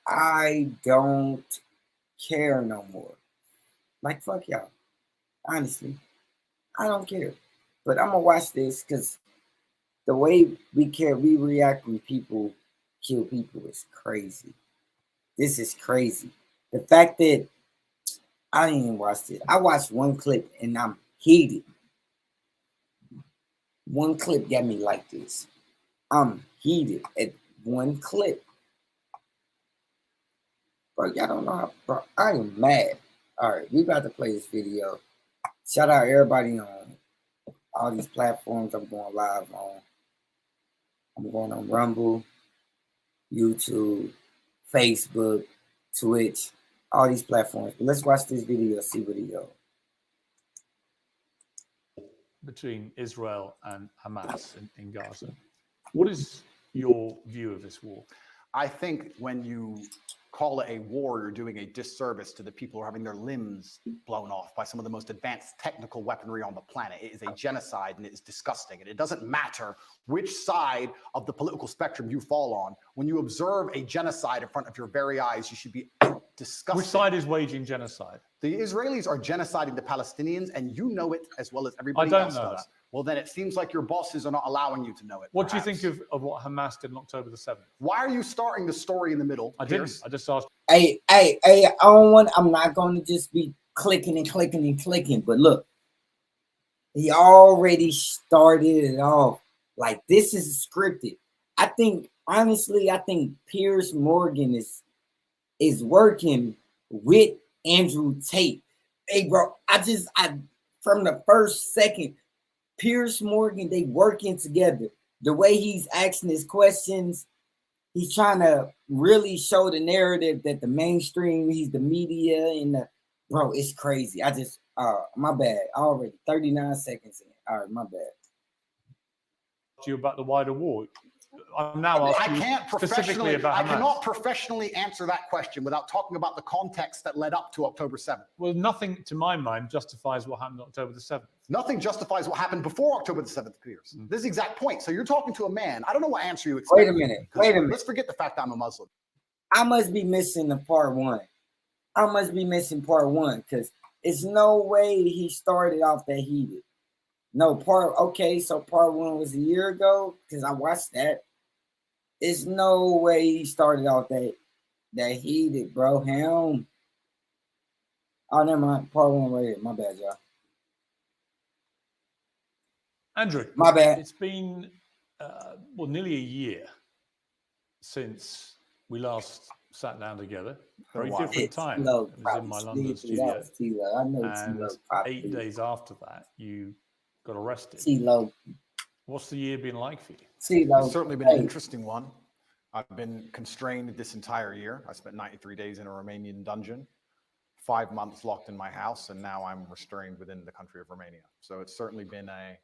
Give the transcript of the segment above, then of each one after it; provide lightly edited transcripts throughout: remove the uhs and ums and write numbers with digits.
I don't care no more. Like, fuck y'all. Honestly, I don't care. But I'm gonna watch this because the way we react when people kill people is crazy. This is crazy. The fact that I didn't even watch it. I watched one clip and I'm heated. One clip got me like this. I'm heated at one clip. Bro, y'all don't know how, bro, I am mad. All right, we about to play this video. Shout out everybody on all these platforms I'm going live on. I'm going on Rumble, YouTube, Facebook, Twitch, all these platforms. But let's watch this video, see what he goes. Between Israel and Hamas in Gaza. What is your view of this war? I think when you call it a war, you're doing a disservice to the people who are having their limbs blown off by some of the most advanced technical weaponry on the planet. It is a genocide and it is disgusting. And it doesn't matter which side of the political spectrum you fall on. When you observe a genocide in front of your very eyes, you should be disgusted. Which side is waging genocide? The Israelis are genociding the Palestinians, and you know it as well as everybody else does. That. Well, then it seems like your bosses are not allowing you to know it. What do you think of what Hamas did on October the 7th? Why are you starting the story in the middle? I didn't. I just asked. Hey, I'm not going to just be clicking and clicking and clicking. But look, he already started it off. Like, this is scripted. I think, honestly, Piers Morgan is working with Andrew Tate. Hey, bro, I from the first second, Piers Morgan, they working together. The way he's asking his questions, he's trying to really show the narrative that the mainstream, he's the media, and bro, it's crazy. My bad. Already 39 seconds in. All right, my bad. To you about the wider war. I'm now asking specifically about Hamas. I cannot professionally answer that question without talking about the context that led up to October 7th. Well, nothing, to my mind, justifies what happened on October the 7th. Nothing justifies what happened before October the 7th, Piers. This is the exact point. So you're talking to a man. I don't know what answer you expect. Wait a minute. Let's forget the fact that I'm a Muslim. I must be missing the part one. I must be missing part one because it's no way he started off that heated. No, so part one was a year ago because I watched that. There's no way he started off that heated, bro. Him. Oh, never mind. Part one right here. My bad, y'all. Andrew, my bad. It's been nearly a year since we last sat down together. Very different time. It was in my London studio. And 8 days after that, you got arrested. What's the year been like for you? It's certainly been an interesting one. I've been constrained this entire year. I spent 93 days in a Romanian dungeon, 5 months locked in my house, and now I'm restrained within the country of Romania. So it's certainly been a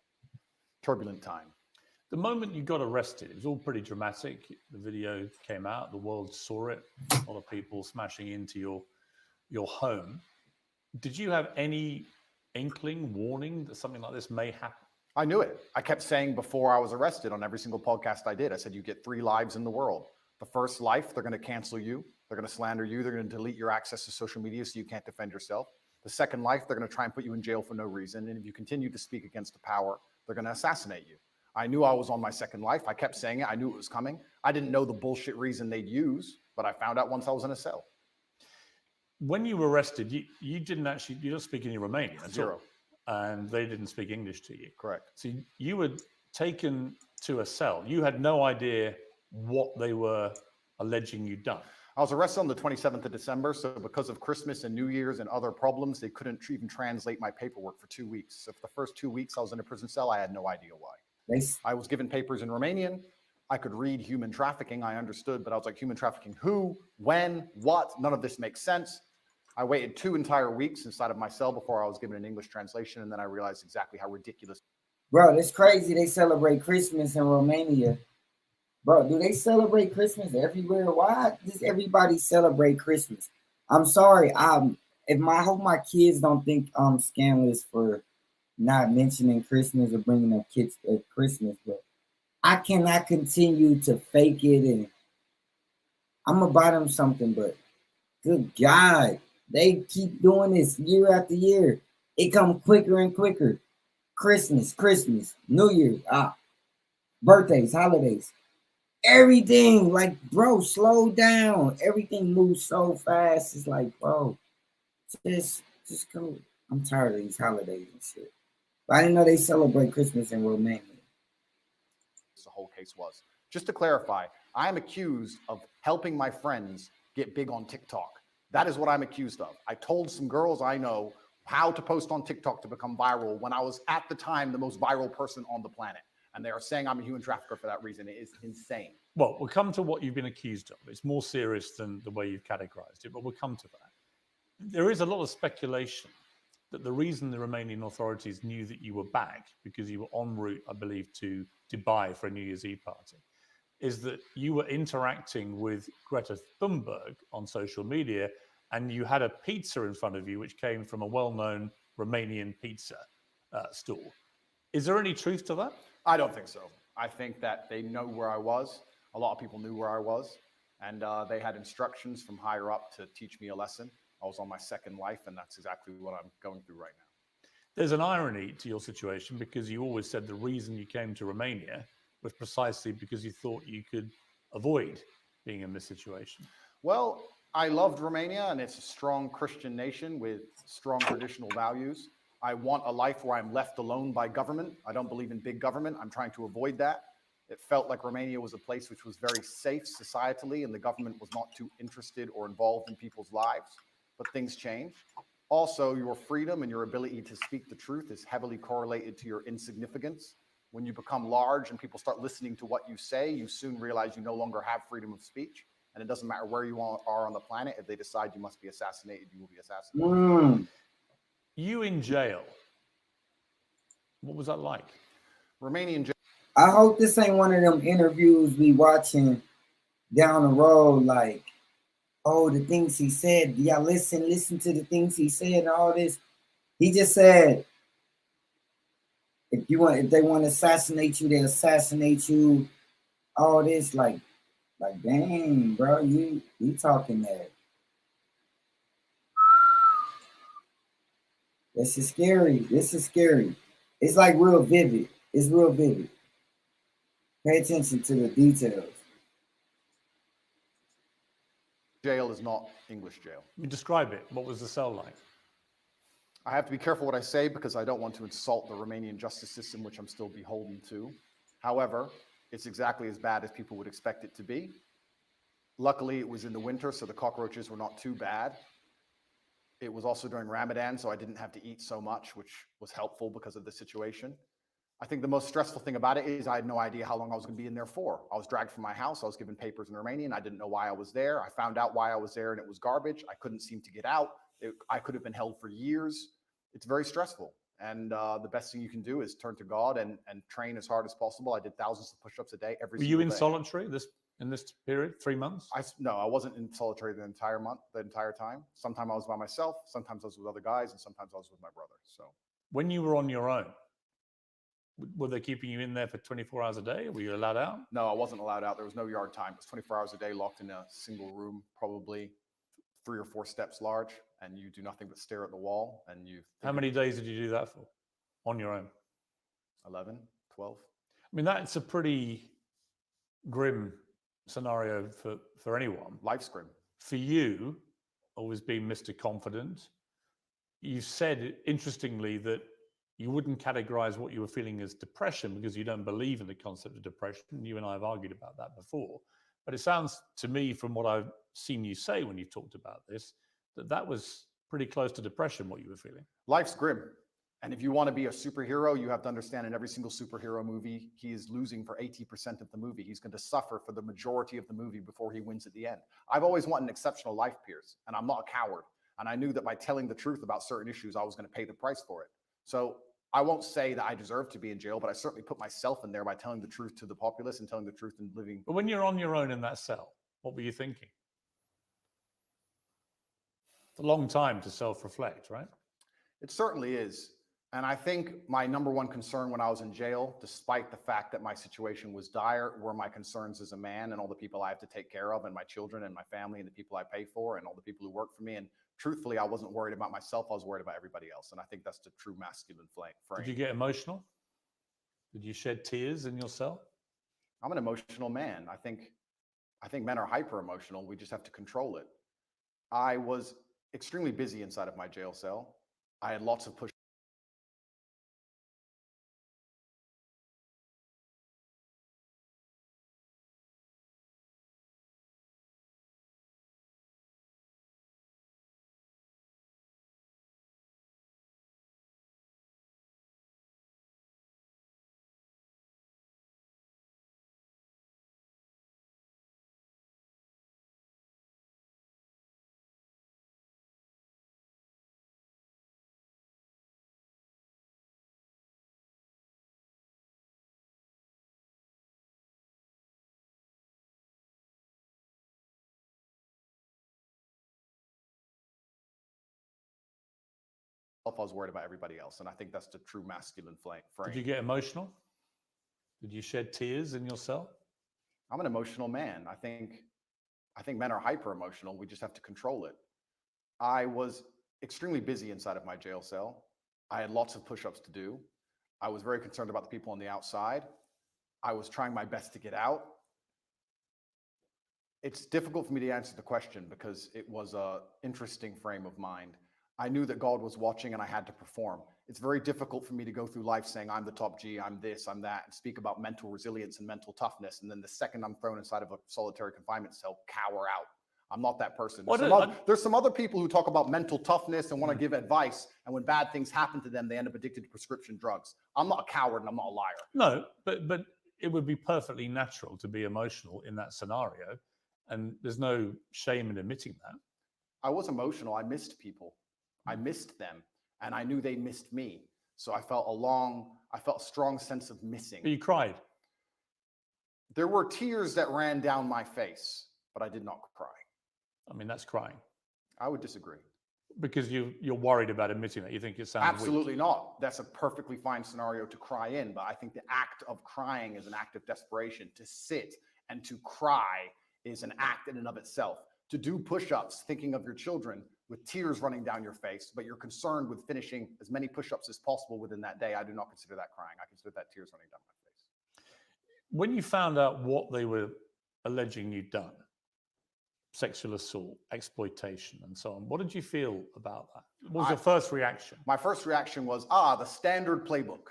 turbulent time. The moment you got arrested, it was all pretty dramatic. The video came out, the world saw it, a lot of people smashing into your home. Did you have any inkling, warning that something like this may happen? I knew it. I kept saying before I was arrested on every single podcast I did, I said, you get 3 lives in the world. The first life, they're going to cancel you. They're going to slander you. They're going to delete your access to social media so you can't defend yourself. The second life, they're going to try and put you in jail for no reason. And if you continue to speak against the power, they're going to assassinate you. I knew I was on my second life. I kept saying it. I knew it was coming. I didn't know the bullshit reason they'd use, but I found out once I was in a cell. When you were arrested, you don't speak any Romanian at Zero. all. And they didn't speak English to you. Correct. So you were taken to a cell. You had no idea what they were alleging you'd done. I was arrested on the 27th of December. So because of Christmas and New Year's and other problems, they couldn't even translate my paperwork for 2 weeks. So for the first 2 weeks I was in a prison cell, I had no idea why. Nice. I was given papers in Romanian. I could read human trafficking. I understood, but I was like, human trafficking who, when, what? None of this makes sense. I waited 2 entire weeks inside of my cell before I was given an English translation, and then I realized exactly how ridiculous. Bro, it's crazy. They celebrate Christmas in Romania. Bro, do they celebrate Christmas everywhere? Why does everybody celebrate Christmas? I'm sorry. I hope my kids don't think I'm scandalous for not mentioning Christmas or bringing up kids at Christmas, but I cannot continue to fake it and I'm gonna buy them something, but good God, they keep doing this year after year. It come quicker and quicker. Christmas, New Year, birthdays, holidays, everything. Like, bro, slow down. Everything moves so fast. It's like, bro, just go. I'm tired of these holidays and shit. But I didn't know they celebrate Christmas in Romania. The whole case was. Just to clarify, I am accused of helping my friends get big on TikTok. That is what I'm accused of. I told some girls I know how to post on TikTok to become viral when I was at the time the most viral person on the planet. And they are saying I'm a human trafficker for that reason. It is insane. Well, we'll come to what you've been accused of. It's more serious than the way you've categorized it, but we'll come to that. There is a lot of speculation that the reason the Romanian authorities knew that you were back, because you were en route, I believe, to Dubai for a New Year's Eve party, is that you were interacting with Greta Thunberg on social media, and you had a pizza in front of you which came from a well-known Romanian pizza store. Is there any truth to that? I don't think so. I think that they know where I was. A lot of people knew where I was, and they had instructions from higher up to teach me a lesson. I was on my second life, and that's exactly what I'm going through right now. There's an irony to your situation, because you always said the reason you came to Romania was precisely because you thought you could avoid being in this situation. Well, I loved Romania, and it's a strong Christian nation with strong traditional values. I want a life where I'm left alone by government. I don't believe in big government. I'm trying to avoid that. It felt like Romania was a place which was very safe societally, and the government was not too interested or involved in people's lives. But things change. Also, your freedom and your ability to speak the truth is heavily correlated to your insignificance. When you become large and people start listening to what you say, you soon realize you no longer have freedom of speech. And it doesn't matter where you are on the planet. If they decide you must be assassinated, you will be assassinated. You in jail. What was that like? Romanian jail. I hope this ain't one of them interviews we watching down the road, like, oh, the things he said. Yeah, listen to the things he said and all this. He just said, if they want to assassinate you, they assassinate you. All this, like dang, bro, you talking that. This is scary. This is scary. It's like real vivid. It's real vivid. Pay attention to the details. Jail is not English jail. You describe it. What was the cell like? I have to be careful what I say because I don't want to insult the Romanian justice system, which I'm still beholden to. However, it's exactly as bad as people would expect it to be. Luckily, it was in the winter, so the cockroaches were not too bad. It was also during Ramadan, so I didn't have to eat so much, which was helpful because of the situation. I think the most stressful thing about it is I had no idea how long I was going to be in there for. I was dragged from my house. I was given papers in Romanian. I didn't know why I was there. I found out why I was there, and it was garbage. I couldn't seem to get out. I could have been held for years. It's very stressful. And the best thing you can do is turn to God and train as hard as possible. I did thousands of push-ups a day every single day. Were you in solitary in this period, 3 months? No, I wasn't in solitary the entire time. Sometimes I was by myself. Sometimes I was with other guys, and sometimes I was with my brother. So when you were on your own, were they keeping you in there for 24 hours a day? Were you allowed out? No, I wasn't allowed out. There was no yard time. It was 24 hours a day, locked in a single room, probably 3 or 4 steps large, and you do nothing but stare at the wall. And How many days did you do that for on your own? 11, 12. I mean, that's a pretty grim scenario for anyone. Life's grim. For you, always being Mr. Confident, you said, interestingly, that you wouldn't categorize what you were feeling as depression because you don't believe in the concept of depression. You and I have argued about that before. But it sounds to me, from what I've seen you say when you've talked about this, that was pretty close to depression, what you were feeling. Life's grim. And if you want to be a superhero, you have to understand in every single superhero movie, he is losing for 80% of the movie. He's going to suffer for the majority of the movie before he wins at the end. I've always wanted an exceptional life, Piers, and I'm not a coward. And I knew that by telling the truth about certain issues, I was going to pay the price for it. So I won't say that I deserve to be in jail, but I certainly put myself in there by telling the truth to the populace and telling the truth and living. But when you're on your own in that cell, what were you thinking? It's a long time to self-reflect, right? It certainly is. And I think my number one concern when I was in jail, despite the fact that my situation was dire, were my concerns as a man and all the people I have to take care of, and my children and my family and the people I pay for and all the people who work for me. And truthfully, I wasn't worried about myself. I was worried about everybody else. And I think that's the true masculine frame. Did you get emotional? Did you shed tears in your cell? I'm an emotional man. I think men are hyper emotional. We just have to control it. I was extremely busy inside of my jail cell. I had lots of push. I was worried about everybody else. And I think that's the true masculine frame. Did you get emotional? Did you shed tears in your cell? I'm an emotional man. I think men are hyper emotional. We just have to control it. I was extremely busy inside of my jail cell. I had lots of push-ups to do. I was very concerned about the people on the outside. I was trying my best to get out. It's difficult for me to answer the question because it was an interesting frame of mind. I knew that God was watching and I had to perform. It's very difficult for me to go through life saying, I'm the top G, I'm this, I'm that, and speak about mental resilience and mental toughness. And then the second I'm thrown inside of a solitary confinement cell, cower out. I'm not that person. There's some other people who talk about mental toughness and want to give advice. And when bad things happen to them, they end up addicted to prescription drugs. I'm not a coward and I'm not a liar. No, but it would be perfectly natural to be emotional in that scenario. And there's no shame in admitting that. I was emotional. I missed people. I missed them, and I knew they missed me. So I felt a strong sense of missing. But you cried. There were tears that ran down my face, but I did not cry. I mean, that's crying. I would disagree. Because you're worried about admitting that. You think it sounds absolutely weak. Not. That's a perfectly fine scenario to cry in, but I think the act of crying is an act of desperation. To sit and to cry is an act in and of itself. To do push-ups, thinking of your children with tears running down your face, but you're concerned with finishing as many push-ups as possible within that day, I do not consider that crying. I consider that tears running down my face. When you found out what they were alleging you'd done, sexual assault, exploitation, and so on, what did you feel about that? What was your first reaction? My first reaction was, the standard playbook.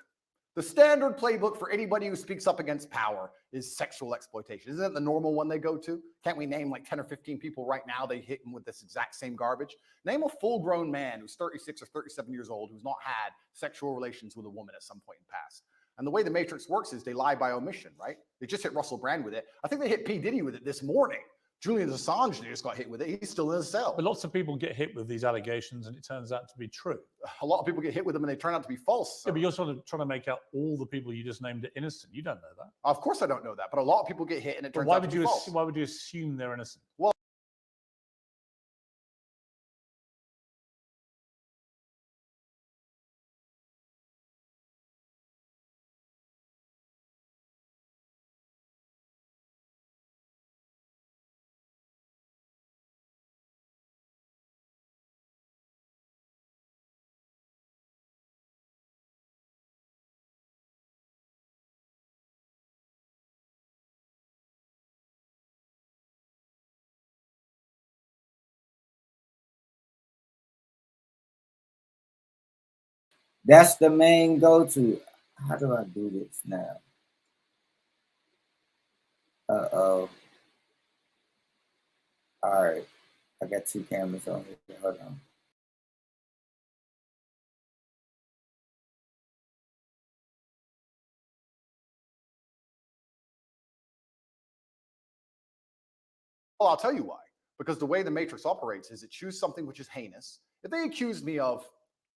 The standard playbook for anybody who speaks up against power is sexual exploitation. Isn't that the normal one they go to? Can't we name like 10 or 15 people right now they hit them with this exact same garbage? Name a full-grown man who's 36 or 37 years old who's not had sexual relations with a woman at some point in the past. And the way the Matrix works is they lie by omission, right? They just hit Russell Brand with it. I think they hit P. Diddy with it this morning. Julian Assange just got hit with it. He's still in a cell. But lots of people get hit with these allegations and it turns out to be true. A lot of people get hit with them and they turn out to be false. Yeah, but you're sort of trying to make out all the people you just named are innocent. You don't know that. Of course I don't know that, but a lot of people get hit and it turns out to be false. Why would you assume they're innocent? Well, that's the main go-to. How do I do this now? Uh-oh. All right. I got two cameras on here. Hold on. Well, I'll tell you why. Because the way the Matrix operates is it chooses something which is heinous. If they accused me of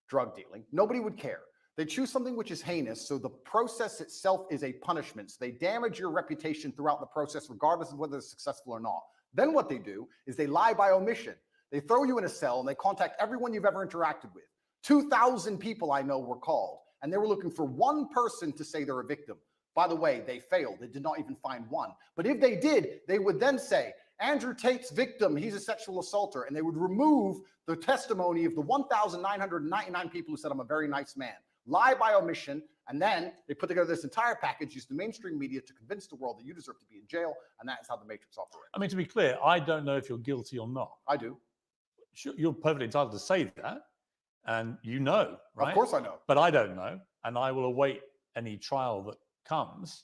drug dealing, nobody would care. They choose something which is heinous, so the process itself is a punishment. So they damage your reputation throughout the process, regardless of whether it's successful or not. Then what they do is they lie by omission. They throw you in a cell and they contact everyone you've ever interacted with 2,000 people I know were called, and they were looking for one person to say they're a victim. By the way, they failed. They did not even find one. But if they did, they would then say, Andrew Tate's victim, he's a sexual assaulter. And they would remove the testimony of the 1,999 people who said, I'm a very nice man. Lie by omission. And then they put together this entire package, used the mainstream media to convince the world that you deserve to be in jail. And that is how the Matrix operates. I mean, to be clear, I don't know if you're guilty or not. I do. You're perfectly entitled to say that. And you know, right? Of course I know. But I don't know. And I will await any trial that comes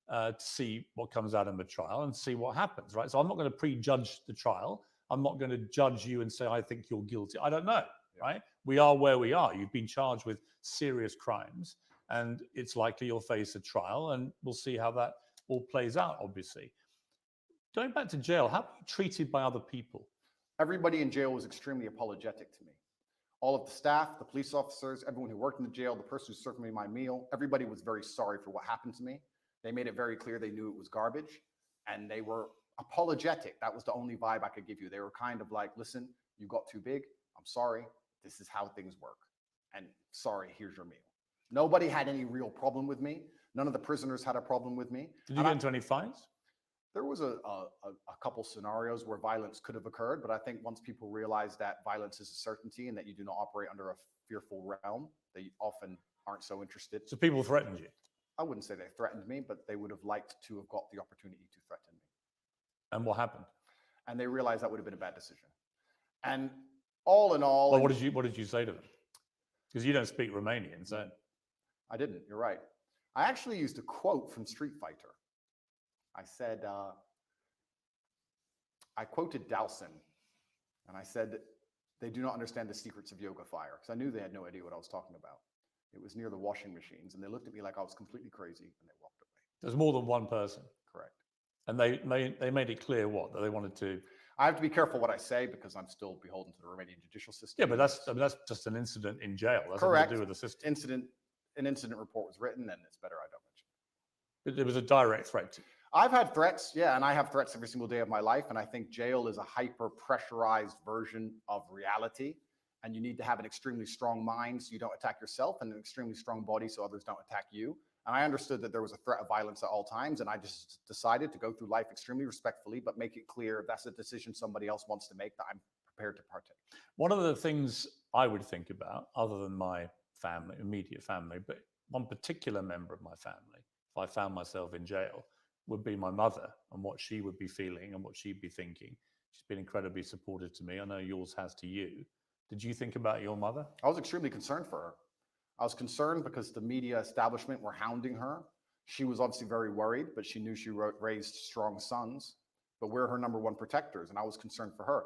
to see what comes out in the trial and see what happens, right? So I'm not going to prejudge the trial. I'm not going to judge you and say, I think you're guilty. I don't know, right? We are where we are. You've been charged with serious crimes, and it's likely you'll face a trial, and we'll see how that all plays out, obviously. Going back to jail, how are you treated by other people? Everybody in jail was extremely apologetic to me. All of the staff, the police officers, everyone who worked in the jail, the person who served me my meal, everybody was very sorry for what happened to me. They made it very clear they knew it was garbage, and they were apologetic. That was the only vibe I could give you. They were kind of like, listen, you got too big. I'm sorry. This is how things work. And sorry, here's your meal. Nobody had any real problem with me. None of the prisoners had a problem with me. Did you get into any fights? There was a couple scenarios where violence could have occurred, but I think once people realize that violence is a certainty and that you do not operate under a fearful realm, they often aren't so interested. So people threatened you? I wouldn't say they threatened me, but they would have liked to have got the opportunity to threaten me. And what happened? And they realized that would have been a bad decision. And all in all... Well, what did you say to them? Because you don't speak Romanian, so... I didn't, you're right. I actually used a quote from Street Fighter. I said, I quoted Dowson, and I said, they do not understand the secrets of yoga fire, because I knew they had no idea what I was talking about. It was near the washing machines, and they looked at me like I was completely crazy, and they walked away. There's more than one person. Correct. And they made it clear what? That they wanted to... I have to be careful what I say, because I'm still beholden to the Romanian judicial system. Yeah, but that's just an incident in jail. That's correct. Nothing to do with the system. An incident report was written, and it's better I don't mention it. But it was a direct threat to you. I've had threats, yeah, and I have threats every single day of my life. And I think jail is a hyper-pressurized version of reality. And you need to have an extremely strong mind so you don't attack yourself, and an extremely strong body so others don't attack you. And I understood that there was a threat of violence at all times. And I just decided to go through life extremely respectfully, but make it clear if that's a decision somebody else wants to make, that I'm prepared to partake. One of the things I would think about, other than my family, immediate family, but one particular member of my family, if I found myself in jail, would be my mother, and what she would be feeling and what she'd be thinking. She's been incredibly supportive to me. I know yours has to you. Did you think about your mother? I was extremely concerned for her. I was concerned because the media establishment were hounding her. She was obviously very worried, but she knew she raised strong sons, but we're her number one protectors, and I was concerned for her.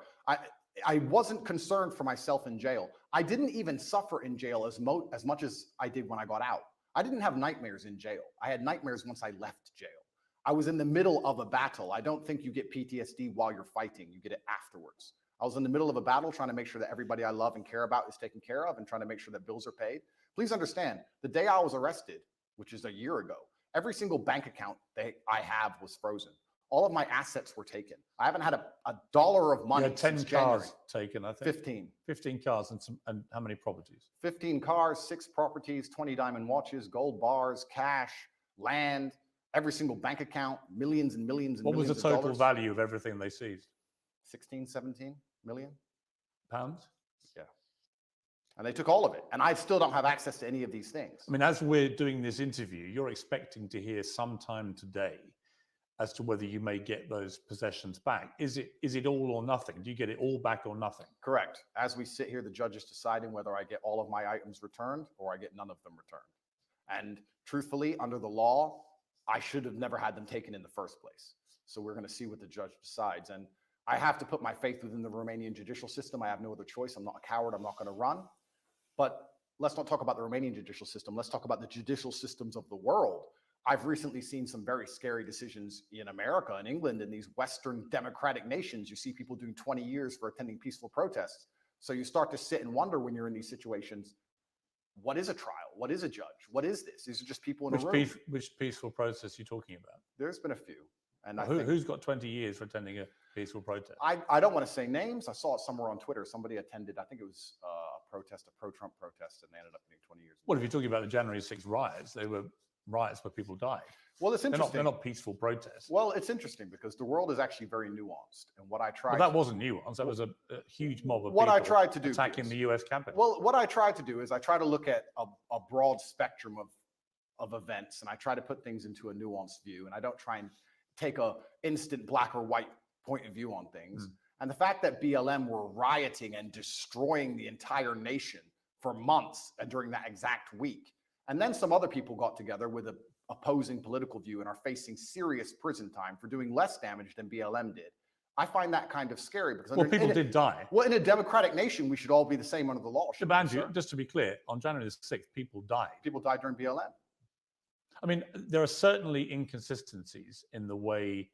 I wasn't concerned for myself in jail. I didn't even suffer in jail as much as I did when I got out. I didn't have nightmares in jail. I had nightmares once I left jail. I was in the middle of a battle. I don't think you get PTSD while you're fighting. You get it afterwards. I was in the middle of a battle trying to make sure that everybody I love and care about is taken care of, and trying to make sure that bills are paid. Please understand, the day I was arrested, which is a year ago, every single bank account that I have was frozen. All of my assets were taken. I haven't had a dollar of money. You had 10 cars taken, I think. 15. 15 cars and how many properties? 15 cars, 6 properties, 20 diamond watches, gold bars, cash, land, every single bank account, millions and millions and what millions of was the total dollars. value of everything they seized? 16, 17 million. Pounds? Yeah. And they took all of it. And I still don't have access to any of these things. I mean, as we're doing this interview, you're expecting to hear sometime today as to whether you may get those possessions back. Is it all or nothing? Do you get it all back or nothing? Correct. As we sit here, the judge is deciding whether I get all of my items returned or I get none of them returned. And truthfully, under the law, I should have never had them taken in the first place. So we're going to see what the judge decides. And I have to put my faith within the Romanian judicial system. I have no other choice. I'm not a coward. I'm not going to run. But let's not talk about the Romanian judicial system. Let's talk about the judicial systems of the world. I've recently seen some very scary decisions in America and England, in these Western democratic nations. You see people doing 20 years for attending peaceful protests. So you start to sit and wonder when you're in these situations, what is a trial? What is a judge? What is this? These are just people in a room. Which peaceful protest are you talking about? There's been a few. And who's got 20 years for attending a peaceful protest? I don't want to say names. I saw it somewhere on Twitter. Somebody attended, I think it was a protest, a pro-Trump protest, and they ended up getting 20 years. Well, if you're talking about the January 6th riots, they were riots where people died. Well, it's interesting. They're not peaceful protests. Well, it's interesting because the world is actually very nuanced. And what I tried... But that wasn't nuanced. That was a huge mob of what people I tried to do, attacking the US Capitol. Well, what I tried to do is I try to look at a broad spectrum of events, and I try to put things into a nuanced view, and I don't try and take a instant black or white point of view on things. And the fact that BLM were rioting and destroying the entire nation for months and during that exact week, and then some other people got together with a opposing political view and are facing serious prison time for doing less damage than BLM did. I find that kind of scary because people did die. Well, in a democratic nation, we should all be the same under the law. But Andrew, just to be clear, on January the 6th, people died. People died during BLM. I mean, there are certainly inconsistencies in the way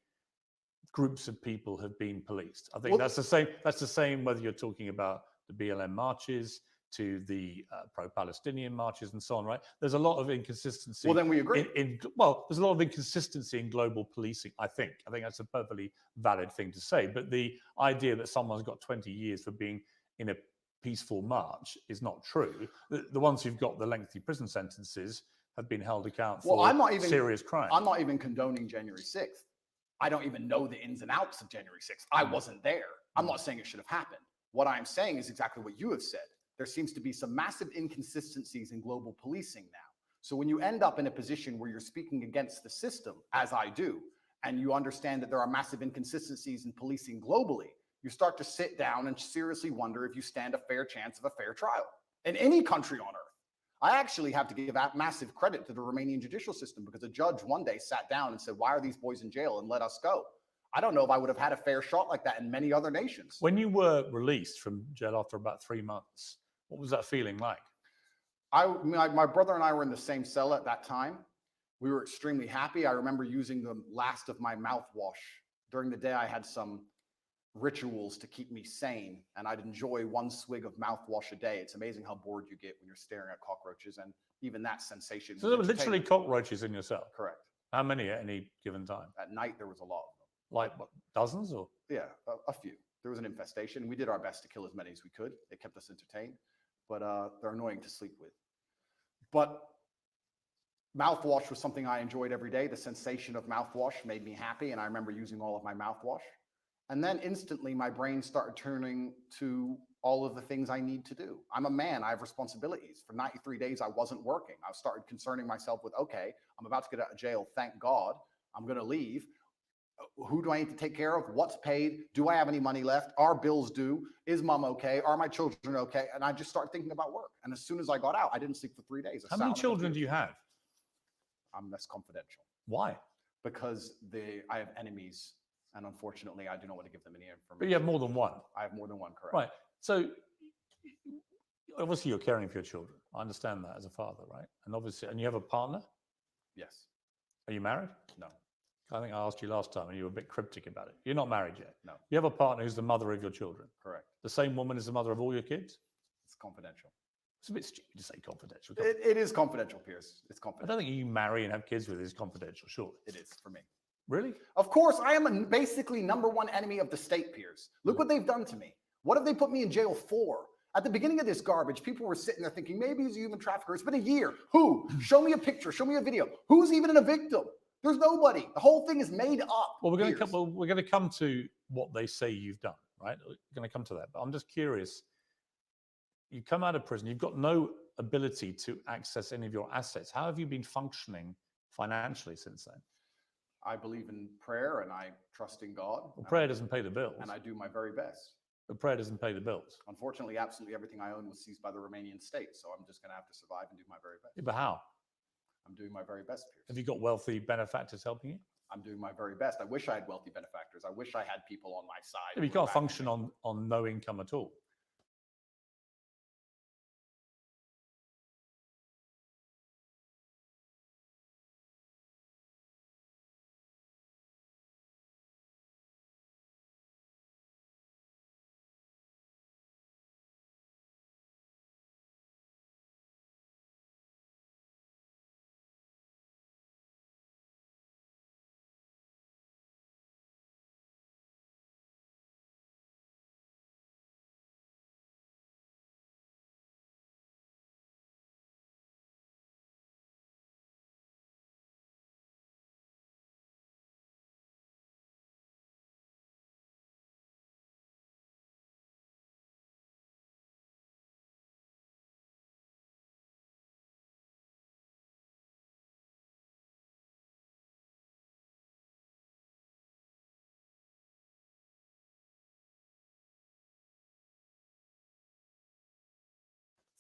groups of people have been policed. I think that's the same. That's the same whether you're talking about the BLM marches to the pro-Palestinian marches and so on, right? There's a lot of inconsistency. Well, then we agree. There's a lot of inconsistency in global policing, I think. I think that's a perfectly valid thing to say. But the idea that someone's got 20 years for being in a peaceful march is not true. The ones who've got the lengthy prison sentences have been held account for serious crime. I'm not even condoning January 6th. I don't even know the ins and outs of January 6th. I wasn't there. I'm not saying it should have happened. What I'm saying is exactly what you have said. There seems to be some massive inconsistencies in global policing now. So when you end up in a position where you're speaking against the system, as I do, and you understand that there are massive inconsistencies in policing globally, you start to sit down and seriously wonder if you stand a fair chance of a fair trial in any country on earth. I actually have to give massive credit to the Romanian judicial system because a judge one day sat down and said, why are these boys in jail, and let us go. I don't know if I would have had a fair shot like that in many other nations. When you were released from jail after about 3 months, what was that feeling like? My brother and I were in the same cell at that time. We were extremely happy. I remember using the last of my mouthwash. During the day, I had some rituals to keep me sane, and I'd enjoy one swig of mouthwash a day. It's amazing how bored you get when you're staring at cockroaches, and even that sensation. So there were literally cockroaches in your cell? Correct. How many at any given time? At night, there was a lot of them. Like what, dozens or? Yeah, a few. There was an infestation. We did our best to kill as many as we could. It kept us entertained, but they're annoying to sleep with. But mouthwash was something I enjoyed every day. The sensation of mouthwash made me happy, and I remember using all of my mouthwash. And then instantly, my brain started turning to all of the things I need to do. I'm a man. I have responsibilities. For 93 days, I wasn't working. I started concerning myself with, okay, I'm about to get out of jail. Thank God. I'm going to leave. Who do I need to take care of? What's paid? Do I have any money left? Are bills due? Is mom okay? Are my children okay? And I just started thinking about work. And as soon as I got out, I didn't sleep for 3 days. How many children do you have? That's confidential. Why? Because I have enemies, and unfortunately, I do not want to give them any information. But you have more than one. I have more than one, correct? Right. So obviously, you're caring for your children. I understand that as a father, right? And obviously, and you have a partner? Yes. Are you married? No. I think I asked you last time and you were a bit cryptic about it. You're not married yet? No. You have a partner who's the mother of your children? Correct. The same woman is the mother of all your kids? It's confidential. It's a bit stupid to say confidential. It is confidential, Piers. It's confidential. I don't think you marry and have kids with is confidential, surely. It is for me. Really? Of course, I am basically #1 enemy of the state, Piers. Look what they've done to me. What have they put me in jail for? At the beginning of this garbage, people were sitting there thinking, maybe he's a human trafficker. It's been a year. Who? Show me a picture. Show me a video. Who's even a victim? There's nobody. The whole thing is made up. Well, we're going to come to what they say you've done, right? We're going to come to that. But I'm just curious. You come out of prison. You've got no ability to access any of your assets. How have you been functioning financially since then? I believe in prayer and I trust in God. Well, prayer doesn't pay the bills. And I do my very best. But prayer doesn't pay the bills. Unfortunately, absolutely everything I own was seized by the Romanian state. So I'm just going to have to survive and do my very best. Yeah, but how? I'm doing my very best, Piers. Have you got wealthy benefactors helping you? I'm doing my very best. I wish I had wealthy benefactors. I wish I had people on my side. Yeah, but you can't function on no income at all.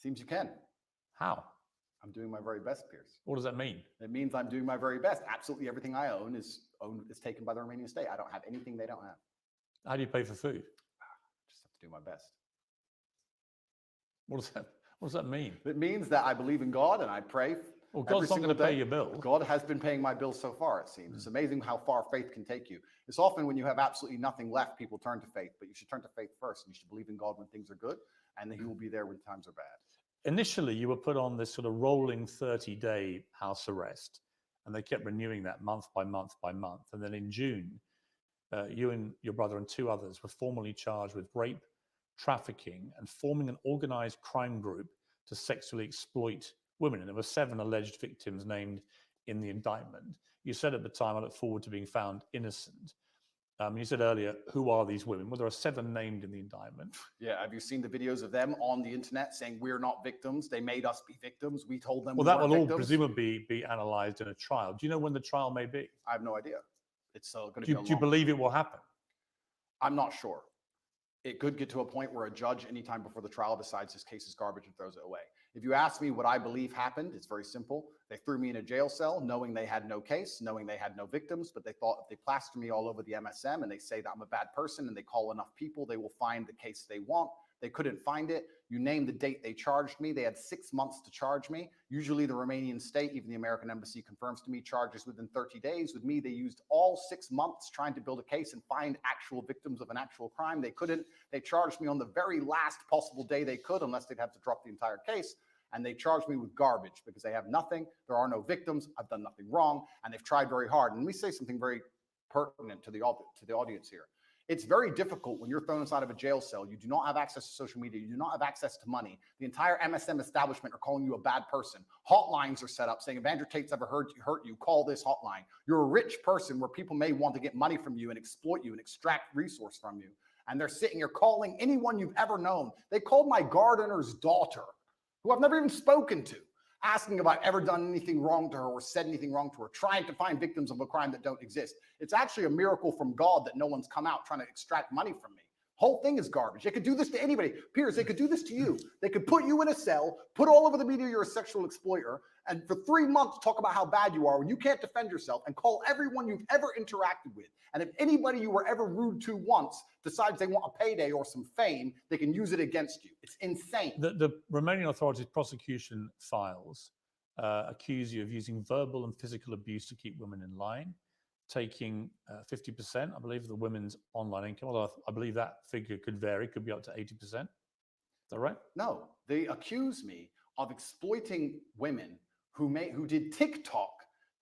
Seems you can. How? I'm doing my very best, Piers. What does that mean? It means I'm doing my very best. Absolutely everything I own is taken by the Romanian state. I don't have anything they don't have. How do you pay for food? Just have to do my best. What does that mean? It means that I believe in God and I pray. Well, God's not going to pay your bills. God has been paying my bills so far, it seems. It's amazing how far faith can take you. It's often when you have absolutely nothing left, people turn to faith, but you should turn to faith first. And you should believe in God when things are good, and then he will be there when times are bad. Initially, you were put on this sort of rolling 30-day house arrest, and they kept renewing that month by month by month. And then in June, you and your brother and 2 others were formally charged with rape, trafficking, and forming an organized crime group to sexually exploit women. And there were 7 alleged victims named in the indictment. You said at the time, I look forward to being found innocent. You said earlier, who are these women? Well, there are 7 named in the indictment. Yeah, have you seen the videos of them on the internet saying we're not victims? They made us be victims. We told them. Well, that will all presumably be analyzed in a trial. Do you know when the trial may be? I have no idea. It's going to be. Do you believe it will happen? I'm not sure. It could get to a point where a judge, anytime before the trial, decides his case is garbage and throws it away. If you ask me what I believe happened, it's very simple. They threw me in a jail cell knowing they had no case, knowing they had no victims, but they thought if they plaster me all over the MSM and they say that I'm a bad person and they call enough people, they will find the case they want. They couldn't find it. You name the date they charged me. They had 6 months to charge me. Usually the Romanian state, even the American embassy confirms to me, charges within 30 days. With me, they used all 6 months trying to build a case and find actual victims of an actual crime. They couldn't. They charged me on the very last possible day they could, unless they'd have to drop the entire case. And they charged me with garbage because they have nothing. There are no victims. I've done nothing wrong. And they've tried very hard. And let me say something very pertinent to the audience here. It's very difficult when you're thrown inside of a jail cell. You do not have access to social media. You do not have access to money. The entire MSM establishment are calling you a bad person. Hotlines are set up saying, if Andrew Tate's ever hurt you, call this hotline. You're a rich person where people may want to get money from you and exploit you and extract resource from you. And they're sitting here calling anyone you've ever known. They called my gardener's daughter, who I've never even spoken to, asking if I've ever done anything wrong to her or said anything wrong to her, trying to find victims of a crime that don't exist. It's actually a miracle from God that no one's come out trying to extract money from me. Whole thing is garbage. They could do this to anybody. Piers, they could do this to you. They could put you in a cell, put all over the media you're a sexual exploiter, and for 3 months talk about how bad you are when you can't defend yourself and call everyone you've ever interacted with. And if anybody you were ever rude to once decides they want a payday or some fame, they can use it against you. It's insane. The Romanian authorities' prosecution files accuse you of using verbal and physical abuse to keep women in line, taking 50%, I believe, of the women's online income, although I believe that figure could vary, could be up to 80%. Is that right? No, they accuse me of exploiting women who did TikTok,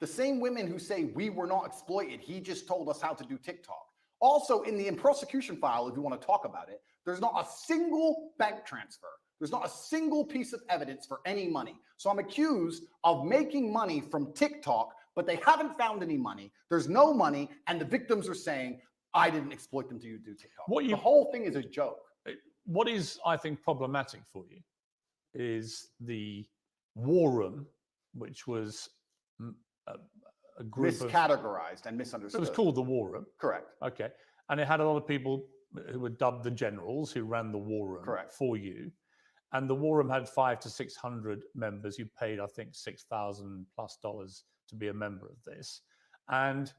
the same women who say we were not exploited, he just told us how to do TikTok. Also, in the prosecution file, if you want to talk about it, there's not a single bank transfer. There's not a single piece of evidence for any money. So I'm accused of making money from TikTok, but they haven't found any money. There's no money, and the victims are saying, I didn't exploit them to do TikTok. The whole thing is a joke. What is, I think, problematic for you is the war room, which was a group miscategorized and misunderstood. It was called the war room. Correct. Okay. And it had a lot of people who were dubbed the generals who ran the war room. Correct. For you. And the war room had 500 to 600 members who paid, I think, $6,000+ to be a member of this. And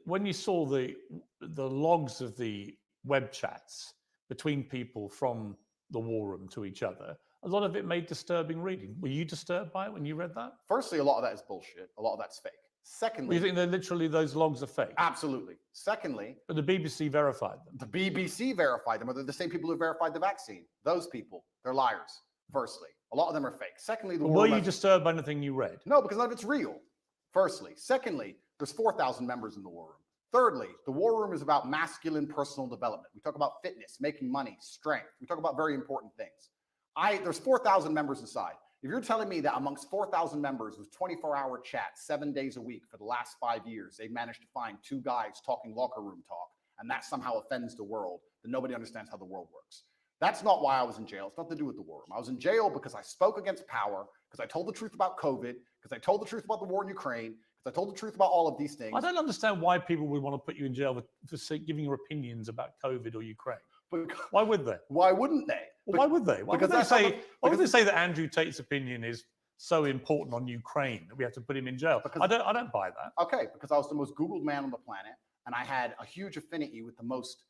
when you saw the logs of the web chats between people from the war room to each other, a lot of it made disturbing reading. Were you disturbed by it when you read that? Firstly, a lot of that is bullshit. A lot of that's fake. Secondly, you think that literally those logs are fake? Absolutely. Secondly, but the BBC verified them. The BBC verified them, or they're the same people who verified the vaccine. Those people, they're liars. Firstly, a lot of them are fake. Secondly, were you disturbed by anything you read? No, because none of it's real. Firstly. Secondly, there's 4,000 members in the war room. Thirdly, the war room is about masculine personal development. We talk about fitness, making money, strength. We talk about very important things. There's 4,000 members inside. If you're telling me that amongst 4,000 members with 24-hour chats 7 days a week for the last 5 years, they've managed to find 2 guys talking locker room talk, and that somehow offends the world, then nobody understands how the world works. That's not why I was in jail. It's nothing to do with the war room. I was in jail because I spoke against power, because I told the truth about COVID, because I told the truth about the war in Ukraine, because I told the truth about all of these things. I don't understand why people would want to put you in jail for giving your opinions about COVID or Ukraine. But why would they? Why wouldn't they? Well, why would they? Why would they say that Andrew Tate's opinion is so important on Ukraine that we have to put him in jail? Because I don't buy that. Okay, because I was the most Googled man on the planet, and I had a huge affinity with the most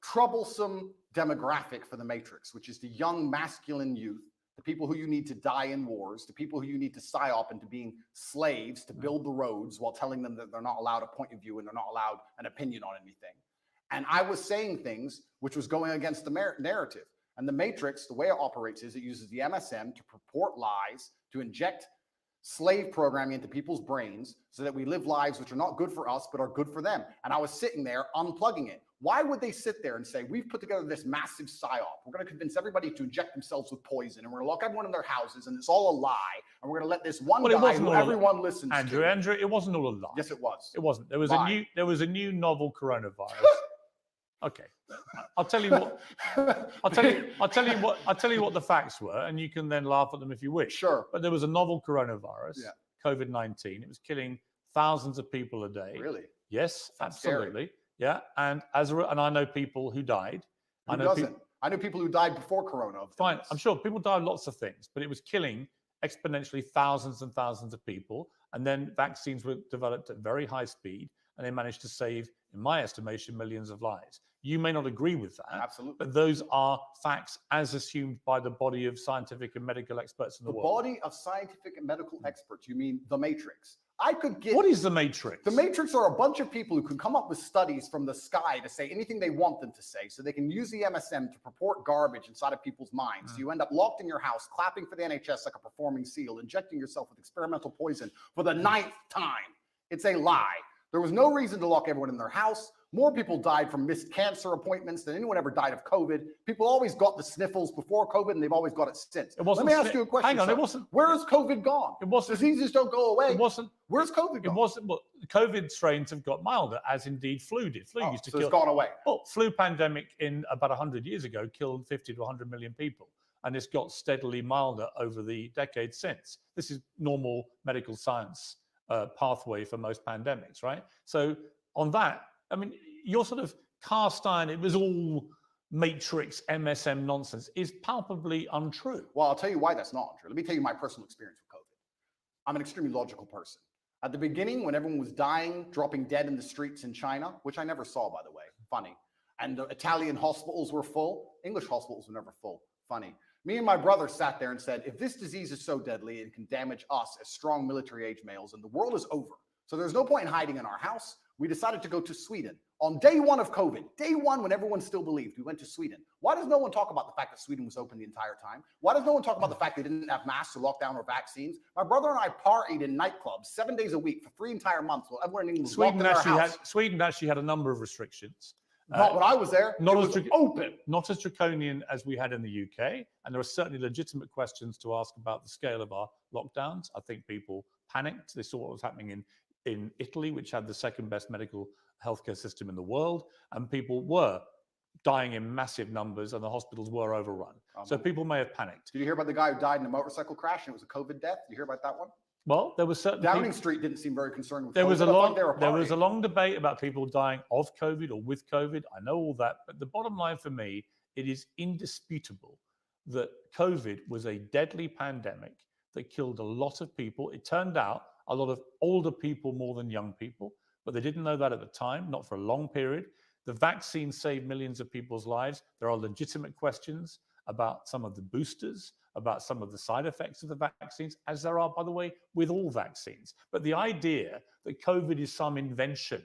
troublesome demographic for the Matrix, which is the young masculine youth, the people who you need to die in wars, the people who you need to psyop into being slaves to build the roads while telling them that they're not allowed a point of view and they're not allowed an opinion on anything. And I was saying things which was going against the narrative. And the Matrix, the way it operates is it uses the MSM to purport lies, to inject slave programming into people's brains so that we live lives which are not good for us, but are good for them. And I was sitting there unplugging it. Why would they sit there and say, we've put together this massive psyop. We're going to convince everybody to inject themselves with poison, and we're going to lock everyone in their houses, and it's all a lie. And we're going to let this one guy who everyone listens to. Andrew, it wasn't all a lie. Yes, it was. It wasn't. There was a new novel coronavirus. Okay, I'll tell you what. I'll tell you what the facts were, and you can then laugh at them if you wish. Sure. But there was a novel coronavirus, COVID-19. It was killing thousands of people a day. Really? Yes, That's absolutely. scary. Yeah, and I know people who died. Who doesn't? I know people who died before Corona. Fine, I'm sure people died of lots of things, but it was killing exponentially thousands and thousands of people. And then vaccines were developed at very high speed, and they managed to save, in my estimation, millions of lives. You may not agree with that. Absolutely. But those are facts as assumed by the body of scientific and medical experts in the world. The body of scientific and medical experts, you mean the Matrix? I could get... What is the Matrix? The Matrix are a bunch of people who can come up with studies from the sky to say anything they want them to say, so they can use the MSM to purport garbage inside of people's minds. So you end up locked in your house, clapping for the NHS like a performing seal, injecting yourself with experimental poison for the 9th time. It's a lie. There was no reason to lock everyone in their house. More people died from missed cancer appointments than anyone ever died of COVID. People always got the sniffles before COVID, and they've always got it since. Let me ask you a question. Hang on, sir. it wasn't. Where is COVID gone? It wasn't. Diseases don't go away. It wasn't. Where's COVID gone? It wasn't. Well, COVID strains have got milder, as indeed flu did. Flu used to kill. It's gone away. Well, flu pandemic in about 100 years ago killed 50 to 100 million people, and it's got steadily milder over the decades since. This is normal medical science pathway for most pandemics, right? So on that, I mean, your sort of cast iron, it was all Matrix MSM nonsense, is palpably untrue. Well, I'll tell you why that's not untrue. Let me tell you my personal experience with COVID. I'm an extremely logical person. At the beginning, when everyone was dying, dropping dead in the streets in China, which I never saw, by the way, funny, and the Italian hospitals were full, English hospitals were never full, funny. Me and my brother sat there and said, if this disease is so deadly and can damage us as strong military-age males, and the world is over. So there's no point in hiding in our house. We decided to go to Sweden. On day one of COVID, day one when everyone still believed, we went to Sweden. Why does no one talk about the fact that Sweden was open the entire time? Why does no one talk about the fact they didn't have masks or lockdown or vaccines? My brother and I partied in nightclubs 7 days a week for 3 entire months while everyone in England was locked in their house. Sweden actually had a number of restrictions. Not when I was there. It was open. Not as draconian as we had in the UK. And there are certainly legitimate questions to ask about the scale of our lockdowns. I think people panicked. They saw what was happening in Italy, which had the second best medical healthcare system in the world. And people were dying in massive numbers and the hospitals were overrun. So people may have panicked. Did you hear about the guy who died in a motorcycle crash and it was a COVID death? Did you hear about that one? Well, there was certain Downing Street didn't seem very concerned with there COVID. There was a long debate about people dying of COVID or with COVID. I know all that, but the bottom line for me, it is indisputable that COVID was a deadly pandemic that killed a lot of people. It turned out a lot of older people more than young people, but they didn't know that at the time, not for a long period. The vaccine saved millions of people's lives. There are legitimate questions about some of the boosters, about some of the side effects of the vaccines, as there are, by the way, with all vaccines. But the idea that COVID is some invention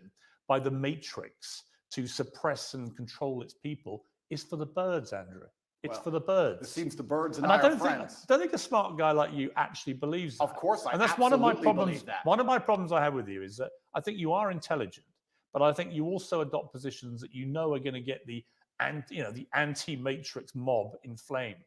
by the Matrix to suppress and control its people is for the birds, Andrew. It's for the birds. It seems the birds and I our friends. I don't think a smart guy like you actually believes that. Of course, and that's one of my problems. One of my problems I have with you is that I think you are intelligent, but I think you also adopt positions that you know are going to get the anti-Matrix mob inflamed.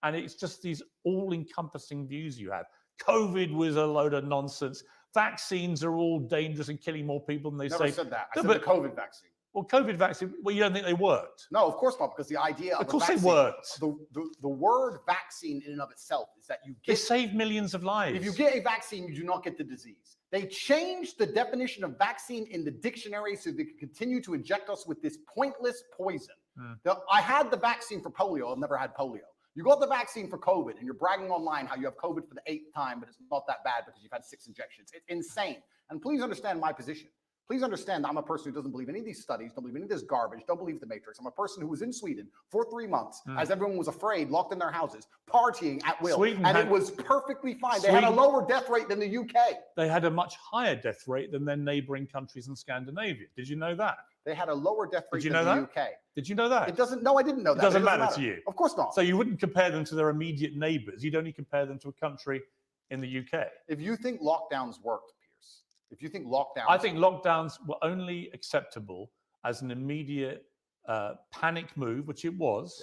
And it's just these all-encompassing views you have. COVID was a load of nonsense. Vaccines are all dangerous and killing more people than they say. Never said that. I said the COVID vaccine. Well, COVID vaccine, well, you don't think they worked? No, of course not, because the idea of course they worked. The word vaccine in and of itself is that you get... They save millions of lives. If you get a vaccine, you do not get the disease. They changed the definition of vaccine in the dictionary so they could continue to inject us with this pointless poison. I had the vaccine for polio. I've never had polio. You got the vaccine for COVID, and you're bragging online how you have COVID for the 8th time, but it's not that bad because you've had 6 injections. It's insane. And please understand my position. Please understand that I'm a person who doesn't believe any of these studies, don't believe any of this garbage, don't believe the Matrix. I'm a person who was in Sweden for 3 months as everyone was afraid, locked in their houses, partying at will. It was perfectly fine. They had a lower death rate than the UK. They had a much higher death rate than their neighboring countries in Scandinavia. Did you know that? They had a lower death rate than the UK. Did you know that? It doesn't, no, I didn't know that. It doesn't matter to you. Of course not. So you wouldn't compare them to their immediate neighbors. You'd only compare them to a country in the UK. If you think lockdowns worked, Piers, if you think lockdowns... I think lockdowns were only acceptable as an immediate panic move, which it was,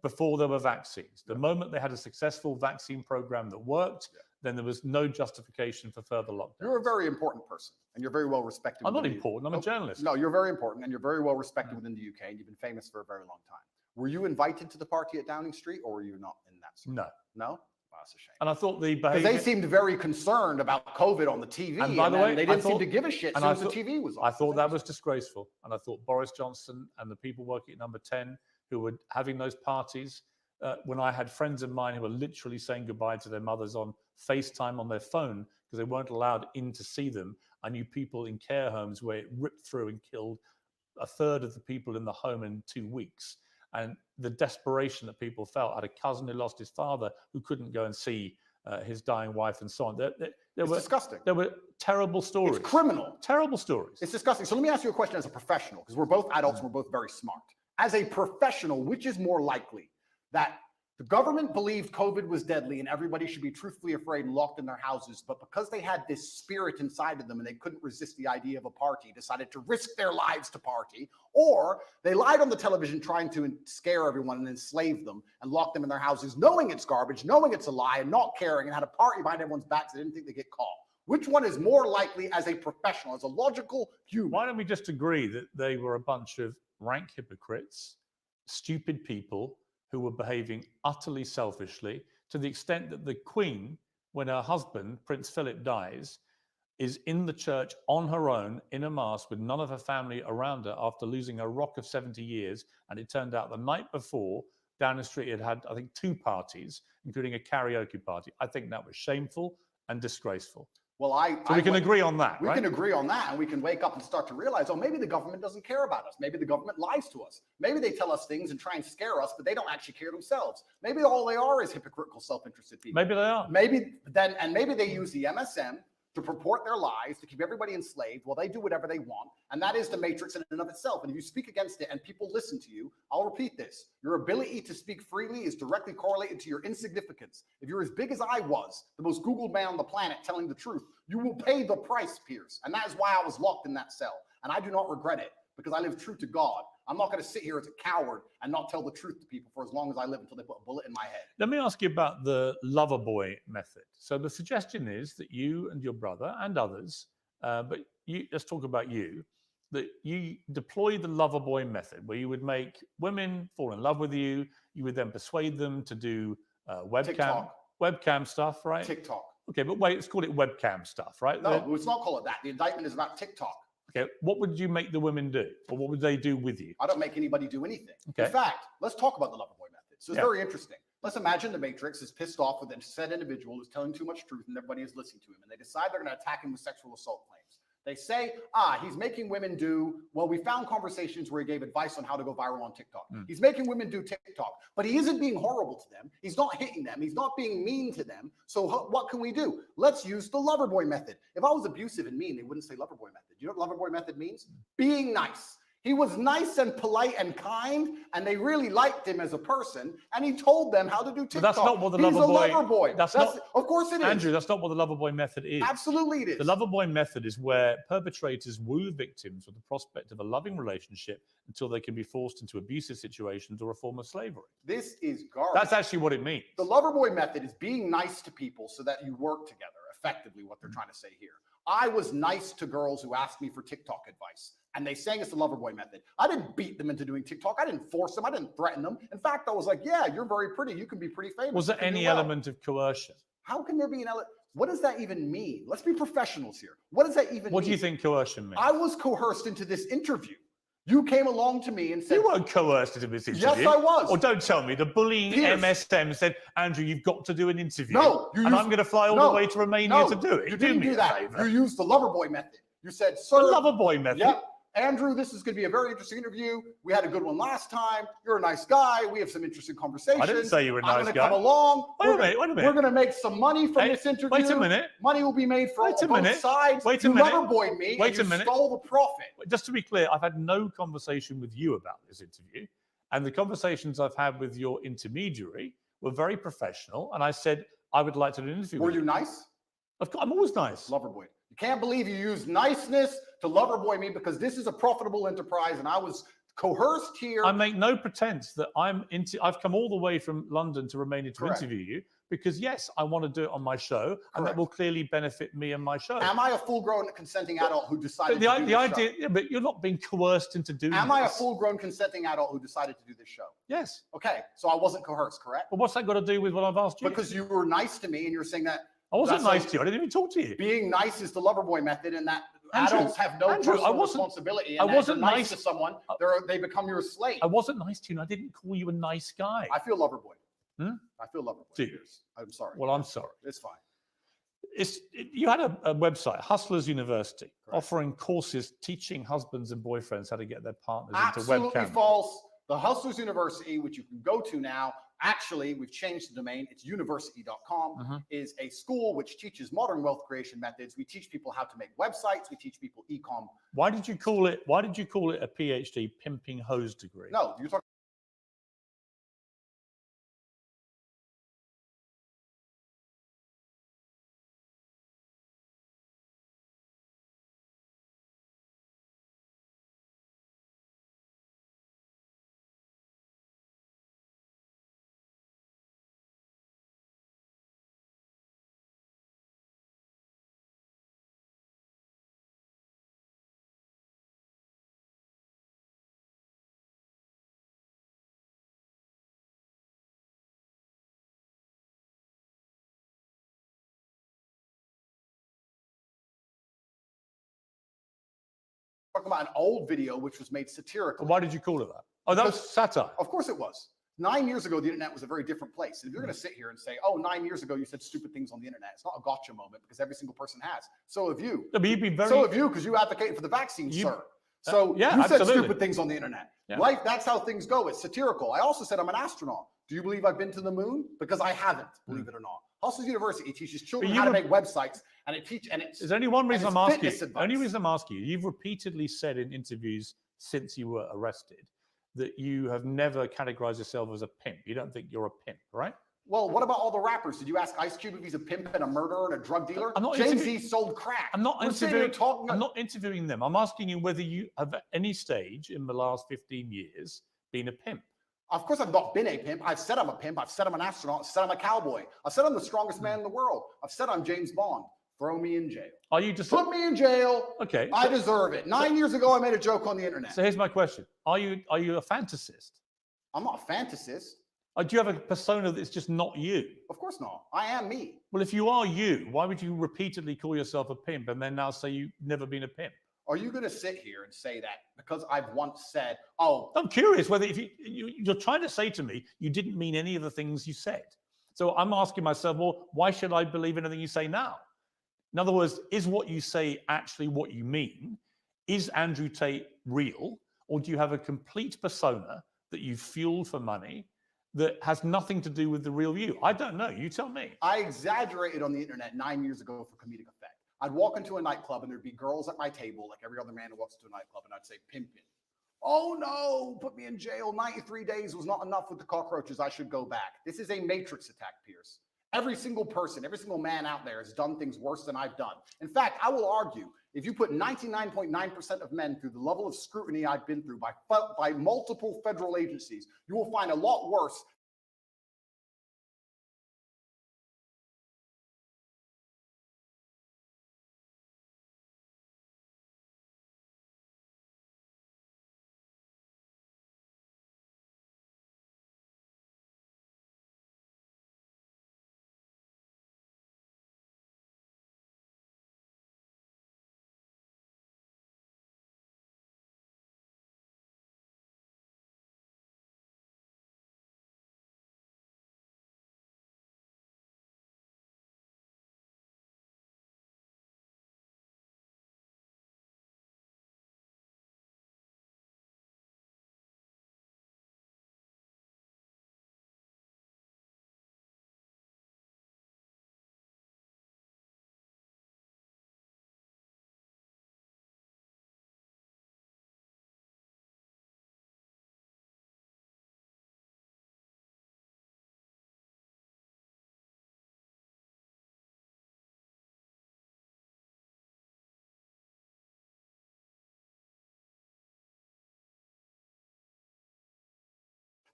before there were vaccines. The moment they had a successful vaccine program that worked, then there was no justification for further lockdowns. You're a very important person, and you're very well respected. I'm not important. I'm a journalist. No, you're very important, and you're very well respected within the UK, and you've been famous for a very long time. Were you invited to the party at Downing Street, or were you not in that circle? No. No? Wow, that's a shame. And I thought the behavior... Because they seemed very concerned about COVID on the TV, and by the way, they didn't seem to give a shit as soon as the TV was on. I thought that was disgraceful, and I thought Boris Johnson and the people working at Number 10 who were having those parties, when I had friends of mine who were literally saying goodbye to their mothers on FaceTime on their phone because they weren't allowed in to see them. I knew people in care homes where it ripped through and killed a third of the people in the home in 2 weeks. And the desperation that people felt. I had a cousin who lost his father who couldn't go and see his dying wife and so on. It's disgusting. There were terrible stories. It's criminal. Terrible stories. It's disgusting. So let me ask you a question as a professional, because we're both adults and we're both very smart. As a professional, which is more likely, that the government believed COVID was deadly and everybody should be truthfully afraid and locked in their houses, but because they had this spirit inside of them and they couldn't resist the idea of a party, decided to risk their lives to party, or they lied on the television trying to scare everyone and enslave them and lock them in their houses, knowing it's garbage, knowing it's a lie, and not caring, and had a party behind everyone's backs. They didn't think they'd get caught. Which one is more likely as a professional, as a logical human? Why don't we just agree that they were a bunch of rank hypocrites, stupid people who were behaving utterly selfishly, to the extent that the Queen, when her husband, Prince Philip, dies, is in the church on her own in a mass with none of her family around her after losing a rock of 70 years. And it turned out the night before, Downing Street had, I think, 2 parties, including a karaoke party. I think that was shameful and disgraceful. Well, we can agree on that, right? We can agree on that, and we can wake up and start to realize, oh, maybe the government doesn't care about us. Maybe the government lies to us. Maybe they tell us things and try and scare us, but they don't actually care themselves. Maybe all they are is hypocritical, self-interested people. Maybe they are. Maybe they use the MSM to purport their lies, to keep everybody enslaved while they do whatever they want. And that is the Matrix in and of itself. And if you speak against it and people listen to you, I'll repeat this. Your ability to speak freely is directly correlated to your insignificance. If you're as big as I was, the most Googled man on the planet telling the truth, you will pay the price, Piers. And that is why I was locked in that cell. And I do not regret it, because I live true to God. I'm not going to sit here as a coward and not tell the truth to people for as long as I live until they put a bullet in my head. Let me ask you about the lover boy method. So the suggestion is that you and your brother and others, but let's talk about you, that you deploy the lover boy method, where you would make women fall in love with you. You would then persuade them to do webcam stuff, right? TikTok. Okay, but wait, let's call it webcam stuff, right? No, let's not call it that. The indictment is about TikTok. Okay, what would you make the women do? Or what would they do with you? I don't make anybody do anything. Okay. In fact, let's talk about the lover boy method. So it's very interesting. Let's imagine the Matrix is pissed off with a said individual who's telling too much truth and everybody is listening to him. And they decide they're going to attack him with sexual assault claims. They say, he's making women do, well, we found conversations where he gave advice on how to go viral on TikTok. He's making women do TikTok, but he isn't being horrible to them. He's not hitting them. He's not being mean to them. So what can we do? Let's use the lover boy method. If I was abusive and mean, they wouldn't say lover boy method. You know what lover boy method means? Being nice. He was nice and polite and kind, and they really liked him as a person, and he told them how to do TikTok. But that's not what the lover boy... That's not, of course it is. Andrew, that's not what the lover boy method is. Absolutely it is. The lover boy method is where perpetrators woo victims with the prospect of a loving relationship until they can be forced into abusive situations or a form of slavery. This is garbage. That's actually what it means. The lover boy method is being nice to people so that you work together, effectively what they're trying to say here. I was nice to girls who asked me for TikTok advice, and they sang it's the lover boy method. I didn't beat them into doing TikTok. I didn't force them. I didn't threaten them. In fact, I was like, yeah, you're very pretty. You can be pretty famous. Was there any element of coercion? How can there be an element? What does that even mean? Let's be professionals here. What does that even mean? What do you think coercion means? I was coerced into this interview. You came along to me and said... You weren't coerced into this interview. Yes, I was. Or don't tell me the bullying Piers. MSM said, Andrew, you've got to do an interview. No. And I'm going to fly all the way to Romania to do it. You didn't do that. You used the lover boy method. You said, sir... The lover boy method? Yep. Andrew, this is going to be a very interesting interview. We had a good one last time. You're a nice guy. We have some interesting conversations. I didn't say you were a nice guy. I'm going to come along. Wait a minute. We're going to make some money from this interview. Wait a minute. Money will be made from both sides. Wait a minute. You lover-boyed me and you stole the profit. Just to be clear, I've had no conversation with you about this interview. And the conversations I've had with your intermediary were very professional. And I said, I would like to do an interview with you. Were you nice? Of course, I'm always nice. Lover-boy. You can't believe you used niceness to lover-boy me because this is a profitable enterprise and I was coerced here. I make no pretense that I've come all the way from London to Romania to Correct. interview you because, yes, I want to do it on my show. Correct. And that will clearly benefit me and my show. Am I a full-grown consenting adult who decided to do this show? Yeah, but you're not being coerced into doing Am I a full-grown consenting adult who decided to do this show? Yes. Okay, so I wasn't coerced, correct? But what's that got to do with what I've asked you? Because you were nice to me and you're saying that I wasn't nice to you. I didn't even talk to you. Being nice is the lover boy method, and that Andrew, adults have no personal responsibility. And I wasn't nice to someone; they become your slave. I wasn't nice to you, and I didn't call you a nice guy. I feel lover boy. Hmm? I feel lover boy. Do you? I'm sorry. Well, I'm sorry. It's fine. You had a website, Hustlers University, Correct. offering courses teaching husbands and boyfriends how to get their partners into webcam. Absolutely false. The Hustlers University, which you can go to now, actually, we've changed the domain. It's university.com, is a school which teaches modern wealth creation methods. We teach people how to make websites. We teach people e-com. Why did you call it a PhD pimping hose degree? No, you're talking about an old video which was made satirically. Why did you call it that? Oh, that was satire. Of course it was. 9 years ago, the internet was a very different place. And if you're going to sit here and say, oh, 9 years ago, you said stupid things on the internet, it's not a gotcha moment because every single person has. So have you. No, but you'd be very... So have you because you advocated for the vaccine, sir. So yeah, you said absolutely. stupid things on the internet. Yeah. Life, that's how things go. It's satirical. I also said I'm an astronaut. Do you believe I've been to the moon? Because I haven't, believe it or not. Hustlers University teaches children how to make websites, and it's. There's only one reason I'm asking you. Advice. Only reason I'm asking you. You've repeatedly said in interviews since you were arrested that you have never categorized yourself as a pimp. You don't think you're a pimp, right? Well, what about all the rappers? Did you ask Ice Cube if he's a pimp and a murderer and a drug dealer? Jay-Z sold crack. I'm not interviewing them. I'm asking you whether you have at any stage in the last 15 years been a pimp. Of course, I've not been a pimp. I've said I'm a pimp. I've said I'm an astronaut. I've said I'm a cowboy. I've said I'm the strongest man in the world. I've said I'm James Bond. Throw me in jail. Are you just put me in jail? Okay, I deserve it. 9 years ago, I made a joke on the internet. So here's my question: Are you a fantasist? I'm not a fantasist. Do you have a persona that's just not you? Of course not. I am me. Well, if you are you, why would you repeatedly call yourself a pimp and then now say you've never been a pimp? Are you going to sit here and say that because I've once said, oh... I'm curious whether if you're trying to say to me you didn't mean any of the things you said. So I'm asking myself, well, why should I believe anything you say now? In other words, is what you say actually what you mean? Is Andrew Tate real? Or do you have a complete persona that you've fueled for money that has nothing to do with the real you? I don't know. You tell me. I exaggerated on the internet 9 years ago for comedic effect. I'd walk into a nightclub and there'd be girls at my table, like every other man who walks into a nightclub, and I'd say, pimpin'. Oh no, put me in jail. 93 days was not enough with the cockroaches. I should go back. This is a matrix attack, Piers. Every single person, every single man out there has done things worse than I've done. In fact, I will argue, if you put 99.9% of men through the level of scrutiny I've been through by multiple federal agencies, you will find a lot worse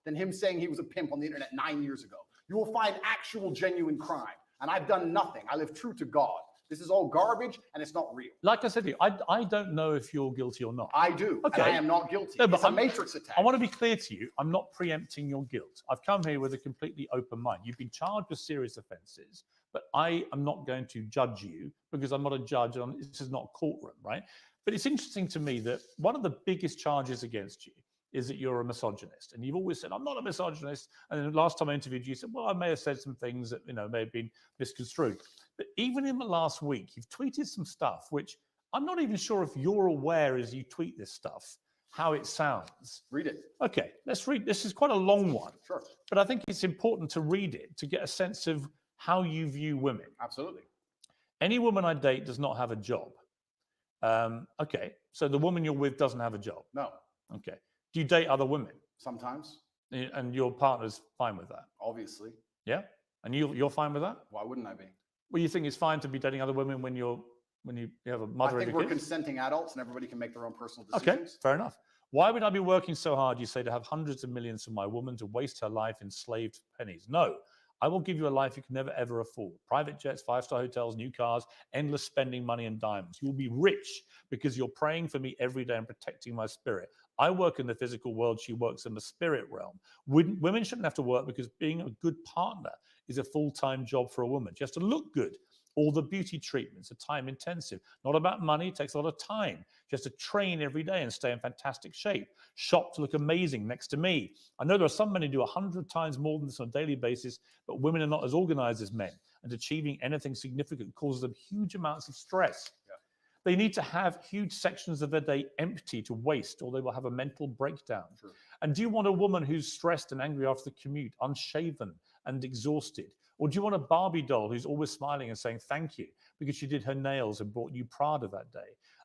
than him saying he was a pimp on the internet 9 years ago. You will find actual genuine crime. And I've done nothing. I live true to God. This is all garbage and it's not real. Like I said to you, I don't know if you're guilty or not. I do. Okay. And I am not guilty. No, it's a matrix attack. I want to be clear to you. I'm not preempting your guilt. I've come here with a completely open mind. You've been charged with serious offenses, but I am not going to judge you because I'm not a judge and this is not a courtroom, right? But it's interesting to me that one of the biggest charges against you is that you're a misogynist. And you've always said, I'm not a misogynist. And then the last time I interviewed you, you said, well, I may have said some things that, may have been misconstrued. But even in the last week, you've tweeted some stuff, which I'm not even sure if you're aware as you tweet this stuff, how it sounds. Read it. Okay, let's read. This is quite a long one. Sure. But I think it's important to read it to get a sense of how you view women. Absolutely. Any woman I date does not have a job. Okay, so the woman you're with doesn't have a job? No. Okay. Do you date other women? Sometimes. And your partner's fine with that? Obviously. Yeah? And you're fine with that? Why wouldn't I be? Well, you think it's fine to be dating other women when you have a mother and I think we're consenting adults and everybody can make their own personal decisions. Okay, fair enough. Why would I be working so hard, you say, to have hundreds of millions for my woman to waste her life enslaved pennies? No. I will give you a life you can never, ever afford. Private jets, 5-star hotels, new cars, endless spending money and diamonds. You will be rich because you're praying for me every day and protecting my spirit. I work in the physical world. She works in the spirit realm. Women shouldn't have to work because being a good partner is a full-time job for a woman. She has to look good. All the beauty treatments are time intensive. Not about money, it takes a lot of time. She has to train every day and stay in fantastic shape. Shop to look amazing next to me. I know there are some men who do 100 times more than this on a daily basis, but women are not as organized as men. And achieving anything significant causes them huge amounts of stress. Yeah. They need to have huge sections of their day empty to waste, or they will have a mental breakdown. True. And do you want a woman who's stressed and angry after the commute, unshaven and exhausted? Or do you want a Barbie doll who's always smiling and saying thank you because she did her nails and brought you Prada that day?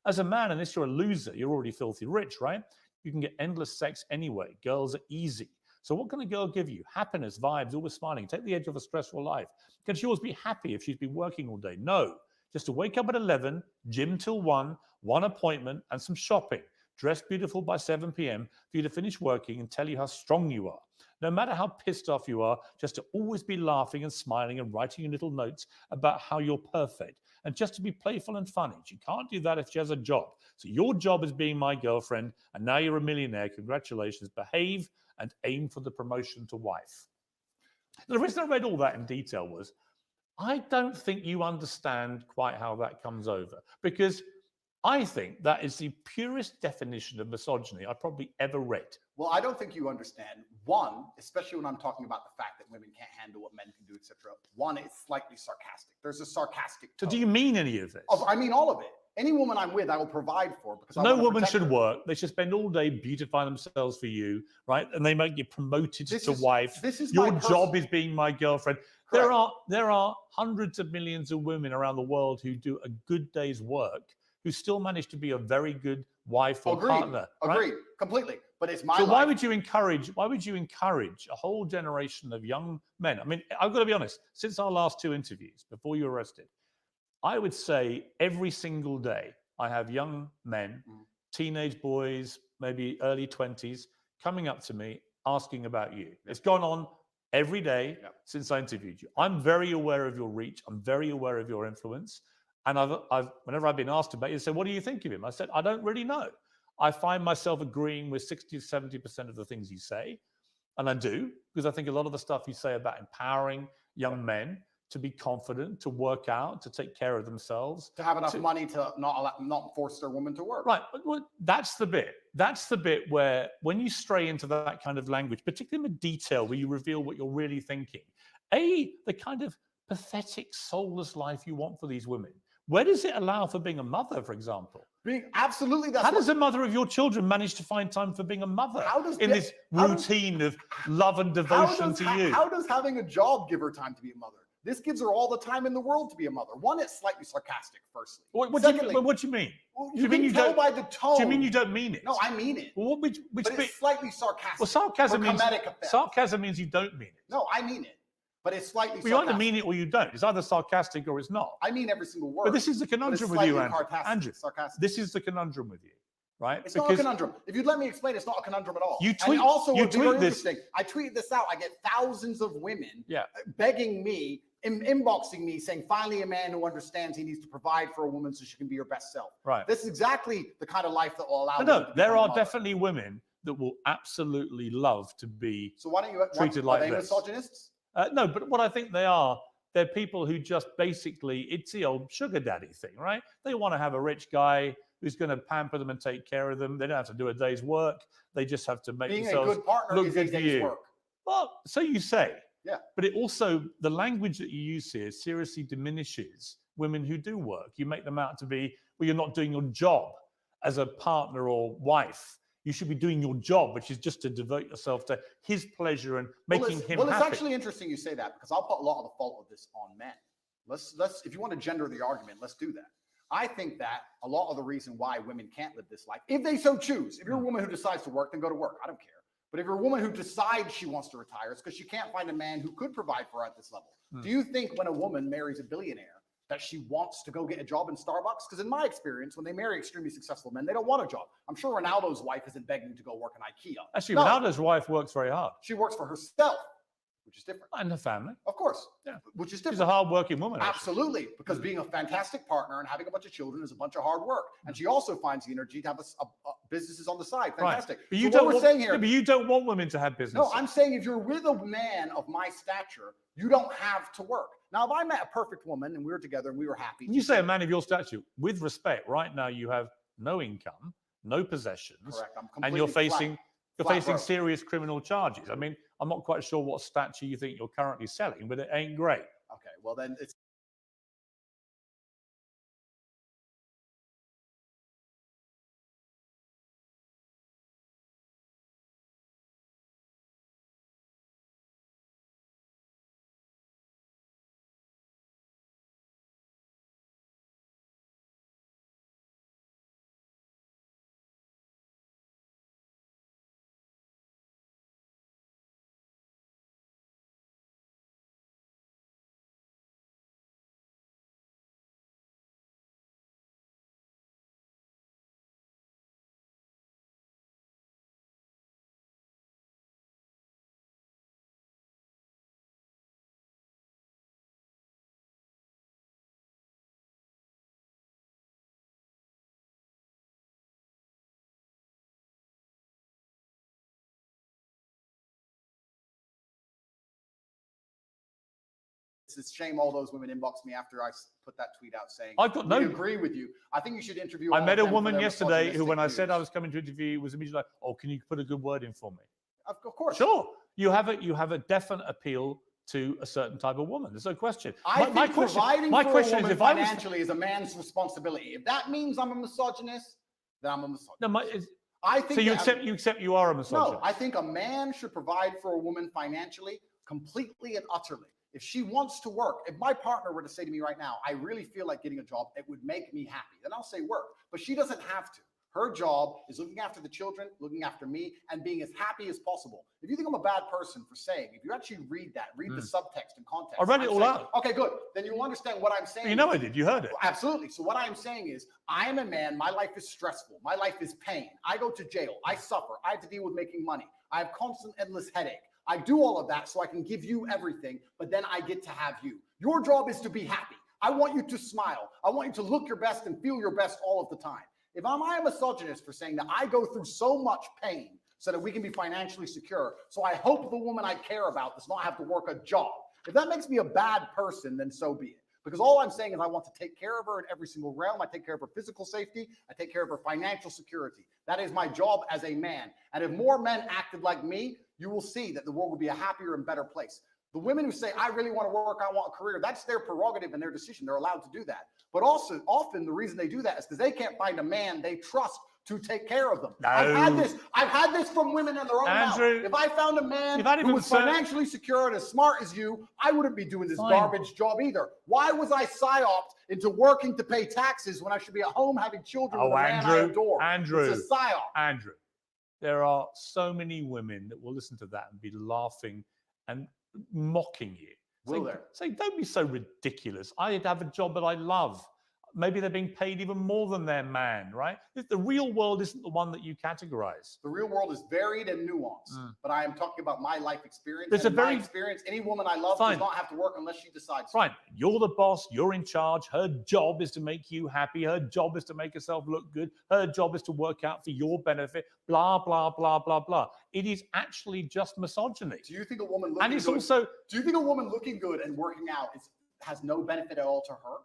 As a man, unless you're a loser, you're already filthy rich, right? You can get endless sex anyway. Girls are easy. So what can a girl give you? Happiness, vibes, always smiling. Take the edge off a stressful life. Can she always be happy if she's been working all day? No. Just to wake up at 11, gym till 1, one appointment and some shopping. Dress beautiful by 7 p.m. for you to finish working and tell you how strong you are. No matter how pissed off you are, just to always be laughing and smiling and writing you little notes about how you're perfect. And just to be playful and funny. She can't do that if she has a job. So your job is being my girlfriend, and now you're a millionaire. Congratulations. Behave and aim for the promotion to wife. The reason I read all that in detail was, I don't think you understand quite how that comes over, because I think that is the purest definition of misogyny I probably ever read. Well, I don't think you understand. One, especially when I'm talking about the fact that women can't handle what men can do, etc. One, it's slightly sarcastic. There's a sarcastic tone. So do you mean any of this? I mean all of it. Any woman I'm with, I will provide for because no woman should work. They should spend all day beautifying themselves for you, right? And they might get promoted to wife. Your job is being my girlfriend. Correct. There are hundreds of millions of women around the world who do a good day's work who still manage to be a very good wife or partner. Agreed, completely. But it's my life. So why would you encourage a whole generation of young men? I mean, I've got to be honest, since our last 2 interviews, before you were arrested, I would say every single day I have young men, teenage boys, maybe early 20s, coming up to me asking about you. It's gone on every day since I interviewed you. I'm very aware of your reach. I'm very aware of your influence. And whenever I've been asked about you, they say, what do you think of him? I said, I don't really know. I find myself agreeing with 60 to 70% of the things you say. And I do, because I think a lot of the stuff you say about empowering young men to be confident, to work out, to take care of themselves. To have enough money to not force their woman to work. Right. Well, that's the bit. That's the bit where when you stray into that kind of language, particularly in the detail where you reveal what you're really thinking, the kind of pathetic, soulless life you want for these women. Where does it allow for being a mother, for example? Absolutely. How does a mother of your children manage to find time for being a mother this routine of love and devotion to you? How does having a job give her time to be a mother? This gives her all the time in the world to be a mother. One, it's slightly sarcastic, firstly. What do you mean? Well, you can tell by the tone. Do you mean you don't mean it? No, I mean it. Well, but it's slightly sarcastic. Well, sarcasm means you don't mean it. No, I mean it. But it's slightly sarcastic. You either mean it or you don't. It's either sarcastic or it's not. I mean every single word. But this is the conundrum with you, Andrew. This is the conundrum with you. right? It's not a conundrum. If you'd let me explain, it's not a conundrum at all. You tweet, and also, you tweet this. Interesting. I tweeted this out. I get thousands of women yeah. begging me, inboxing me, saying, finally a man who understands he needs to provide for a woman so she can be her best self. Right. This is exactly the kind of life that will allow. No, there are definitely women that will absolutely love to be treated like this. Are they misogynists? No, but what I think they are, they're people who just basically, it's the old sugar daddy thing, right? They want to have a rich guy who's going to pamper them and take care of them. They don't have to do a day's work. They just have to make themselves a good partner look is good a for day's you. Work. Well, so you say. Yeah. But it also, the language that you use here seriously diminishes women who do work. You make them out to be, well, you're not doing your job as a partner or wife. You should be doing your job, which is just to devote yourself to his pleasure and making him happy. Well, it's actually interesting you say that, because I'll put a lot of the fault of this on men. Let's if you want to gender the argument, let's do that. I think that a lot of the reason why women can't live this life, if they so choose, if you're a woman who decides to work, then go to work. I don't care. But if you're a woman who decides she wants to retire, it's because she can't find a man who could provide for her at this level. Do you think when a woman marries a billionaire that she wants to go get a job in Starbucks? Because in my experience, when they marry extremely successful men, they don't want a job. I'm sure Ronaldo's wife isn't begging to go work in IKEA. Actually, Ronaldo's wife works very hard. She works for herself, which is different. And her family. Of course. Yeah. Which is different. She's a hard-working woman. Absolutely. Because being a fantastic partner and having a bunch of children is a bunch of hard work. And she also finds the energy to have businesses on the side. Fantastic. Right. But you but you don't want women to have businesses. No, I'm saying if you're with a man of my stature, you don't have to work. Now, if I met a perfect woman and we were together and we were happy. You say a man of your stature, with respect, right now you have no income, no possessions. Correct. And you're facing serious criminal charges. I mean, I'm not quite sure what statue you think you're currently selling, but it ain't great. Okay, well then it's it's a shame all those women inboxed me after I put that tweet out saying, I agree with you. I think you should interview I met a woman yesterday who, when I said I was coming to interview, was immediately like, oh, can you put a good word in for me? Of course. Sure. You have a definite appeal to a certain type of woman. There's no question. My question is, financially is a man's responsibility. If that means I'm a misogynist, then I'm a misogynist. No, I think so you accept you are a misogynist. No, I think a man should provide for a woman financially, completely and utterly. If she wants to work, if my partner were to say to me right now, I really feel like getting a job, it would make me happy, then I'll say work. But she doesn't have to. Her job is looking after the children, looking after me, and being as happy as possible. If you think I'm a bad person for saying, if you actually read the subtext and context. I read it all out. Okay, good. Then you'll understand what I'm saying. You know I did. You heard it. Absolutely. So what I'm saying is, I am a man. My life is stressful. My life is pain. I go to jail. I suffer. I have to deal with making money. I have constant, endless headache. I do all of that so I can give you everything, but then I get to have you. Your job is to be happy. I want you to smile. I want you to look your best and feel your best all of the time. If I'm a misogynist for saying that I go through so much pain so that we can be financially secure, so I hope the woman I care about does not have to work a job. If that makes me a bad person, then so be it. Because all I'm saying is I want to take care of her in every single realm. I take care of her physical safety. I take care of her financial security. That is my job as a man. And if more men acted like me, you will see that the world will be a happier and better place. The women who say, I really want to work, I want a career, that's their prerogative and their decision. They're allowed to do that. But also, often the reason they do that is because they can't find a man they trust to take care of them. No. I've had this from women in their own mouth. If I found a man who was financially secure and as smart as you, I wouldn't be doing this garbage job either. Why was I psyoped into working to pay taxes when I should be at home having children with a man I adore? It's a psyop. Andrew, there are so many women that will listen to that and be laughing and mocking you. Say, don't be so ridiculous. I have a job that I love. maybe they're being paid even more than their man, right? The real world isn't the one that you categorize. The real world is varied and nuanced, but I am talking about my life experience. There's my experience, any woman I love does not have to work unless she decides to. Fine. You're the boss. You're in charge. Her job is to make you happy. Her job is to make herself look good. Her job is to work out for your benefit. Blah, blah, blah, blah, blah. It is actually just misogyny. Do you think a woman looking and it's good, also, do you think a woman looking good and working out has no benefit at all to her?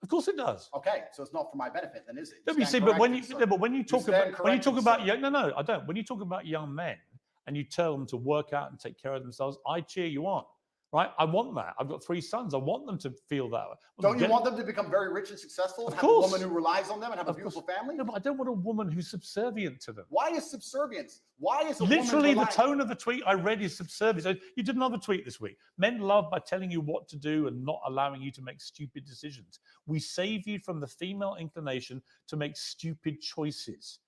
Of course it does. Okay, so it's not for my benefit, then, is it? No, you see, but when you talk about young, no, I don't. When you talk about young men and you tell them to work out and take care of themselves, I cheer you on. Right? I want that. I've got 3 sons. I want them to feel that way. Don't you want them to become very rich and successful and have a woman who relies on them and have a beautiful family? No, but I don't want a woman who's subservient to them. Why is subservience? Why is literally the tone of the tweet I read is subservience? So you did another tweet this week. Men love by telling you what to do and not allowing you to make stupid decisions. We save you from the female inclination to make stupid choices.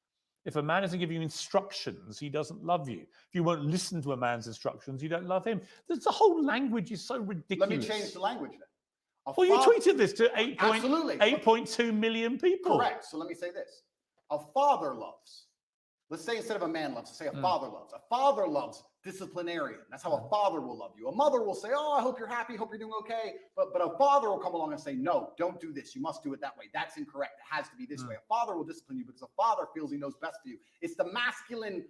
If a man isn't giving you instructions, he doesn't love you. If you won't listen to a man's instructions, you don't love him. The whole language is so ridiculous. Let me change the language then. You tweeted this to 8.2 million people. Correct. So let me say this. A father loves. Let's say instead of a man loves, let's say a father loves. A father loves disciplinarian. That's how a father will love you. A mother will say, oh, I hope you're happy, hope you're doing okay. But a father will come along and say, no, don't do this. You must do it that way. That's incorrect. It has to be this way. A father will discipline you because a father feels he knows best for you. It's the masculine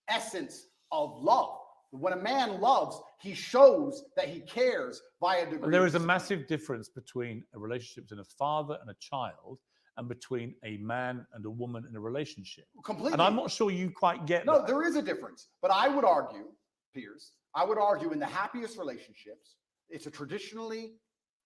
essence of love. When a man loves, he shows that he cares via degree. There is a massive difference between a relationship between a father and a child and between a man and a woman in a relationship. Completely. And I'm not sure you quite get that. No, there is a difference. But I would argue, Piers, in the happiest relationships, it's a traditionally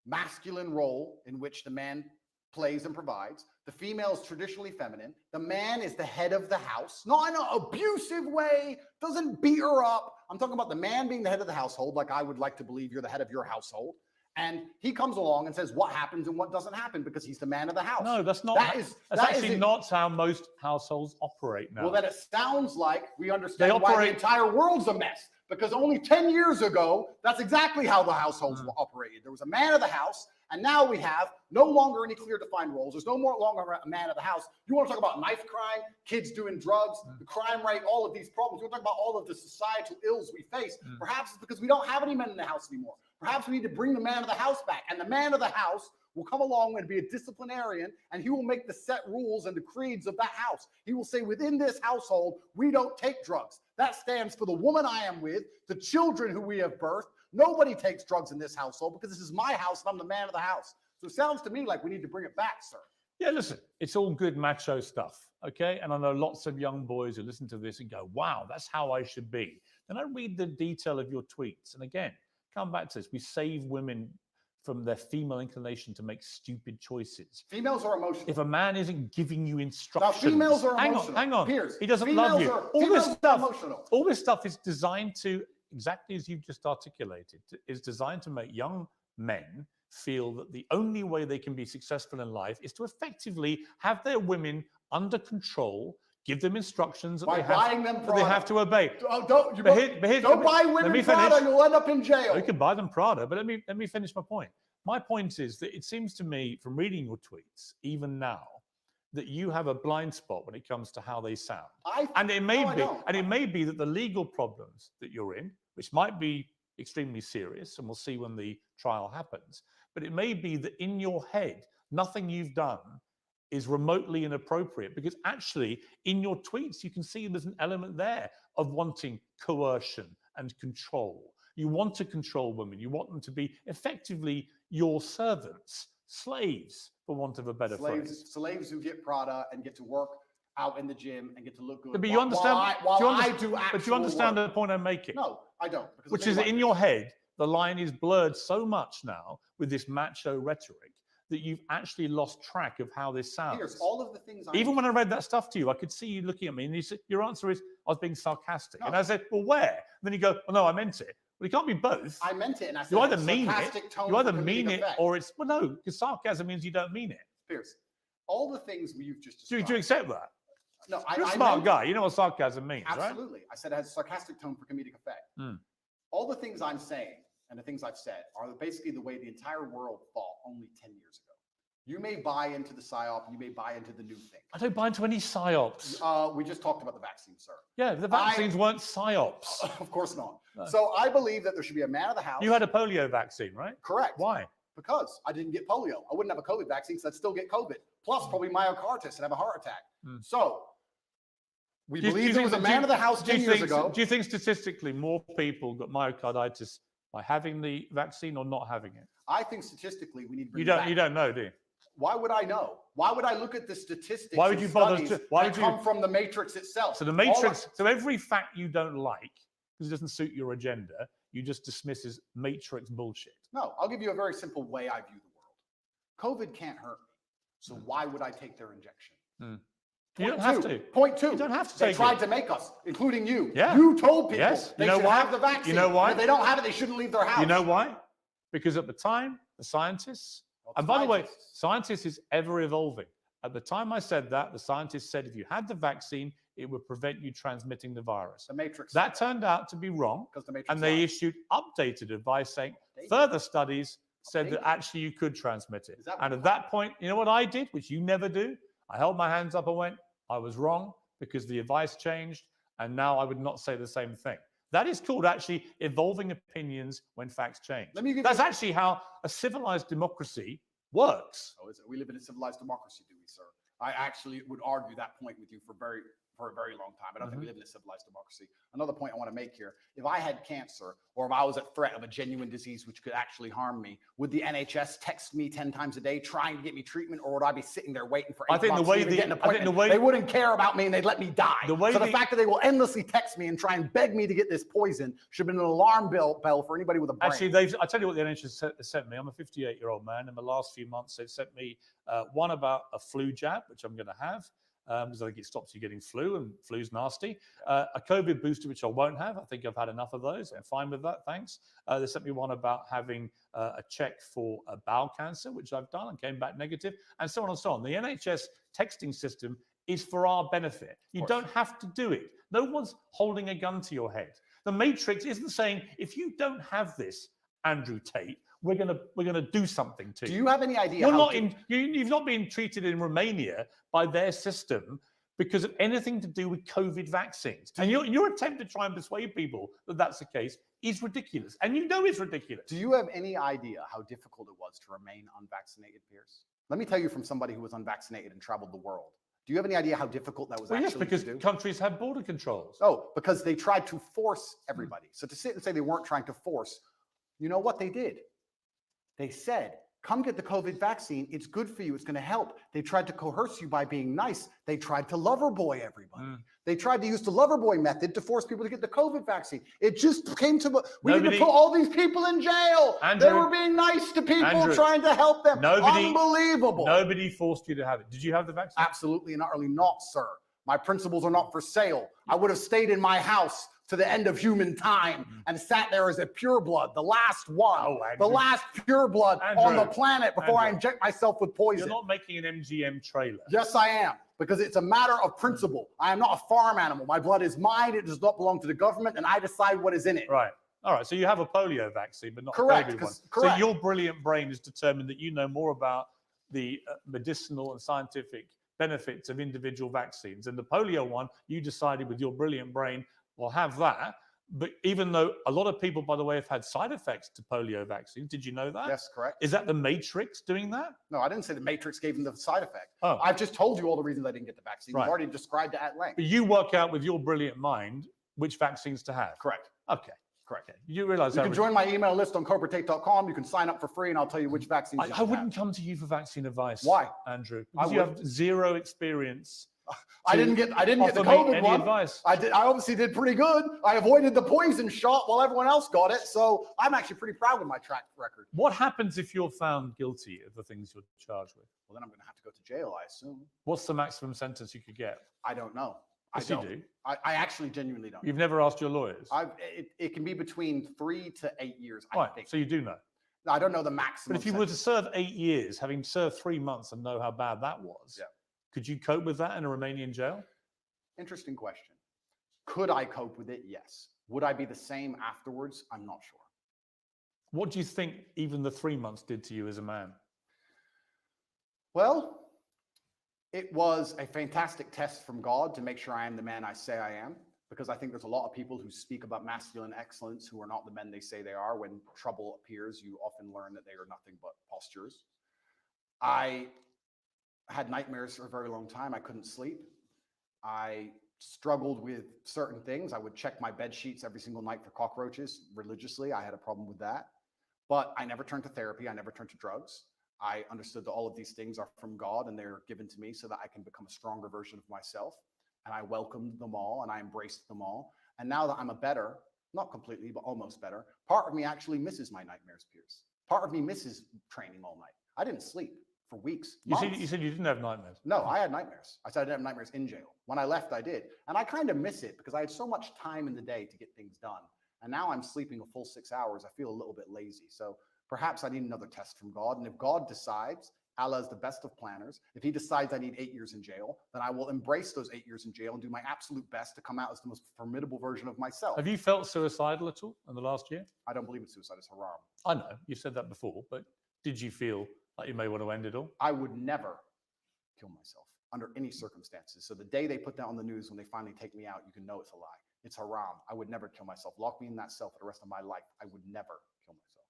masculine role in which the man plays and provides. The female is traditionally feminine. The man is the head of the house, not in an abusive way, doesn't beat her up. I'm talking about the man being the head of the household, like I would like to believe you're the head of your household. And he comes along and says what happens and what doesn't happen because he's the man of the house. No, that's not. That's actually not how most households operate now. Well, then it sounds like we understand why the entire world's a mess. Because only 10 years ago, that's exactly how the households operated. There was a man of the house, and now we have no longer any clear defined roles. There's no longer a man of the house. You want to talk about knife crime, kids doing drugs, the crime rate, all of these problems. You want to talk about all of the societal ills we face. Perhaps it's because we don't have any men in the house anymore. Perhaps we need to bring the man of the house back. And the man of the house will come along and be a disciplinarian, and he will make the set rules and the creeds of that house. He will say, within this household, we don't take drugs. That stands for the woman I am with, the children who we have birthed. Nobody takes drugs in this household because this is my house and I'm the man of the house. So it sounds to me like we need to bring it back, sir. Yeah, listen, it's all good macho stuff, okay? And I know lots of young boys who listen to this and go, wow, that's how I should be. Then I read the detail of your tweets. And again, come back to this. We save women from their female inclination to make stupid choices. Females are emotional. If a man isn't giving you instructions, now, females are emotional. Hang on. Piers, he doesn't love you. All this stuff is designed to, exactly as you've just articulated, is designed to make young men feel that the only way they can be successful in life is to effectively have their women under control, give them instructions that, they have to obey. Don't buy women Prada, you'll end up in jail. You can buy them Prada, but let me finish my point. My point is that it seems to me, from reading your tweets, even now, that you have a blind spot when it comes to how they sound. It may be that the legal problems that you're in, which might be extremely serious, and we'll see when the trial happens, but it may be that in your head, nothing you've done is remotely inappropriate, because actually in your tweets, you can see there's an element there of wanting coercion and control. You want to control women. You want them to be effectively your servants, slaves, for want of a better phrase. Slaves who get Prada and get to work out in the gym and get to look good. But you understand, do you understand the point I'm making? No, I don't. Which is that in your head, the line is blurred so much now with this macho rhetoric that you've actually lost track of how this sounds. Here's all of the things. Even when I read that stuff to you, I could see you looking at me, and you said, your answer is, I was being sarcastic. No. And I said, well, where? And then you go, well, no, I meant it. Well, it can't be both. I meant it, and I said, you either mean it, or it's, well, no, because sarcasm means you don't mean it. Piers, all the things you've just described. Do you accept that? No, you're a smart guy. You know what sarcasm means, absolutely. Right? I said it has a sarcastic tone for comedic effect. All the things I'm saying and the things I've said are basically the way the entire world thought only 10 years ago. You may buy into the PSYOP. You may buy into the new thing. I don't buy into any PSYOPs. We just talked about the vaccine, sir. Yeah, the vaccines weren't PSYOPs. Of course not. No. So I believe that there should be a man of the house. You had a polio vaccine, right? Correct. Why? Because I didn't get polio. I wouldn't have a COVID vaccine, so I'd still get COVID. Plus, probably myocarditis and have a heart attack. So we believe there was a man of the house 10 years ago. Do you think statistically more people got myocarditis by having the vaccine or not having it? I think statistically we need to bring You don't know, do you? Why would I know? Why would I look at the statistics? Why would you bother that come from the matrix itself? So the matrix, so every fact you don't like, because it doesn't suit your agenda, you just dismiss as matrix bullshit. No, I'll give you a very simple way I view the world. COVID can't hurt me. So why would I take their injection? You don't have to. Point two. You don't have to They take tried it. to make us, including you. Yeah. You told people You they know should why? have the vaccine. You know why? And if they don't have it, they shouldn't leave their house. You know why? Because at the time, the scientists, and by the way, scientists is ever evolving. At the time I said that, the scientists said if you had the vaccine, it would prevent you transmitting the virus. The matrix. That turned out to be wrong, because the matrix. and they issued updated advice saying further studies said that actually you could transmit it. And at that point, you know what I did, which you never do? I held my hands up and went, I was wrong because the advice changed, and now I would not say the same thing. That is called actually evolving opinions when facts change. That's actually how a civilized democracy works. Oh, is it? We live in a civilized democracy, do we, sir? I actually would argue that point with you for a very long time. I don't think we live in a civilized democracy. Another point I want to make here, if I had cancer or if I was at threat of a genuine disease which could actually harm me, would the NHS text me 10 times a day trying to get me treatment, or would I be sitting there waiting for 8 months to get an appointment? They wouldn't care about me and they'd let me die. So the fact that they will endlessly text me and try and beg me to get this poison should have been an alarm bell for anybody with a brain. Actually, I tell you what the NHS sent me. I'm a 58-year-old man. In the last few months, they've sent me one about a flu jab, which I'm going to have. Because I think it stops you getting flu, and flu's nasty. A COVID booster, which I won't have. I think I've had enough of those. I'm fine with that, thanks. They sent me one about having a check for bowel cancer, which I've done and came back negative, and so on and so on. The NHS texting system is for our benefit. You don't have to do it. No one's holding a gun to your head. The Matrix isn't saying, if you don't have this, Andrew Tate, we're gonna do something to you. Do you have any idea? You've not been treated in Romania by their system because of anything to do with COVID vaccines. And your attempt to try and persuade people that that's the case is ridiculous, and you know it's ridiculous. Do you have any idea how difficult it was to remain unvaccinated, Piers? Let me tell you from somebody who was unvaccinated and traveled the world. Do you have any idea how difficult that was actually to do? Yes, because countries have border controls. Oh, because they tried to force everybody. So to sit and say they weren't trying to force, you know what they did? They said, come get the COVID vaccine. It's good for you. It's going to help. They tried to coerce you by being nice. They tried to lover boy everybody. They tried to use the lover boy method to force people to get the COVID vaccine. It just came to, we need to put all these people in jail. Andrew, they were being nice to people, trying to help them. Unbelievable. Nobody forced you to have it. Did you have the vaccine? Absolutely and utterly not, sir. My principles are not for sale. I would have stayed in my house to the end of human time and sat there as a pureblood, the last one, the last pureblood on the planet before I inject myself with poison. You're not making an MGM trailer. Yes, I am, because it's a matter of principle. I am not a farm animal. My blood is mine. It does not belong to the government, and I decide what is in it. Right. All right. So you have a polio vaccine, but not a COVID one. So your brilliant brain has determined that you know more about the medicinal and scientific benefits of individual vaccines. And the polio one, you decided with your brilliant brain, we'll have that. But even though a lot of people, by the way, have had side effects to polio vaccines, did you know that? Yes, correct. Is that the Matrix doing that? No, I didn't say the Matrix gave them the side effect. Oh. I've just told you all the reasons I didn't get the vaccine. Right. You've already described it at length. But you work out with your brilliant mind which vaccines to have. Correct. Okay. Correct. You realize you can join my email list on CobraTate.com. You can sign up for free, and I'll tell you which vaccines. I wouldn't come to you for vaccine advice. Why, Andrew? Because you have zero experience. I didn't get the COVID one. Advice. I obviously did pretty good. I avoided the poison shot while everyone else got it. So I'm actually pretty proud of my track record. What happens if you're found guilty of the things you're charged with? Well, then I'm going to have to go to jail, I assume. What's the maximum sentence you could get? I don't know. Yes, you do. I actually genuinely don't. You've never asked your lawyers? It can be between 3 to 8 years, right. I think. So you do know? I don't know the maximum. But if you were to serve 8 years, having served 3 months and know how bad that was, could you cope with that in a Romanian jail? Interesting question. Could I cope with it? Yes. Would I be the same afterwards? I'm not sure. What do you think even the 3 months did to you as a man? Well, it was a fantastic test from God to make sure I am the man I say I am, because I think there's a lot of people who speak about masculine excellence who are not the men they say they are. When trouble appears, you often learn that they are nothing but postures. I had nightmares for a very long time. I couldn't sleep. I struggled with certain things. I would check my bed sheets every single night for cockroaches religiously. I had a problem with that. But I never turned to therapy. I never turned to drugs. I understood that all of these things are from God and they're given to me so that I can become a stronger version of myself. And I welcomed them all and I embraced them all. And now that I'm a better, not completely, but almost better, part of me actually misses my nightmares, Piers. Part of me misses training all night. I didn't sleep for weeks. You said you didn't have nightmares. No, I had nightmares. I said I didn't have nightmares in jail. When I left, I did. And I kind of miss it because I had so much time in the day to get things done. And now I'm sleeping a full 6 hours. I feel a little bit lazy. So perhaps I need another test from God. And if God decides, Allah is the best of planners, if he decides I need 8 years in jail, then I will embrace those 8 years in jail and do my absolute best to come out as the most formidable version of myself. Have you felt suicidal at all in the last year? I don't believe in suicide. It's haram. I know, you've said that before, but did you feel like you may want to end it all? I would never kill myself under any circumstances. So the day they put that on the news, when they finally take me out, you can know it's a lie. It's haram. I would never kill myself. Lock me in that cell for the rest of my life. I would never kill myself.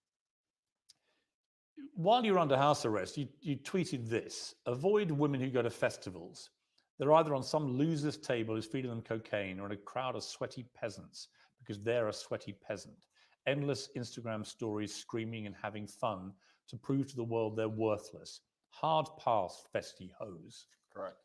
While you're under house arrest, you tweeted this: avoid women who go to festivals. They're either on some loser's table who's feeding them cocaine or in a crowd of sweaty peasants because they're a sweaty peasant. Endless Instagram stories screaming and having fun to prove to the world they're worthless. Hard pass, festy hoes. Correct.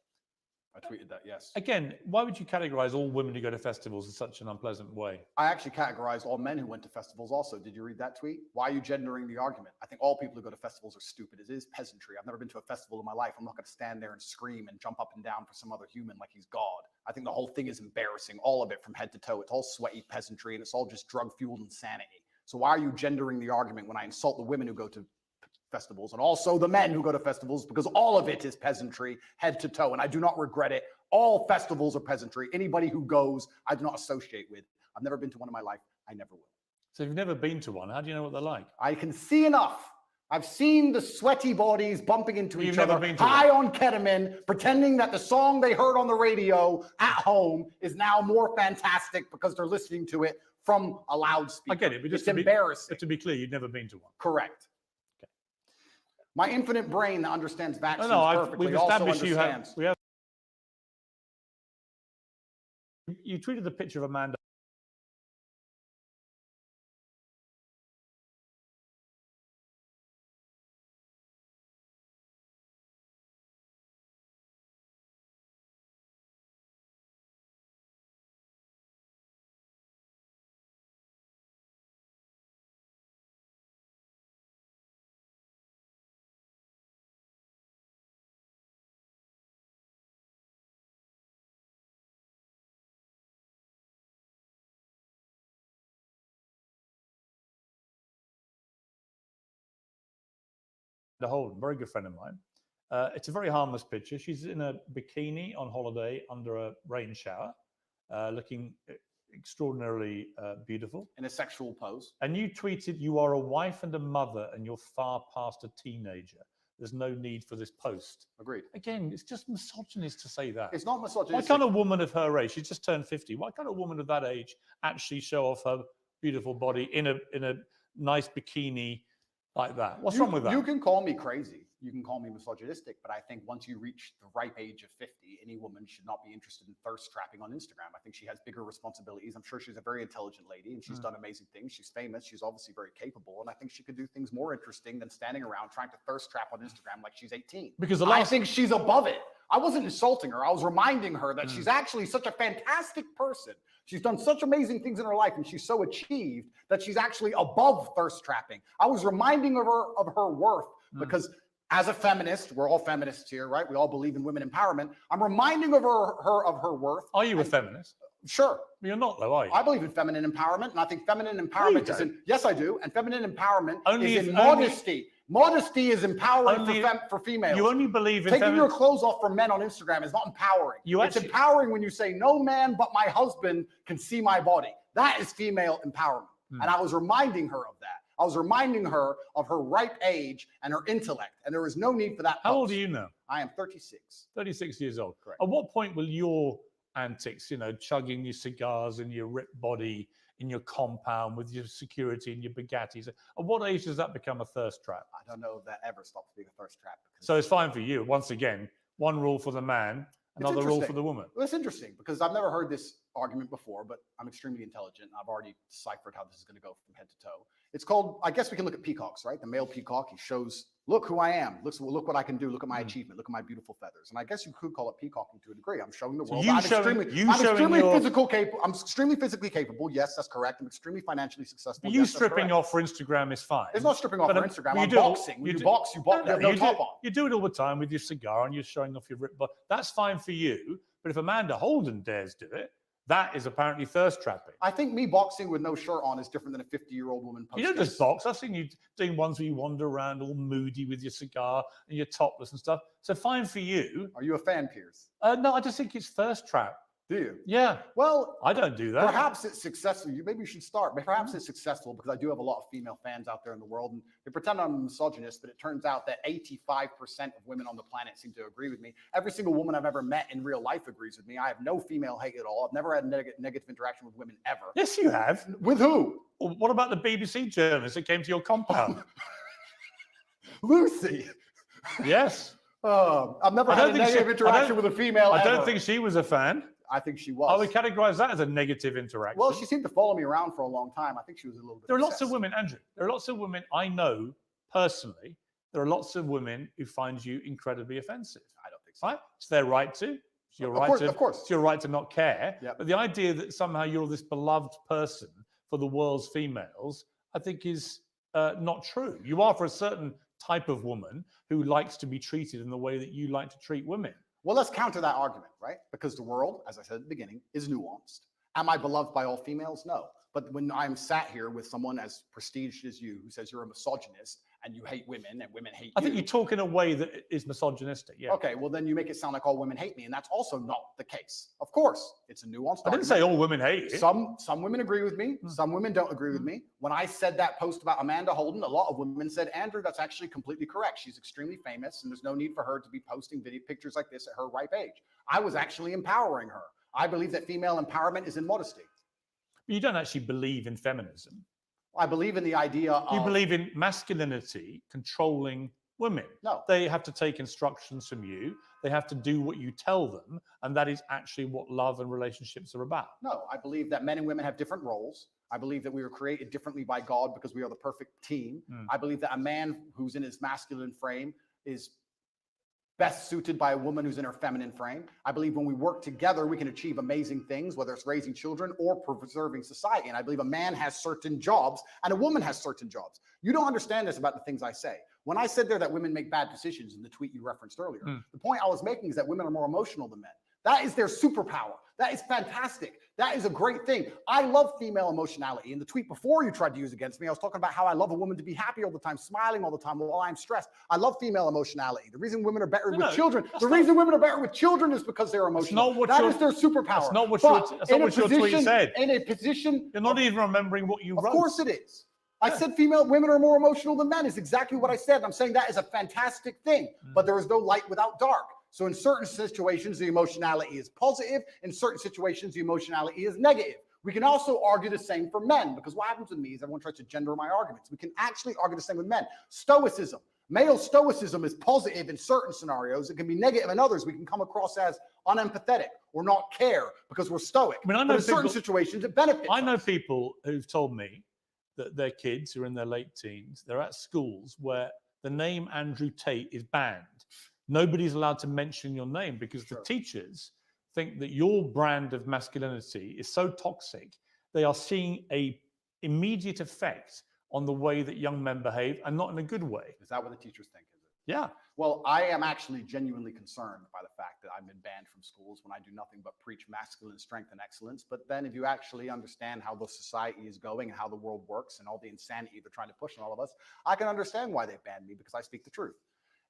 I tweeted that, yes. Again, why would you categorize all women who go to festivals in such an unpleasant way? I actually categorized all men who went to festivals also. Did you read that tweet? Why are you gendering the argument? I think all people who go to festivals are stupid. It is peasantry. I've never been to a festival in my life. I'm not going to stand there and scream and jump up and down for some other human like he's God. I think the whole thing is embarrassing, all of it from head to toe. It's all sweaty peasantry and it's all just drug-fueled insanity. So why are you gendering the argument when I insult the women who go to festivals and also the men who go to festivals? Because all of it is peasantry, head to toe, and I do not regret it. All festivals are peasantry. Anybody who goes, I do not associate with. I've never been to one in my life. I never will. So you've never been to one. How do you know what they're like? I can see enough. I've seen the sweaty bodies bumping into each other, been to high on ketamine, pretending that the song they heard on the radio at home is now more fantastic because they're listening to it from a loudspeaker. I get it, but it's embarrassing. But to be clear, you've never been to one. Correct. Okay. My infinite brain that understands vaccines perfectly we've also established understands. You tweeted the picture of Amanda. Holden, very good friend of mine. It's a very harmless picture. She's in a bikini on holiday under a rain shower, looking extraordinarily beautiful. In a sexual pose. And you tweeted, you are a wife and a mother and you're far past a teenager. There's no need for this post. Agreed. Again, it's just misogynist to say that. It's not misogynistic. Why can't a woman of her age, she's just turned 50, why can't a woman of that age actually show off her beautiful body in a nice bikini like that? What's wrong with that? You can call me crazy. You can call me misogynistic, but I think once you reach the ripe age of 50, any woman should not be interested in thirst trapping on Instagram. I think she has bigger responsibilities. I'm sure she's a very intelligent lady and she's done amazing things. She's famous. She's obviously very capable. And I think she could do things more interesting than standing around trying to thirst trap on Instagram like she's 18. Because I think she's above it. I wasn't insulting her. I was reminding her that she's actually such a fantastic person. She's done such amazing things in her life and she's so achieved that she's actually above thirst trapping. I was reminding her of her worth because as a feminist, we're all feminists here, right? We all believe in women empowerment. I'm reminding her of her worth. Are you a feminist? Sure. You're not, though, are you? I believe in feminine empowerment, and I think feminine empowerment is in, yes, I do. And feminine empowerment is in modesty. Modesty is empowering for females. You only believe in taking your clothes off for men on Instagram is not empowering. It's empowering when you say, no man but my husband can see my body. That is female empowerment. And I was reminding her of that. I was reminding her of her ripe age and her intellect, and there is no need for that post. How old are you now? I am 36. 36 years old. Correct. At what point will your antics, chugging your cigars in your ripped body, in your compound with your security and your Bugattis, at what age does that become a thirst trap? I don't know if that ever stops being a thirst trap. So it's fine for you. Once again, one rule for the man, another rule for the woman. Well, it's interesting because I've never heard this argument before, but I'm extremely intelligent. I've already deciphered how this is going to go from head to toe. It's called, I guess we can look at peacocks, right? The male peacock, he shows, look who I am. Look what I can do. Look at my achievement. Look at my beautiful feathers. And I guess you could call it peacocking to a degree. I'm showing the world I'm extremely physically capable. Yes, that's correct. I'm extremely financially successful. You stripping off for Instagram is fine. It's not stripping off for Instagram. I'm boxing. When you box, you have no top on. You do it all the time with your cigar and you're showing off your ripped body. That's fine for you. But if Amanda Holden dares do it, that is apparently thirst trapping. I think me boxing with no shirt on is different than a 50-year-old woman posting. You don't just box. I've seen you doing ones where you wander around all moody with your cigar and you're topless and stuff. So fine for you. Are you a fan, Piers? No, I just think it's thirst trap. Do you? Yeah. Well, I don't do that. Perhaps it's successful. Maybe you should start. Perhaps it's successful because I do have a lot of female fans out there in the world, and they pretend I'm a misogynist, but it turns out that 85% of women on the planet seem to agree with me. Every single woman I've ever met in real life agrees with me. I have no female hate at all. I've never had negative interaction with women ever. Yes, you have. With who? Well, what about the BBC journalist that came to your compound? Lucy. Yes. I've never had a negative interaction with a female. I don't think she was a fan. I think she was. I would categorize that as a negative interaction. Well, she seemed to follow me around for a long time. I think she was a little bit. There are lots of women, Andrew. There are lots of women I know personally. There are lots of women who find you incredibly offensive. I don't think so. Right? It's their right to. It's your right to. Of course. It's your right to not care. Yep. But the idea that somehow you're this beloved person for the world's females, I think is not true. You are for a certain type of woman who likes to be treated in the way that you like to treat women. Well, let's counter that argument, right? Because the world, as I said at the beginning, is nuanced. Am I beloved by all females? No. But when I'm sat here with someone as prestigious as you, who says you're a misogynist and you hate women and women hate you. I think you talk in a way that is misogynistic, yeah. Okay, well then you make it sound like all women hate me, and that's also not the case. Of course, it's a nuanced argument. I didn't say all women hate you. Some women agree with me, some women don't agree with me. When I said that post about Amanda Holden, a lot of women said, Andrew, that's actually completely correct. She's extremely famous, and there's no need for her to be posting pictures like this at her ripe age. I was actually empowering her. I believe that female empowerment is in modesty. But you don't actually believe in feminism. I believe in the idea of... You believe in masculinity controlling women. No. They have to take instructions from you. They have to do what you tell them. And that is actually what love and relationships are about. No, I believe that men and women have different roles. I believe that we were created differently by God because we are the perfect team. I believe that a man who's in his masculine frame is best suited by a woman who's in her feminine frame. I believe when we work together, we can achieve amazing things, whether it's raising children or preserving society. And I believe a man has certain jobs and a woman has certain jobs. You don't understand this about the things I say. When I said there that women make bad decisions in the tweet you referenced earlier, the point I was making is that women are more emotional than men. That is their superpower. That is fantastic. That is a great thing. I love female emotionality. In the tweet before you tried to use against me, I was talking about how I love a woman to be happy all the time, smiling all the time while I'm stressed. I love female emotionality. The reason women are better with children, women is because they're emotional. That is their superpower. That's not what your tweet said. In a position... You're not even remembering what you wrote. Of course it is. I said women are more emotional than men. Is exactly what I said. I'm saying that is a fantastic thing, but there is no light without dark. So in certain situations, the emotionality is positive. In certain situations, the emotionality is negative. We can also argue the same for men, because what happens with me is everyone tries to gender my arguments. We can actually argue the same with men. Stoicism. Male stoicism is positive in certain scenarios. It can be negative in others. We can come across as unempathetic or not care because we're stoic. I know but in certain situations, it benefits I know us. People who've told me that their kids who are in their late teens, they're at schools where the name Andrew Tate is banned. Nobody's allowed to mention your name because the teachers think that your brand of masculinity is so toxic. They are seeing an immediate effect on the way that young men behave, and not in a good way. Is that what the teachers think, is it? Yeah. Well, I am actually genuinely concerned by the fact that I've been banned from schools when I do nothing but preach masculine strength and excellence. But then if you actually understand how the society is going and how the world works and all the insanity they're trying to push on all of us, I can understand why they banned me, because I speak the truth.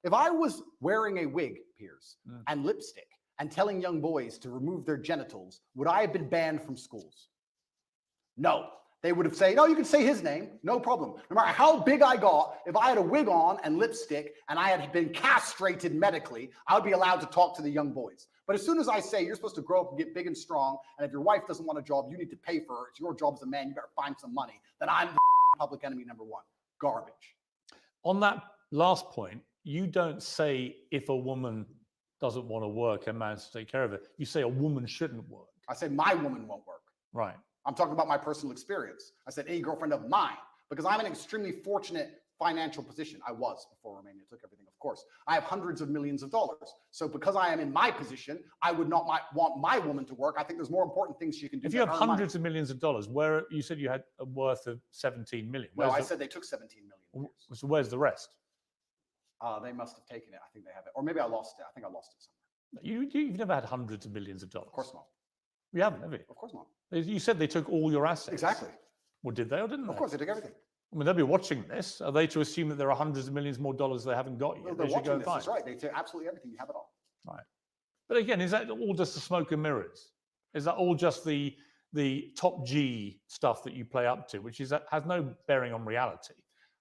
If I was wearing a wig, Piers, and lipstick, and telling young boys to remove their genitals, would I have been banned from schools? No. They would have said, no, you can say his name, no problem. No matter how big I got, if I had a wig on and lipstick and I had been castrated medically, I would be allowed to talk to the young boys. But as soon as I say you're supposed to grow up and get big and strong, and if your wife doesn't want a job, you need to pay for it. It's your job as a man. You better find some money. Then I'm the public enemy number one. Garbage. On that last point, you don't say if a woman doesn't want to work, a man has to take care of it. You say a woman shouldn't work. I say my woman won't work. Right. I'm talking about my personal experience. I said any girlfriend of mine, because I'm in an extremely fortunate financial position. I was before Romania took everything, of course. I have hundreds of millions of dollars. So because I am in my position, I would not want my woman to work. I think there's more important things she can do. If you have hundreds of millions of dollars, where you said you had a worth of 17 million. No, I said they took 17 million. So where's the rest? They must have taken it. I think they have it. Or maybe I lost it. I think I lost it somewhere. You've never had hundreds of millions of dollars. Of course not. You haven't, have you? Of course not. You said they took all your assets. Exactly. Well, did they or didn't they? Of course, they took everything. I mean, they'll be watching this. Are they to assume that there are hundreds of millions more dollars they haven't got yet? No, they they're should go watching this. find. That's right. They take absolutely everything. You have it all. Right. But again, is that all just the smoke and mirrors? Is that all just the top G stuff that you play up to, which is that has no bearing on reality?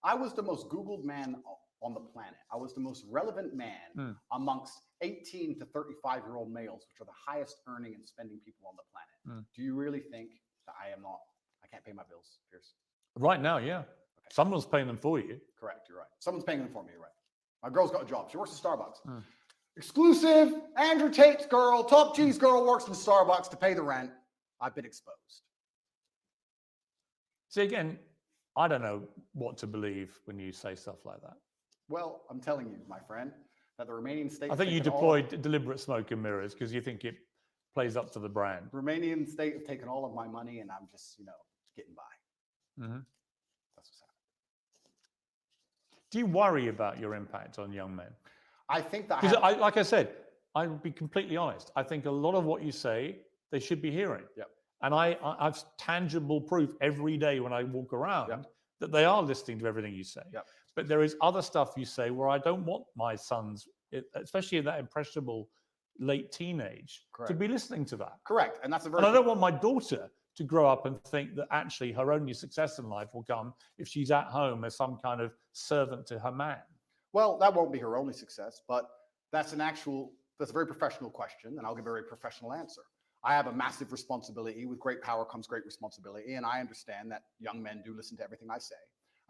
I was the most Googled man on the planet. I was the most relevant man amongst 18 to 35-year-old males, which are the highest earning and spending people on the planet. Do you really think that I can't pay my bills, Piers? Right now, yeah. Okay. Someone's paying them for you. Correct, you're right. Someone's paying them for me, you're right. My girl's got a job. She works at Starbucks. Exclusive, Andrew Tate's girl, top G's girl works in Starbucks to pay the rent. I've been exposed. See, again, I don't know what to believe when you say stuff like that. Well, I'm telling you, my friend, that the Romanian state... I think you deployed deliberate smoke and mirrors because you think it plays up to the brand. The Romanian state have taken all of my money and I'm just, getting by. That's what's happening. Do you worry about your impact on young men? I think that... like I said, I'll be completely honest. I think a lot of what you say, they should be hearing. Yep. And I've tangible proof every day when I walk around that they are listening to everything you say. Yep. But there is other stuff you say where I don't want my sons, especially in that impressionable late teenage, to be listening to that. Correct. And that's a very... And I don't want my daughter to grow up and think that actually her only success in life will come if she's at home as some kind of servant to her man. Well, that won't be her only success, but that's a very professional question, and I'll give a very professional answer. I have a massive responsibility. With great power comes great responsibility, and I understand that young men do listen to everything I say.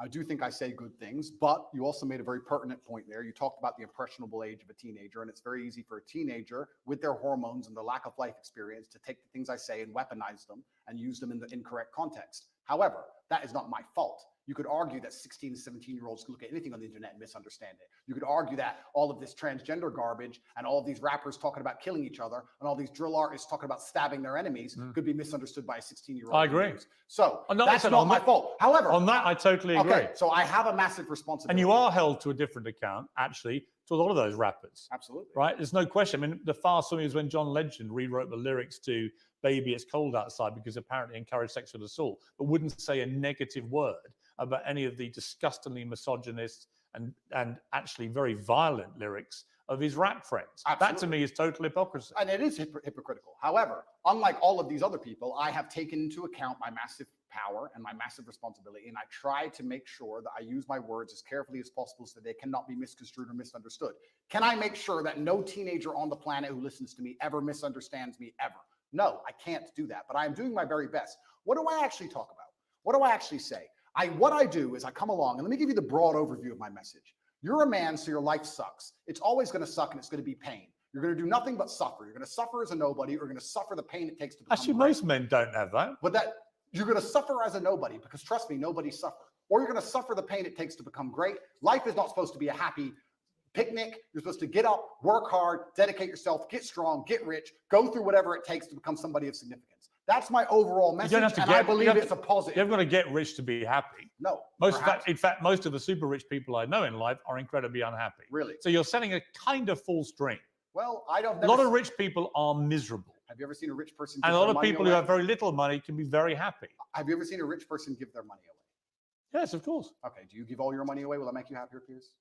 I do think I say good things, but you also made a very pertinent point there. You talked about the impressionable age of a teenager, and it's very easy for a teenager with their hormones and the lack of life experience to take the things I say and weaponize them and use them in the incorrect context. However, that is not my fault. You could argue that 16 to 17-year-olds can look at anything on the internet and misunderstand it. You could argue that all of this transgender garbage and all of these rappers talking about killing each other and all these drill artists talking about stabbing their enemies could be misunderstood by a 16-year-old. I agree. So that's not my fault. However, on that, I totally agree. Okay, so I have a massive responsibility. And you are held to a different account, actually, to a lot of those rappers. Absolutely. Right? There's no question. I mean, the far swing is when John Legend rewrote the lyrics to Baby It's Cold Outside because apparently encouraged sexual assault, but wouldn't say a negative word about any of the disgustingly misogynist and actually very violent lyrics of his rap friends. Absolutely. That to me is total hypocrisy. And it is hypocritical. However, unlike all of these other people, I have taken into account my massive power and my massive responsibility, and I try to make sure that I use my words as carefully as possible so they cannot be misconstrued or misunderstood. Can I make sure that no teenager on the planet who listens to me ever misunderstands me ever? No, I can't do that, but I'm doing my very best. What do I actually talk about? What do I actually say? What I do is I come along, and let me give you the broad overview of my message. You're a man, so your life sucks. It's always going to suck, and it's going to be pain. You're going to do nothing but suffer. You're going to suffer as a nobody, or you're going to suffer the pain it takes to become Actually, great. most men don't have that. But that you're going to suffer as a nobody, because trust me, nobody suffer. Or you're going to suffer the pain it takes to become great. Life is not supposed to be a happy picnic. You're supposed to get up, work hard, dedicate yourself, get strong, get rich, go through whatever it takes to become somebody of significance. That's my overall message, and I believe it's a positive. You're going to get rich to be happy. No. In fact, most of the super rich people I know in life are incredibly unhappy. Really? So you're setting a kind of false dream. Well, I don't. A lot of rich people are miserable. Have you ever seen a rich person? And a lot of people who have very little money can be very happy. Have you ever seen a rich person give their money away? Yes, of course. Okay. Do you give all your money away? Will that make you happier, Piers?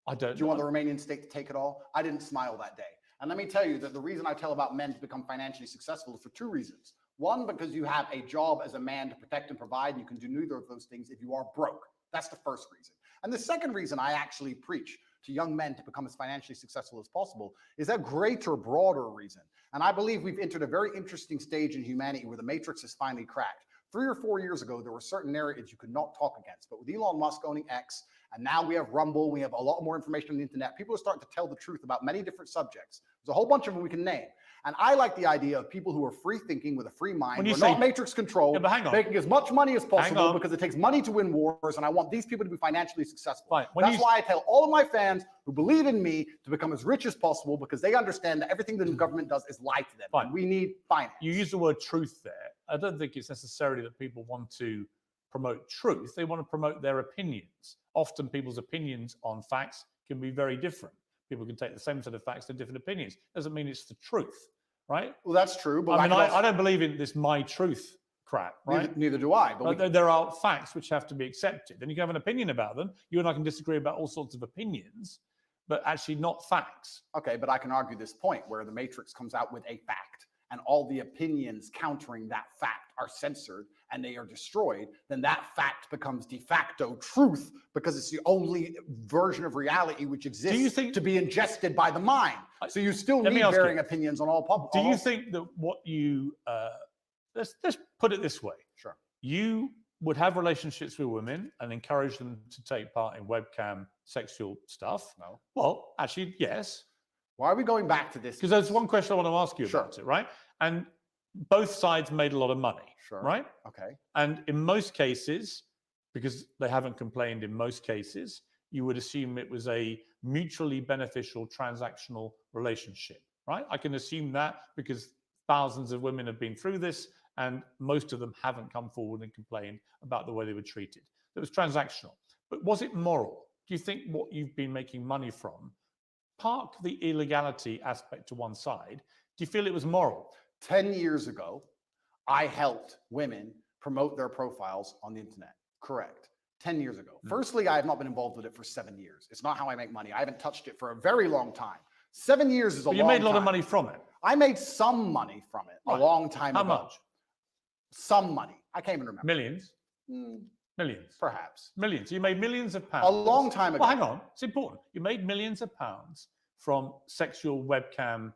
I don't. Do you want the Romanian state to take it all? I didn't smile that day. And let me tell you that the reason I tell about men to become financially successful is for two reasons. One, because you have a job as a man to protect and provide, and you can do neither of those things if you are broke. That's the first reason. And the second reason I actually preach to young men to become as financially successful as possible is a greater, broader reason. And I believe we've entered a very interesting stage in humanity where the matrix is finally cracked. 3 or 4 years ago, there were certain narratives you could not talk against. But with Elon Musk owning X, and now we have Rumble, we have a lot more information on the internet, people are starting to tell the truth about many different subjects. There's a whole bunch of them we can name. And I like the idea of people who are free thinking with a free mind, who are not matrix controlled, making as much money as possible because it takes money to win wars. And I want these people to be financially successful. That's why I tell all of my fans who believe in me to become as rich as possible, because they understand that everything the government does is lie to them. We need finance. You use the word truth there. I don't think it's necessarily that people want to promote truth. They want to promote their opinions. Often people's opinions on facts can be very different. People can take the same set of facts to different opinions. Doesn't mean it's the truth, right? Well, that's true. But I don't believe in this my truth crap, right? Neither do I. But there are facts which have to be accepted. And you can have an opinion about them. You and I can disagree about all sorts of opinions, but actually not facts. Okay, but I can argue this point where the matrix comes out with a fact and all the opinions countering that fact are censored and they are destroyed, then that fact becomes de facto truth because it's the only version of reality which exists to be ingested by the mind. So you still need varying opinions on all public. Do you think that what you, let's put it this way. Sure. You would have relationships with women and encourage them to take part in webcam sexual stuff? No. Well, actually, yes. Why are we going back to this? Because there's one question I want to ask you about it, right? And both sides made a lot of money, right? Okay. And in most cases, because they haven't complained in most cases, you would assume it was a mutually beneficial transactional relationship, right? I can assume that because thousands of women have been through this and most of them haven't come forward and complained about the way they were treated. It was transactional. But was it moral? Do you think what you've been making money from, park the illegality aspect to one side, do you feel it was moral? 10 years ago, I helped women promote their profiles on the internet. Correct. 10 years ago. Firstly, I have not been involved with it for 7 years. It's not how I make money. I haven't touched it for a very long time. 7 years is a long time. You made a lot of money from it. I made some money from it a long time ago. How much? Some money. I can't even remember. Millions? Millions? Perhaps. Millions. You made millions of pounds. A long time ago. Well, hang on. It's important. You made millions of pounds from sexual webcam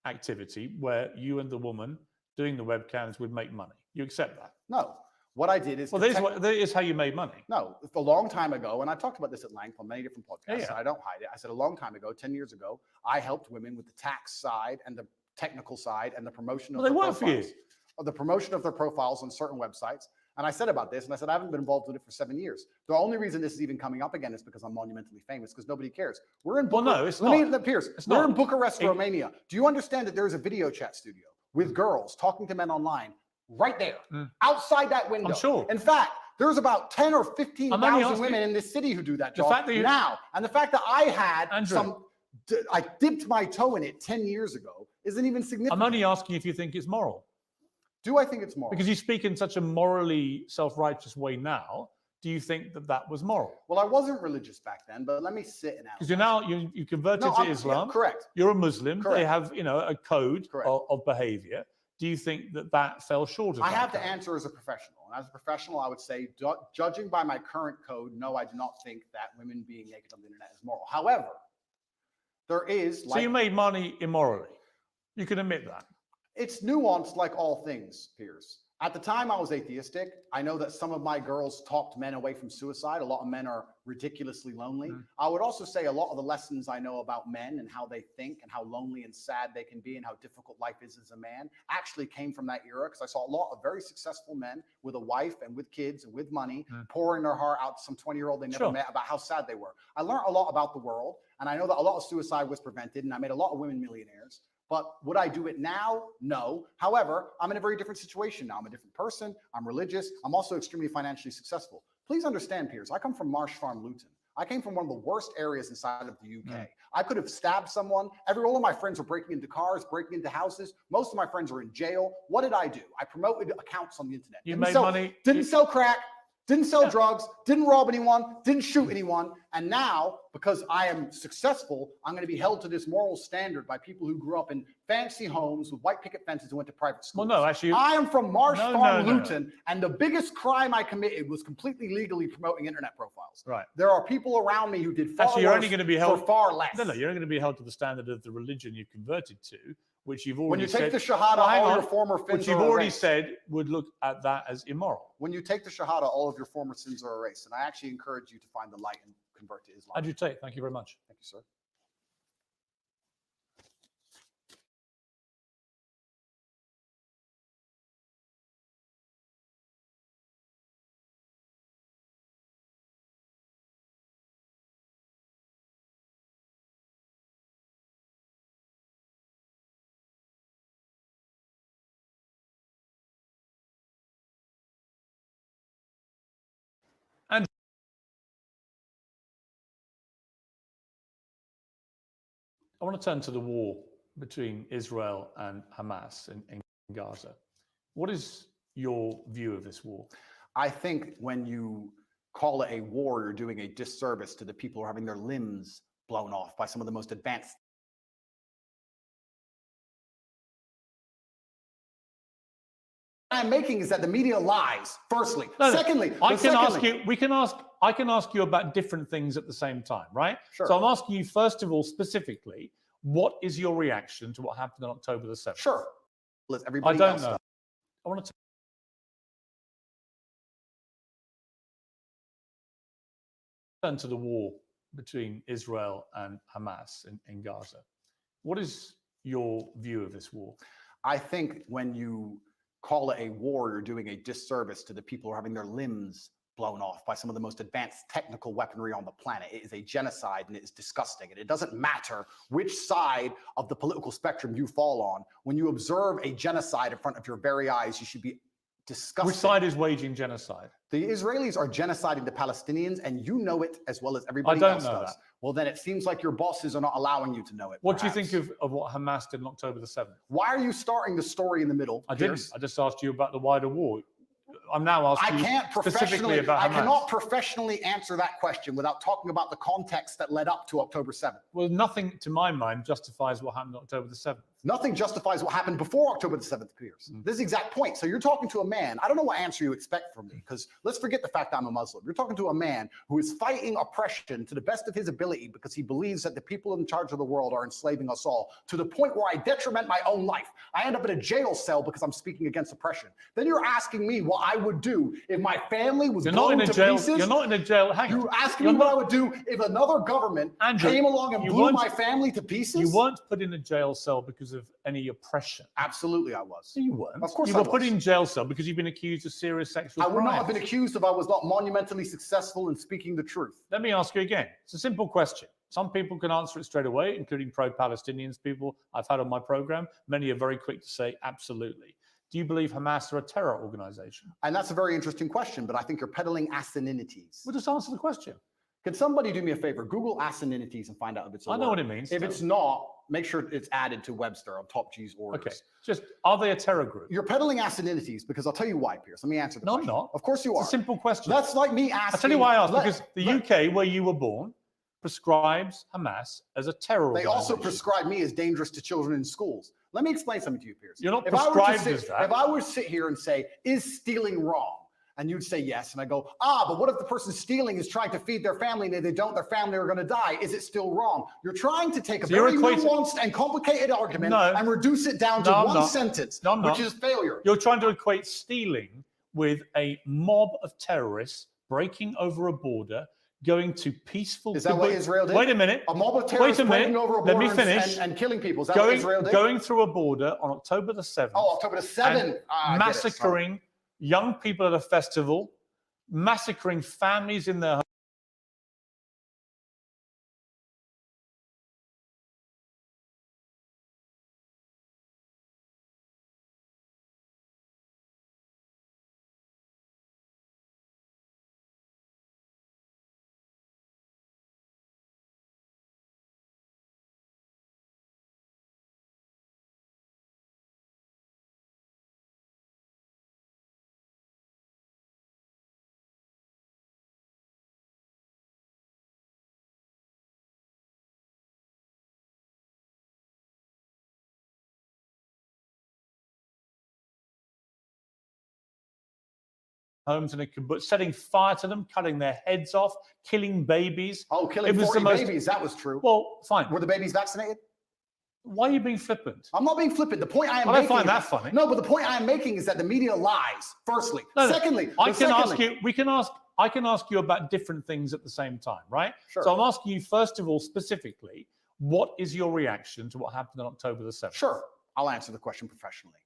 activity where you and the woman doing the webcams would make money. You accept that? No. What I did is... Well, that is how you made money. No. A long time ago, and I talked about this at length on many different podcasts, and I don't hide it. I said a long time ago, 10 years ago, I helped women with the tax side and the technical side and the promotion of their profiles. They work for you. Or the promotion of their profiles on certain websites. And I said about this, and I said, I haven't been involved with it for 7 years. The only reason this is even coming up again is because I'm monumentally famous, because nobody cares. We're in Bucharest. Well, no, it's not. Piers, we're in Bucharest, Romania. Do you understand that there is a video chat studio with girls talking to men online right there, outside that window? I'm sure. In fact, there's about 10 or 15,000 women in this city who do that job now. And the fact that I had I dipped my toe in it 10 years ago isn't even significant. I'm only asking if you think it's moral. Do I think it's moral? Because you speak in such a morally self-righteous way now. Do you think that that was moral? Well, I wasn't religious back then, but let me sit and because you're now you converted to Islam. Yeah, correct. You're a Muslim. Correct. They have a code of behavior. Do you think that fell short of that? I have to answer as a professional, and as a professional, I would say, judging by my current code, no, I do not think that women being naked on the internet is moral. However, there is. So you made money immorally. You can admit that. It's nuanced like all things, Piers. At the time, I was atheistic. I know that some of my girls talked men away from suicide. A lot of men are ridiculously lonely. I would also say a lot of the lessons I know about men and how they think and how lonely and sad they can be and how difficult life is as a man actually came from that era, because I saw a lot of very successful men with a wife and with kids and with money pouring their heart out to some 20-year-old they never met about how sad they were. I learned a lot about the world, and I know that a lot of suicide was prevented, and I made a lot of women millionaires. But would I do it now? No. However, I'm in a very different situation now. I'm a different person. I'm religious. I'm also extremely financially successful. Please understand, Piers, I come from Marsh Farm, Luton. I came from one of the worst areas inside of the UK. I could have stabbed someone. All of my friends were breaking into cars, breaking into houses. Most of my friends are in jail. What did I do? I promoted accounts on the internet. You made money. Didn't sell crack. Didn't sell drugs, didn't rob anyone, didn't shoot anyone. And now, because I am successful, I'm going to be held to this moral standard by people who grew up in fancy homes with white picket fences and went to private schools. Well, no, actually, I am from Marsh Farm, Luton, and the biggest crime I committed was completely legally promoting internet profiles. Right. There are people around me who did far actually, you're only going to be held for far less. No, you're only going to be held to the standard of the religion you've converted to, which you've already when you take said, the Shahada, all your former sins which you've already said would look at that as immoral. When you take the Shahada, all of your former sins are erased. And I actually encourage you to find the light and convert to Islam. Andrew Tate, thank you very much. Thank you, sir. And I want to turn to the war between Israel and Hamas in Gaza. What is your view of this war? I think when you call it a war, you're doing a disservice to the people who are having their limbs blown off by some of the most advanced. I'm making is that the media lies. Firstly, secondly, I can ask you about different things at the same time, right? Sure. So I'm asking you first of all specifically, what is your reaction to what happened on October the 7th? Sure. Everybody I don't else know. does. I want to turn to the war between Israel and Hamas in Gaza. What is your view of this war? I think when you call it a war, you're doing a disservice to the people who are having their limbs blown off by some of the most advanced technical weaponry on the planet. It is a genocide and it is disgusting. And it doesn't matter which side of the political spectrum you fall on. When you observe a genocide in front of your very eyes, you should be disgusted. Which side is waging genocide? The Israelis are genociding the Palestinians, and you know it as well as everybody else does. That. Well, then it seems like your bosses are not allowing you to know it. What do you think of what Hamas did on October the 7th? Why are you starting the story in the middle? I didn't. I just asked you about the wider war. I'm now asking you specifically about Hamas. I cannot professionally answer that question without talking about the context that led up to October 7th. Well, nothing, to my mind, justifies what happened on October the 7th. Nothing justifies what happened before October the 7th, Piers. This is the exact point. So you're talking to a man. I don't know what answer you expect from me, because let's forget the fact I'm a Muslim. You're talking to a man who is fighting oppression to the best of his ability because he believes that the people in charge of the world are enslaving us all, to the point where I detriment my own life. I end up in a jail cell because I'm speaking against oppression. Then you're asking me what I would do if my family was blown to pieces. You're not in a jail. Hang on. You're asking me what I would do if another government came along and blew my family to pieces? You weren't put in a jail cell because of any oppression. Absolutely, I was. No, you weren't. Of course you were put in jail cell because you've been accused of serious sexual crimes. I would not have been accused if I was not monumentally successful in speaking the truth. Let me ask you again. It's a simple question. Some people can answer it straight away, including pro-Palestinians people I've had on my program. Many are very quick to say absolutely. Do you believe Hamas are a terror organization? And that's a very interesting question, but I think you're peddling asininities. Well, just answer the question. Can somebody do me a favor? Google asininities and find out if it's a word. I know what it means. If it's not, make sure it's added to Webster on Top G's orders. Okay. Just, are they a terror group? You're peddling asininities because I'll tell you why, Piers. Let me answer the question. No, I'm not. Of course you are. It's a simple question. That's like me asking. I'll tell you why I asked. Because the UK, where you were born, prescribes Hamas as a terror organization. They also prescribe me as dangerous to children in schools. Let me explain something to you, Piers. You're not prescribed as that. If I were to sit here and say, is stealing wrong? And you'd say yes. And I go, but what if the person stealing is trying to feed their family and if they don't, their family are going to die? Is it still wrong? You're trying to take a very nuanced and complicated argument and reduce it down to one sentence, which is failure. You're trying to equate stealing with a mob of terrorists breaking over a border, going to peaceful... Is that what Israel did? Wait a minute. A mob of terrorists breaking over a border and killing people. Is that what Israel did? Going through a border on October the 7th. Oh, October the 7th. Massacring young people at a festival, massacring families in their homes in a kibbutz, setting fire to them, cutting their heads off, killing babies. Oh, killing 40 babies, that was true. Well, fine. Were the babies vaccinated? Why are you being flippant? I'm not being flippant. The point I am I making. don't find that funny. No, but the point I am making is that the media lies. Firstly, secondly, I can ask you about different things at the same time, right? Sure. So I'm asking you first of all, specifically, what is your reaction to what happened on October the 7th? Sure, I'll answer the question professionally.